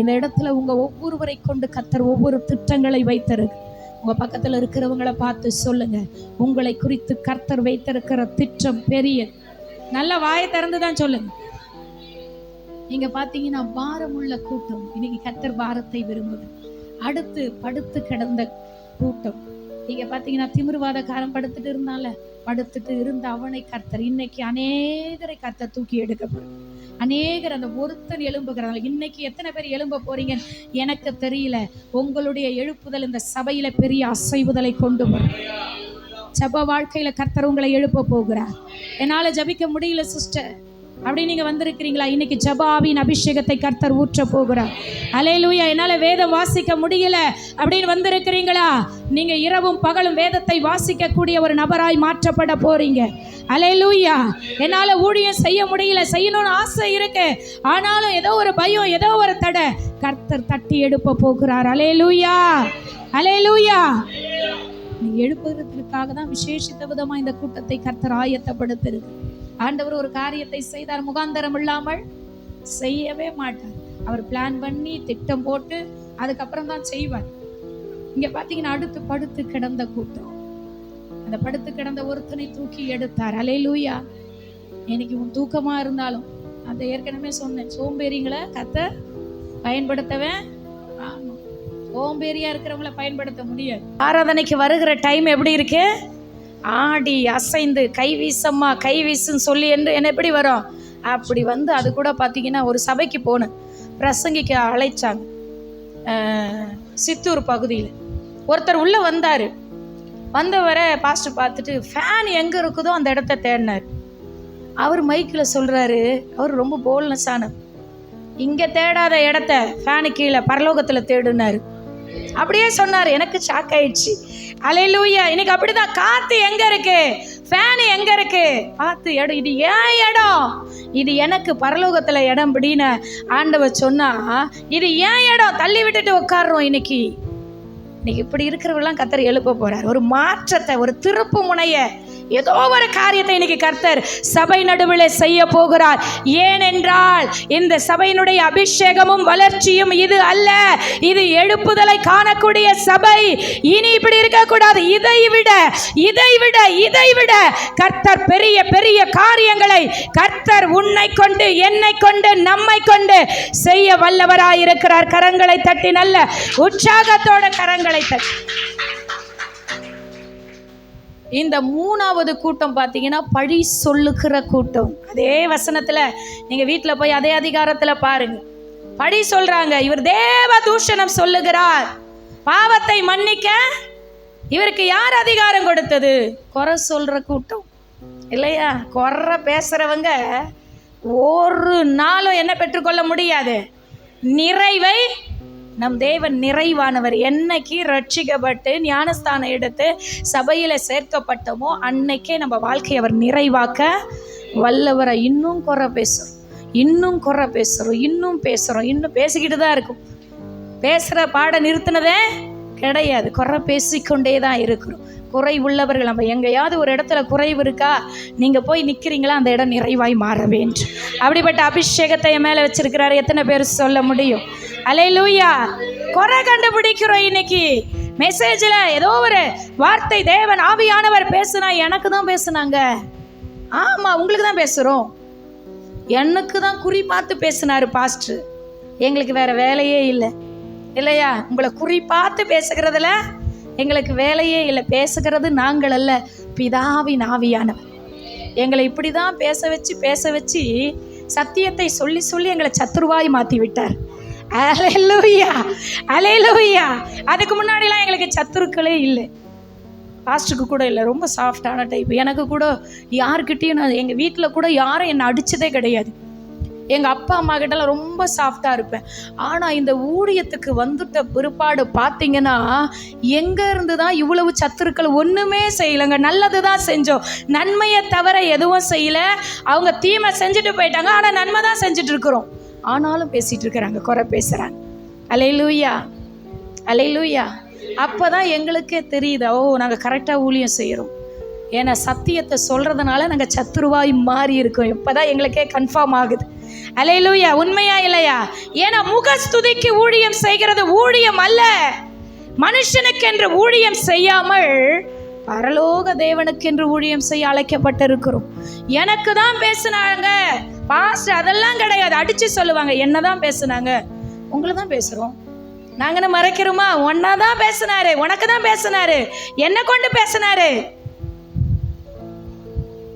Speaker 1: இந்த இடத்துல உங்க ஒவ்வொருவரை கொண்டு கர்த்தர் ஒவ்வொரு திட்டங்களை வைத்திருக்கு. உங்க பக்கத்துல இருக்கிறவங்களை பார்த்து சொல்லுங்க, உங்களை குறித்து கர்த்தர் வைத்திருக்கிற திட்டம் பெரிய. நல்ல வாயை திறந்துதான் சொல்லுங்க. நீங்க பாத்தீங்கன்னா பாரமுள்ள கூட்டம், இன்னைக்கு கர்த்தர் பாரத்தை விரும்புது. அடுத்து படுத்து கிடந்த கூட்டம், நீங்க பாத்தீங்கன்னா திமிர்வாதக்காரன் படுத்துட்டு இருந்தால, படுத்துட்டு இருந்த அவனை கர்த்தர் இன்னைக்கு அநேகரை கர்த்தர் தூக்கி எடுக்கப்படும். அநேகர் அந்த ஒருத்தன் எழும்புகிறாங்க. இன்னைக்கு எத்தனை பேர் எழும்ப போறீங்க எனக்கு தெரியல. உங்களுடைய எழுப்புதல் இந்த சபையில பெரிய அசைவுதலை கொண்டு வரும். ஜப வாழ்க்கையில கர்த்தர் உங்களை எழுப்ப போகிறார். என்னால ஜபிக்க முடியல சிஸ்டர் அப்படி நீங்க வந்திருக்கிறீங்களா? இன்னைக்கு ஜப ஆவியின் அபிஷேகத்தை கர்த்தர் ஊற்ற போகிறார். அல்லேலூயா. என்னால வேதம் வாசிக்க முடியல அப்படின்னு வந்திருக்கிறீங்களா? நீங்க இரவும் பகலும் வேதத்தை வாசிக்க கூடிய ஒரு நபராய் மாற்றப்பட போறீங்க. அல்லேலூயா. என்னால ஊழியம் செய்ய முடியல, செய்யணும்னு ஆசை இருக்கு, ஆனாலும் ஏதோ ஒரு பயம், ஏதோ ஒரு தடை, கர்த்தர் தட்டி எழுப்ப போகிறார். அல்லேலூயா. அல்லேலூயா. நீங்க எழுப்புறதுக்காக தான் விசேஷித்த விதமா இந்த கூட்டத்தை கர்த்தர் ஆயத்தப்படுத்திருக்கு. ஆண்டவர் ஒரு காரியத்தை செய்தார், முகாந்தரம் இல்லாமல் செய்யவே மாட்டார். அவர் பிளான் பண்ணி திட்டம் போட்டு அதுக்கப்புறம் தான் செய்வார். இங்க பாத்தீங்கன்னா அடுத்து படுத்து கிடந்த கூட்டம், அந்த படுத்து கிடந்த ஒருத்தனை தூக்கி எடுத்தார். அல்லேலூயா. இன்னைக்கு உன் தூக்கமா இருந்தாலும், அந்த ஏற்கனவே சொன்னேன், சோம்பேறிங்களை கர்த்தர் பயன்படுத்தவே. ஆமா, சோம்பேறியா இருக்கிறவங்களை பயன்படுத்த முடியாது. ஆராதனைக்கு வருகிற டைம் எப்படி இருக்கு? ஆடி அசைந்து கை வீசம்மா கை வீசுன்னு சொல்லி என்று என்ன எப்படி வரும் அப்படி வந்து. அது கூட பார்த்தீங்கன்னா ஒரு சபைக்கு போனேன், பிரசங்கிக்க அழைச்சாங்க. சித்தூர் பகுதியில் ஒருத்தர் உள்ளே வந்தார். வந்தவரை பாஸ்டர் பார்த்துட்டு ஃபேன் எங்கே இருக்குதோ அந்த இடத்த தேடினார். அவர் மைக்கில் சொல்கிறாரு, அவர் ரொம்ப போல்னஸான, இங்கே தேடாத இடத்த ஃபேனு கீழே பரலோகத்தில் தேடுனார். அப்படியே சொன்னார். எனக்கு ஷாக் ஆயிடுச்சு. அல்லேலூயா. இன்னைக்கு அப்படிதான். காத்து எங்க இருக்கு, ஃபேன் எங்க இருக்கு, பார்த்து இடம், இது ஏன் இடம், இது எனக்கு பரலோகத்துல இடம் அப்படின்னு ஆண்டவர் சொன்னா, இது ஏன் இடம், தள்ளி விட்டுட்டு உட்கார்றோம். இன்னைக்கு இப்படி இருக்கிறவெல்லாம் கர்த்தர் எழுப்ப போறார். ஒரு மாற்றத்தை, ஒரு திருப்பு முனைய, ஏதோ ஒரு காரியத்தை இன்னைக்கு கர்த்தர் சபை நடுவில் செய்ய போகிறார். ஏனென்றால் இந்த சபையினுடைய அபிஷேகமும் வளர்ச்சியும் இது அல்ல, இது எழுப்புதலை காணக்கூடிய சபை. இனி இப்படி இருக்கக்கூடாது. இதை விட கர்த்தர் பெரிய பெரிய காரியங்களை கர்த்தர் உன்னை கொண்டு, என்னை கொண்டு, நம்மை கொண்டு செய்ய வல்லவராயிருக்கிறார். கரங்களை தட்டி நல்ல உற்சாகத்தோட கரங்களை தட்டி. இந்த 3வது கூட்டம் பார்த்தீங்கன்னா பழி சொல்லுகிற கூட்டம். அதே வசனத்தில் நீங்கள் வீட்டில் போய் அதே அதிகாரத்தில் பாருங்க, பழி சொல்றாங்க. இவர் தேவ தூஷணம் சொல்லுகிறார். பாவத்தை மன்னிக்க இவருக்கு யார் அதிகாரம் கொடுத்தது? குறை சொல்ற கூட்டம் இல்லையா? குறை பேசுறவங்க ஒரு நாளும் என்ன பெற்றுக்கொள்ள முடியாது? நிறைவை. நம் தேவன் நிறைவானவர். என்னைக்கு ரட்சிக்கப்பட்டு ஞானஸ்தானம் எடுத்து சபையில் சேர்க்கப்பட்டோமோ அன்னைக்கே நம்ம வாழ்க்கையை அவர் நிறைவாக்க வல்லவரை. இன்னும் குறை பேசுகிறோம், இன்னும் பேசிக்கிட்டு தான் இருக்கும். பேசுகிற பாட நிறுத்தினதே கிடையாது, குறை பேசிக்கொண்டே தான் இருக்கிறோம். குறை உள்ளவர்கள், நம்ம எங்கேயாவது ஒரு இடத்துல குறைவு இருக்கா, நீங்கள் போய் நிற்கிறீங்களா, அந்த இடம் நிறைவாய் மாற வேண்டும். அப்படிப்பட்ட அபிஷேகத்தை என் மேலே வச்சிருக்கிறாரு. எத்தனை பேர் சொல்ல முடியும்? அல்லேலூயா.
Speaker 2: குறை கண்டுபிடிக்கிறோம். இன்னைக்கு மெசேஜ்ல ஏதோ ஒரு வார்த்தை தேவன் ஆவியானவர் பேசுனா, எனக்கு தான் பேசுனாங்க. ஆமா, உங்களுக்கு தான் பேசுறோம். எனக்கு தான் குறி பார்த்து பேசினாரு பாஸ்டர். எங்களுக்கு வேற வேலையே இல்லை இல்லையா? உங்களை குறி பார்த்து பேசுகிறதுல எங்களுக்கு வேலையே இல்லை. பேசுகிறது நாங்கள் அல்ல, பிதாவின் ஆவியானவர் எங்களை இப்படி தான் பேச வச்சு சத்தியத்தை சொல்லி சொல்லி எங்களை சத்துருவாய் மாற்றி விட்டார். அல்லேலூயா, அல்லேலூயா. அதுக்கு முன்னாடிலாம் எங்களுக்கு சத்துருக்களே இல்லை. பாஸ்டருக்கு கூட இல்லை, ரொம்ப சாஃப்டான டைப். எனக்கு கூட யாருக்கிட்டையும் நான் எங்கள் வீட்டில் கூட யாரும் என்னை அடித்ததே கிடையாது. எங்கள் அப்பா அம்மா கிட்டலாம் ரொம்ப சாஃப்டாக இருப்பேன். ஆனால் இந்த ஊழியத்துக்கு வந்துட்ட பிற்பாடு பார்த்தீங்கன்னா, எங்கே இருந்து தான் இவ்வளவு சத்துருக்கள்? ஒன்றுமே செய்யலைங்க, நல்லது தான் செஞ்சோம். நன்மையை தவிர எதுவும் செய்யலை. அவங்க தீமை செஞ்சுட்டு போயிட்டாங்க, ஆனால் நன்மை தான் செஞ்சுட்டு இருக்கிறோம். ஆனாலும் பேசிகிட்டு இருக்கிறாங்க, குறை பேசுகிறாங்க. அல்லேலூயா, அல்லேலூயா. அப்போ தான் எங்களுக்கே தெரியுது, ஓ நாங்கள் கரெக்டாக ஊழியம் செய்கிறோம். ஏன்னா சத்தியத்தை சொல்கிறதுனால நாங்கள் சத்துருவாய் மாறி இருக்கோம். இப்போ தான் எங்களுக்கே கன்ஃபார்ம் ஆகுது. அல்லேலூயா, உண்மையா இல்லையா? ஏன்னா முகஸ்துதிக்கு ஊழியம் செய்கிறது ஊழியம் அல்ல. மனுஷனுக்கென்று ஊழியம் செய்யாமல் பரலோக தேவனுக்கென்று ஊழியம் செய்ய அழைக்கப்பட்டிருக்கிறோம். எனக்கு தான் பேசுனாங்க பாஸ்டர், அதெல்லாம் கிடையாது. அடிச்சு சொல்லுவாங்க, என்னதான் பேசுனாங்க, உங்களை தான் பேசுகிறோம். நாங்கன்னு மறைக்கிறோமா? ஒன்னா தான் பேசினாரு, உனக்கு தான் பேசினாரு, என்ன கொண்டு பேசினாரு.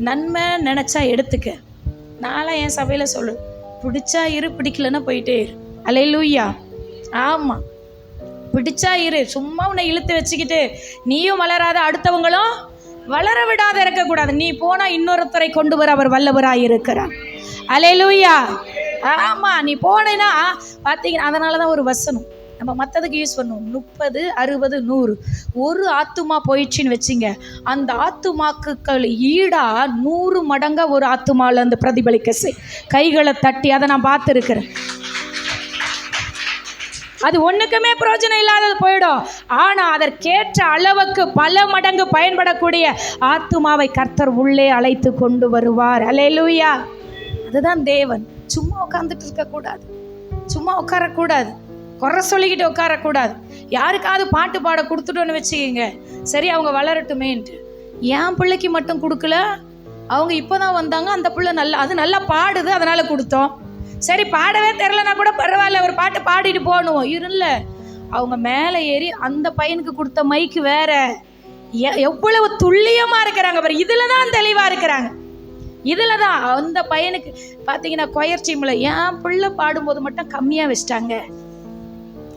Speaker 2: நன்மை நினைச்சா எடுத்துக்க. நான்லாம் என் சபையில் சொல்லு, பிடிச்சா இரு, பிடிக்கலன்னா போயிட்டே இரு. அல்லேலூயா. ஆமாம், பிடிச்சா இரு. சும்மா உன்னை இழுத்து வச்சுக்கிட்டு நீயும் வளராத, அடுத்தவங்களும் வளர விடாத இருக்கக்கூடாது. நீ போனால் இன்னொருத்தரை கொண்டு வர அவர் வல்லவராக இருக்கிறார். அல்லேலூயா. ஆமாம், நீ போனேன்னா பார்த்தீங்கன்னா, அதனால தான் ஒரு வசனம் நம்ம மற்றதுக்கு யூஸ் பண்ணுவோம். 30, 60, 100. ஒரு ஆத்துமா போயிடுச்சின்னு வச்சுங்க, அந்த ஆத்துமாக்கள் ஈடா 100 மடங்கா ஒரு ஆத்துமாவில் அந்த பிரதிபலிக்க கைகளை தட்டி, அதை நான் பார்த்துருக்கிறேன். அது ஒன்றுக்குமே பிரயோஜனம் இல்லாதது போயிடும். ஆனால் அதற்கேற்ற அளவுக்கு பல மடங்கு பயன்படக்கூடிய ஆத்துமாவை கர்த்தர் உள்ளே அழைத்து கொண்டு வருவார். அல்லேலூயா. அதுதான் தேவன். சும்மா உட்காந்துட்டு இருக்கக்கூடாது, சும்மா உட்காரக்கூடாது, குறை சொல்லிக்கிட்டு உட்காரக்கூடாது. யாருக்காவது பாட்டு பாட கொடுத்துட்டோன்னு வச்சுக்கிங்க, சரி அவங்க வளரட்டுமேன்ட்டு. என் பிள்ளைக்கு மட்டும் கொடுக்கல, அவங்க இப்போ தான் வந்தாங்க, அந்த பிள்ளை நல்லா பாடுது அதனால் கொடுத்தோம். சரி பாடவே தெரிலனா கூட பரவாயில்ல, ஒரு பாட்டு பாடிட்டு போகணும். இல்லை, அவங்க மேலே ஏறி அந்த பையனுக்கு கொடுத்த மைக்கு வேற. எவ்வளவு துல்லியமாக இருக்கிறாங்க பாரு. இதில் தான் தெளிவாக இருக்கிறாங்க. இதில் தான் அந்த பையனுக்கு பார்த்தீங்கன்னா கொயர் டீமில் என் பிள்ளை பாடும்போது மட்டும் கம்மியாக வச்சிட்டாங்க.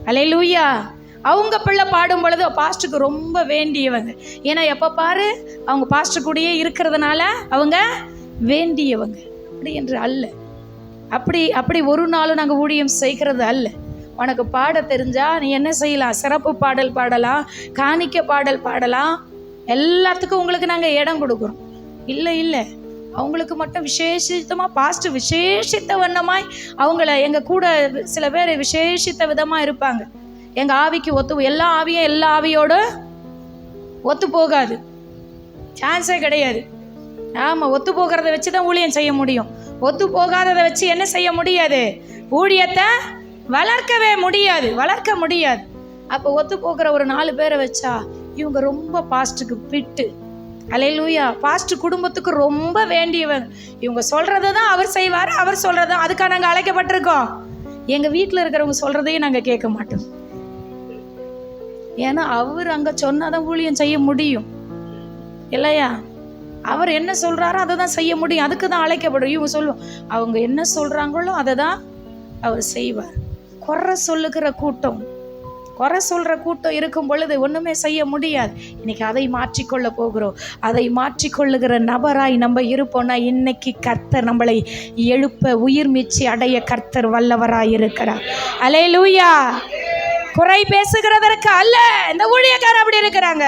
Speaker 2: அல்லேலூயா. அவங்க பிள்ளை பாடும் பொழுது பாஸ்டருக்கு ரொம்ப வேண்டியவங்க. ஏன்னா எப்போ பாரு அவங்க பாஸ்டர் கூடயே இருக்கிறதுனால அவங்க வேண்டியவங்க. அப்படி என்று அல்ல, அப்படி ஒரு நாளும் நாங்கள் ஊழியம் செய்கிறது அல்ல. உனக்கு பாட தெரிஞ்சா நீ என்ன செய்யலாம்? சிறப்பு பாடல் பாடலாம், காணிக்க பாடல் பாடலாம், எல்லாத்துக்கும் உங்களுக்கு நாங்கள் இடம் கொடுக்குறோம். இல்லை, அவங்களுக்கு மட்டும் விசேஷித்தமாக பாஸ்டர் விசேஷித்த வண்ணமாய் அவங்கள எங்கள் கூட சில பேர் விசேஷித்த விதமாக இருப்பாங்க. எங்கள் ஆவிக்கு எல்லா ஆவியும் எல்லா ஆவியோடு ஒத்து போகாது, சான்ஸே கிடையாது. ஆமாம், ஒத்து போகிறத வச்சு தான் ஊழியம் செய்ய முடியும். ஒத்து போகாததை வச்சு என்ன செய்ய முடியாது? ஊழியத்தை வளர்க்க முடியாது. அப்போ ஒத்து போகிற ஒரு 4 பேரை வச்சா இவங்க ரொம்ப பாஸ்டருக்கு பிட்டு. அல்லேலூயா. பாஸ்டர் குடும்பத்துக்கு ரொம்ப வேண்டியவங்க. இவங்க சொல்கிறத தான் அவர் செய்வார், அவர் சொல்கிறது தான். அதுக்காக நாங்கள் அழைக்கப்பட்டிருக்கோம். எங்கள் வீட்டில் இருக்கிறவங்க சொல்கிறதையும் நாங்கள் கேட்க மாட்டோம். ஏன்னா அவர் அங்கே சொன்னாதான் ஊழியம் செய்ய முடியும் இல்லையா? அவர் என்ன சொல்கிறாரோ அதை தான் செய்ய முடியும். அதுக்கு தான் அழைக்கப்படும். இவங்க சொல்லுவோம், அவங்க என்ன சொல்கிறாங்களோ அதை தான் அவர் செய்வார். குறை சொல்லுகிற கூட்டம், குறை சொல்கிற கூட்டம் இருக்கும் பொழுது ஒன்றுமே செய்ய முடியாது. இன்னைக்கு அதை மாற்றிக்கொள்ள போகிறோம். அதை மாற்றிக்கொள்ளுகிற நபராய் நம்ம இருப்போம்னா இன்னைக்கு கர்த்தர் நம்மளை எழுப்ப, உயிர் மீட்சி அடைய கர்த்தர் வல்லவராய் இருக்கிறார். அல்லேலூயா. குறை பேசுகிறதற்கு அல்ல இந்த ஊழியக்காரர் அப்படி இருக்கிறாங்க.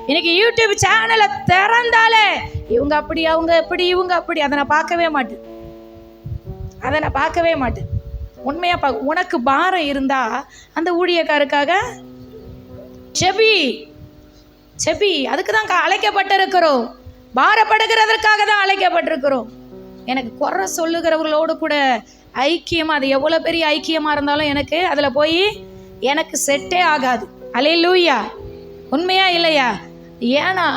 Speaker 2: இன்னைக்கு யூடியூப் சேனலை திறந்தாலே இவங்க அப்படி, அவங்க எப்படி, இவங்க அப்படி, அதை நான் பார்க்கவே மாட்டேன். உண்மையாக உனக்கு பாரம் இருந்தா அந்த ஊழியக்காருக்காக செபி. அதுக்கு தான் அழைக்கப்பட்டிருக்கிறோம். பாரப்படுகிறதற்காக தான் அழைக்கப்பட்டிருக்கிறோம். எனக்கு குறை சொல்லுகிறவர்களோடு கூட ஐக்கியமாக, அது எவ்வளோ பெரிய ஐக்கியமாக இருந்தாலும் எனக்கு அதில் போய்
Speaker 1: எனக்கு செட்டே ஆகாது. அல்லேலூயா, உண்மையா இல்லையா? ஏன்னா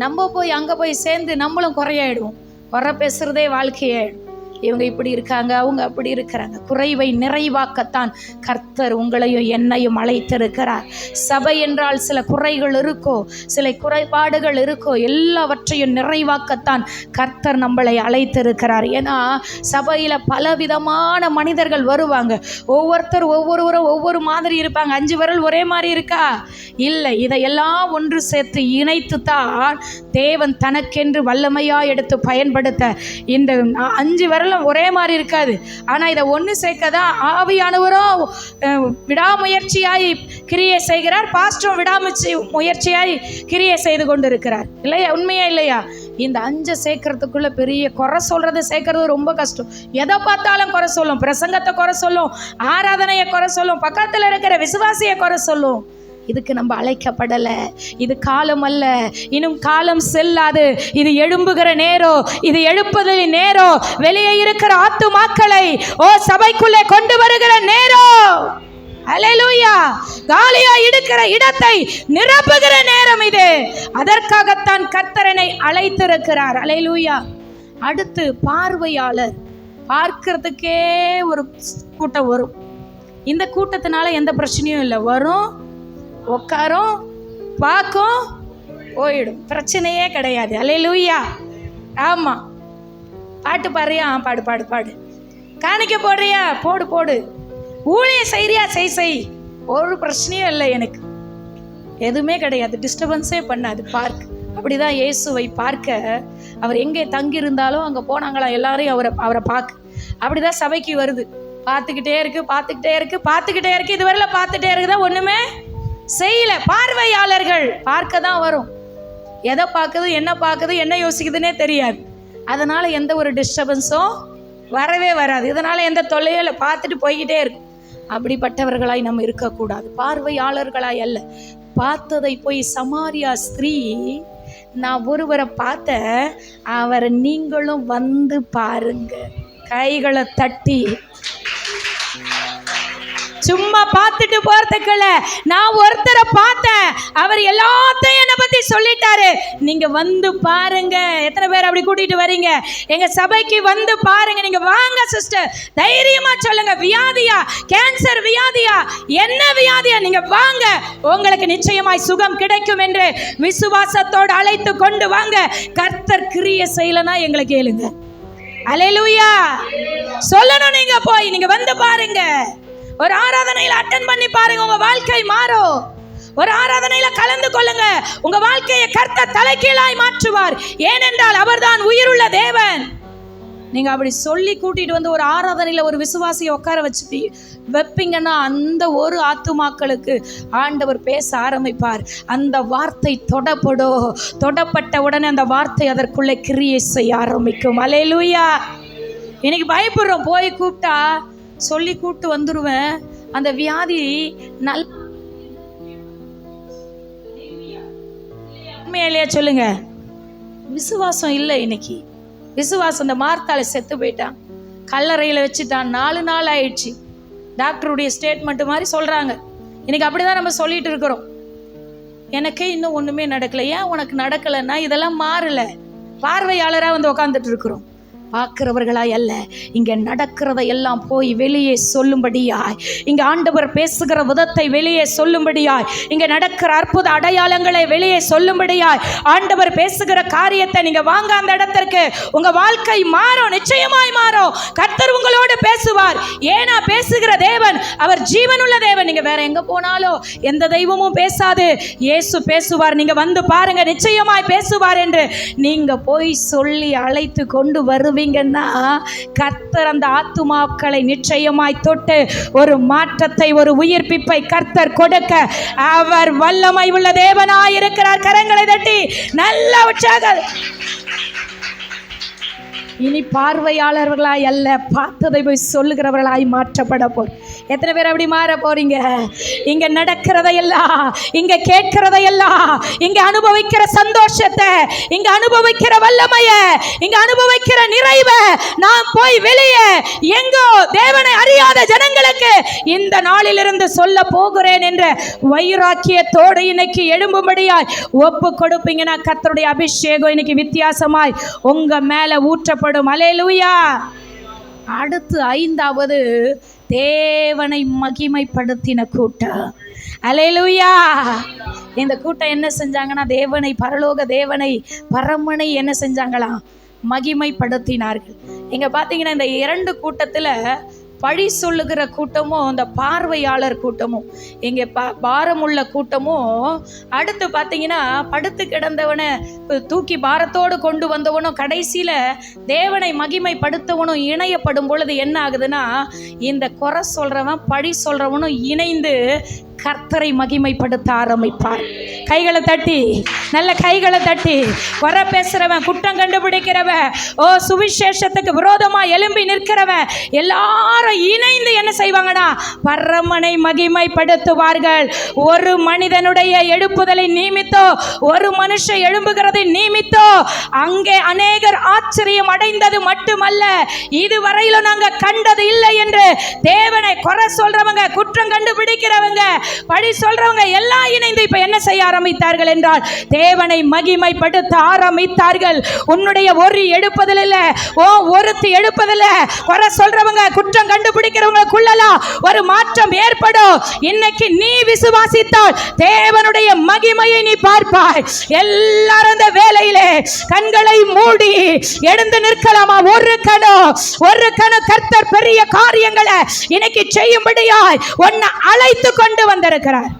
Speaker 1: நம்ம போய் அங்கே போய் சேர்ந்து நம்மளும் குறையாயிடுவோம். குறை பேசுகிறதே வாழ்க்கையாயிடும். இவங்க இப்படி இருக்காங்க, அவங்க அப்படி இருக்கிறாங்க. குறைவை நிறைவாக்கத்தான் கர்த்தர் உங்களையும் என்னையும் அழைத்திருக்கிறார். சபை என்றால் சில குறைகள் இருக்கோ, சில குறைபாடுகள் இருக்கோ, எல்லாவற்றையும் நிறைவாக்கத்தான் கர்த்தர் நம்மளை அழைத்திருக்கிறார். ஏன்னா சபையில் பலவிதமான மனிதர்கள் வருவாங்க. ஒவ்வொருவரும் ஒவ்வொரு மாதிரி இருப்பாங்க. 5 விரல் ஒரே மாதிரி இருக்கா? இல்லை. இதையெல்லாம் ஒன்று சேர்த்து இணைத்து தான் தேவன் தனக்கென்று வல்லமையாக எடுத்து பயன்படுத்த, இந்த 5 விரலும் ஒரே மாதிரி இருக்காது. ஆனால் இதை ஒன்று சேர்க்கதான் ஆவியானவரும் விடாமுயற்சியாய் கிரியை செய்கிறார், பாஸ்டரும் முயற்சியாய் கிரியை செய்து கொண்டு இருக்கிறார். இல்லையா? உண்மையா இல்லையா? இந்த 5 சேர்க்கறதுக்குள்ள பெரிய குறை சொல்றது சேர்க்கறது ரொம்ப கஷ்டம். எதை பார்த்தாலும் குறை சொல்லும். பிரசங்கத்தை குறை சொல்லும், ஆராதனையை குறை சொல்லும், பக்கத்தில் இருக்கிற விசுவாசியை குறை சொல்லும். இதுக்கு நம்ம அழைக்கப்படலை. இது காலம் அல்ல, இன்னும் காலம் செல்லாது. இது எழும்புகிற நேரம், இது எழுப்புதலின் நேரம். வெளியே இருக்கிற ஆத்துமாக்களை சபைக்குள்ளே கொண்டு வருகிற நேரம். அல்லேலூயா. காலியா இருக்கிற இடத்தை நிரப்புகிற நேரம் இது. அதற்காகத்தான் கர்த்தரனை அழைத்திருக்கிறார். அல்லேலூயா. அடுத்து பார்வையாளர். பார்க்கிறதுக்கே ஒரு கூட்டம் வரும். இந்த கூட்டத்தினால எந்த பிரச்சனையும் இல்லை. வரும், உட்காரும், பார்க்கும், போயிடும். பிரச்சனையே கிடையாது. அல்லேலூயா. ஆமாம். பாட்டு பாடுறியா? பாடு பாடு பாடு. காணிக்க போடுறியா? போடு போடு. ஊழியம் செய்கிறியா? செய். ஒரு பிரச்சனையும் இல்லை. எனக்கு எதுவுமே கிடையாது. டிஸ்டர்பன்ஸே பண்ணாது. பார்க்க. அப்படிதான் இயேசுவை பார்க்க அவர் எங்கே தங்கியிருந்தாலும் அங்கே போனாங்களா எல்லாரையும் அவரை பார்க்க. அப்படிதான் சபைக்கு வருது. பார்த்துக்கிட்டே இருக்கு. இதுவரையில் பார்த்துட்டே இருக்குதா? ஒன்றுமே செய்யல. பார்வையாளர்கள் பார்க்க தான் வரும். எதை பார்க்குது, என்ன யோசிக்குதுன்னே தெரியாது. அதனால எந்த ஒரு டிஸ்டர்பன்ஸும் வரவே வராது. இதனால எந்த தொல்லையும் இல்லை. பார்த்துட்டு போய்கிட்டே இருக்கும். அப்படிப்பட்டவர்களாய் நம்ம இருக்கக்கூடாது. பார்வையாளர்களாய் அல்ல. பார்த்ததை போய் சமாரியா ஸ்திரீ, நான் ஒருவரை பார்த்த, அவரை நீங்களும் வந்து பாருங்க. கைகளை தட்டி, சும்மா பார்த்துட்டு போறதுக்குள்ள, நான் ஒருத்தரை பார்த்தேன், அவர் எல்லாத்தையும் என்னை பத்தி சொல்லிட்டாரு, நீங்க வந்து பாருங்க. எத்தனை பேர் அப்படி கூட்டிட்டு வரீங்க? எங்க சபைக்கு வந்து பாருங்க. நீங்க வாங்க சிஸ்டர், தைரியமா சொல்லுங்க. வியாதியா? கேன்சர் வியாதியா? என்ன வியாதியா? நீங்க வாங்க, உங்களுக்கு நிச்சயமாய் சுகம் கிடைக்கும் என்று விசுவாசத்தோடு அழைத்து கொண்டு வாங்க. கர்த்தர் கிரியை செய்யலனா எங்களை கேளுங்க. அல்லேலூயா. சொல்லணும். நீங்க போய் நீங்க வந்து பாருங்க. ஒரு ஆராதனையில் அட்டெண்ட் பண்ணி பாருங்க, உங்க வாழ்க்கை மாறும். ஒரு ஆராதனையில கலந்து கொள்ளுங்க, உங்க வாழ்க்கையை கர்த்தர் தலைகீழாய் மாற்றுவார். ஏனென்றால் அவர்தான் உயிருள்ள தேவன். நீங்க அப்படி சொல்லி கூட்டிட்டு வந்து ஒரு ஆராதனையில ஒரு விசுவாசியை உட்கார வச்சு வைப்பீங்கன்னா, அந்த ஒரு ஆத்துமாக்களுக்கு ஆண்டவர் பேச ஆரம்பிப்பார். அந்த வார்த்தை தொடப்பட்ட உடனே அந்த வார்த்தை அதற்குள்ளே கிரியை செய்ய ஆரம்பிக்கும். அல்லேலூயா. இன்னைக்கு பயப்படுறோம். போய் கூப்பிட்டா சொல்லி கூப்பிட்டு வந்துருவேன். அந்த வியாதி உண்மையிலேயே சொல்லுங்க. விசுவாசம் இல்லை. இன்னைக்கு விசுவாசம். இந்த மார்த்தால செத்து போயிட்டான், கல்லறையில் வச்சுட்டான், 4 நாள் ஆயிடுச்சு. டாக்டருடைய ஸ்டேட்மெண்ட் மாதிரி சொல்றாங்க. இன்னைக்கு அப்படிதான் நம்ம சொல்லிட்டு இருக்கிறோம். எனக்கு இன்னும் ஒண்ணுமே நடக்கல. ஏன் உனக்கு நடக்கலைன்னா இதெல்லாம் மாறல. பார்வையாளராக வந்து உட்காந்துட்டு இருக்கிறோம். பார்க்கிறவர்களாய் அல்ல, இங்க நடக்கிறத எல்லாம் போய் வெளியே சொல்லும்படியாய், இங்க ஆண்டவர் பேசுகிற விதத்தை வெளியே சொல்லும்படியாய், இங்க நடக்கிற அற்புத அடையாளங்களை வெளியே சொல்லும்படியாய் ஆண்டவர் பேசுகிற காரியத்தை நீங்க வாங்க. அந்த இடத்திற்கு உங்க வாழ்க்கை மாறும், நிச்சயமாய் மாறும். கர்த்தர் உங்களோடு பேசுவார். ஏன்னா பேசுகிற தேவன் அவர் ஜீவனுள்ள தேவன். நீங்க வேற எங்க போனாலும் எந்த தெய்வமும் பேசாது, இயேசு பேசுவார். நீங்க வந்து பாருங்க, நிச்சயமாய் பேசுவார் என்று நீங்க போய் சொல்லி அழைத்து கொண்டு வருவீங்கன்னா கர்த்தர் அந்த ஆத்துமாக்களை நிச்சயமாய் தொட்டு ஒரு மாற்றத்தை, ஒரு உயிர்ப்பிப்பை கர்த்தர் கொடுக்க அவர் வல்லமை உள்ள தேவனாய் இருக்கிறார். கரங்களை தட்டி நல்ல உற்சாகம். இனி பார்வையாளர்களாய் அல்ல, பார்த்ததை போய் சொல்லுகிறவர்களாய் மாற்றப்பட போர்.
Speaker 2: எத்தனை பேர் அப்படி மாற போறீங்க? இங்க நடக்கிறதையெல்லாம், இங்க கேட்கிறதையெல்லாம், இங்க அனுபவிக்கிற சந்தோஷத்தை, இங்க அனுபவிக்கிற வல்லமைய, இங்க அனுபவிக்கிற நிறைவை நான் போய் வெளியே எங்கோ தேவனை அறியாத ஜனங்களுக்கு இந்த நாளிலிருந்து சொல்ல போகிறேன் என்ற வைராக்கியத்தோடு இன்னைக்கு எழும்பும்படியாய் ஒப்பு கொடுப்பீங்கன்னா கர்த்தருடைய அபிஷேகம் இன்னைக்கு வித்தியாசமாய் உங்க மேல ஊற்றப்படும். அல்லேலூயா. அடுத்து 5வது தேவனை மகிமைப்படுத்தின கூட்டம். அல்லேலூயா. இந்த கூட்டம் என்ன செஞ்சாங்கன்னா, தேவனை, பரலோக தேவனை, பரமனை என்ன செஞ்சாங்களாம்? மகிமைப்படுத்தினார்கள். இங்க பாத்தீங்கன்னா இந்த 2 கூட்டத்துல பழி சொல்லுகிற கூட்டமும் இந்த பார்வையாளர் கூட்டமும், இங்கே பாரமுள்ள கூட்டமும், அடுத்து பார்த்தீங்கன்னா படுத்து கிடந்தவனை தூக்கி பாரத்தோடு கொண்டு வந்தவனும், கடைசியில் தேவனை மகிமைப்படுத்தவனும் இணையப்படும் பொழுது என்ன ஆகுதுன்னா, இந்த குறை சொல்கிறவன் பழி சொல்கிறவனும் இணைந்து கர்த்தரை மகிமைப்படுத்த ஆரம்பிப்பார். கைகளை தட்டி, நல்ல கைகளை தட்டி, குறை பேசுறவன், குற்றம் கண்டுபிடிக்கிறவன், சுவிசேஷத்துக்கு விரோதமா எழும்பி நிற்கிறவன் எல்லாரும் இணைந்து என்ன செய்வாங்கன்னா பரமனை மகிமைப்படுத்துவார்கள். ஒரு மனிதனுடைய எழுப்புதலை நிமித்தோ, ஒரு மனுஷன் எழும்புகிறது நிமித்தோ அங்கே அநேகர் ஆச்சரியம் அடைந்தது மட்டுமல்ல, இதுவரையிலும் நாங்க கண்டது இல்லை என்று தேவனை குறை சொல்றவங்க, குற்றம் கண்டுபிடிக்கிறவங்க, பழி சொல்றவங்க எல்லாம் இணைந்து இப்ப என்ன செய்ய ஆரம்பித்தார்கள் என்றால் தேவனை மகிமைப்படுத்த ஆரம்பித்தார்கள். உன்னுடைய ஒரு எடுப்பதில் இல்ல, ஒருத்தி எடுப்பதில் குறை சொல்றவங்க, குற்றம் கண்டுபிடிக்கிறவங்களுக்குள்ளலாம் ஒரு மாற்றம் ஏற்படும். இன்னைக்கு நீ விசுவாசித்தால் தேவனுடைய மகிமையை நீ பார்ப்பாய். எல்லாரும் இந்த வேளையிலே கண்களை மூடி எழுந்து நிற்கலாமா? ஒரு கணு கர்த்தர் பெரிய காரியங்களை இன்னைக்கு செய்யும்படியாய் உன்னை அழைத்து கொண்டு வந்திருக்கிறார்.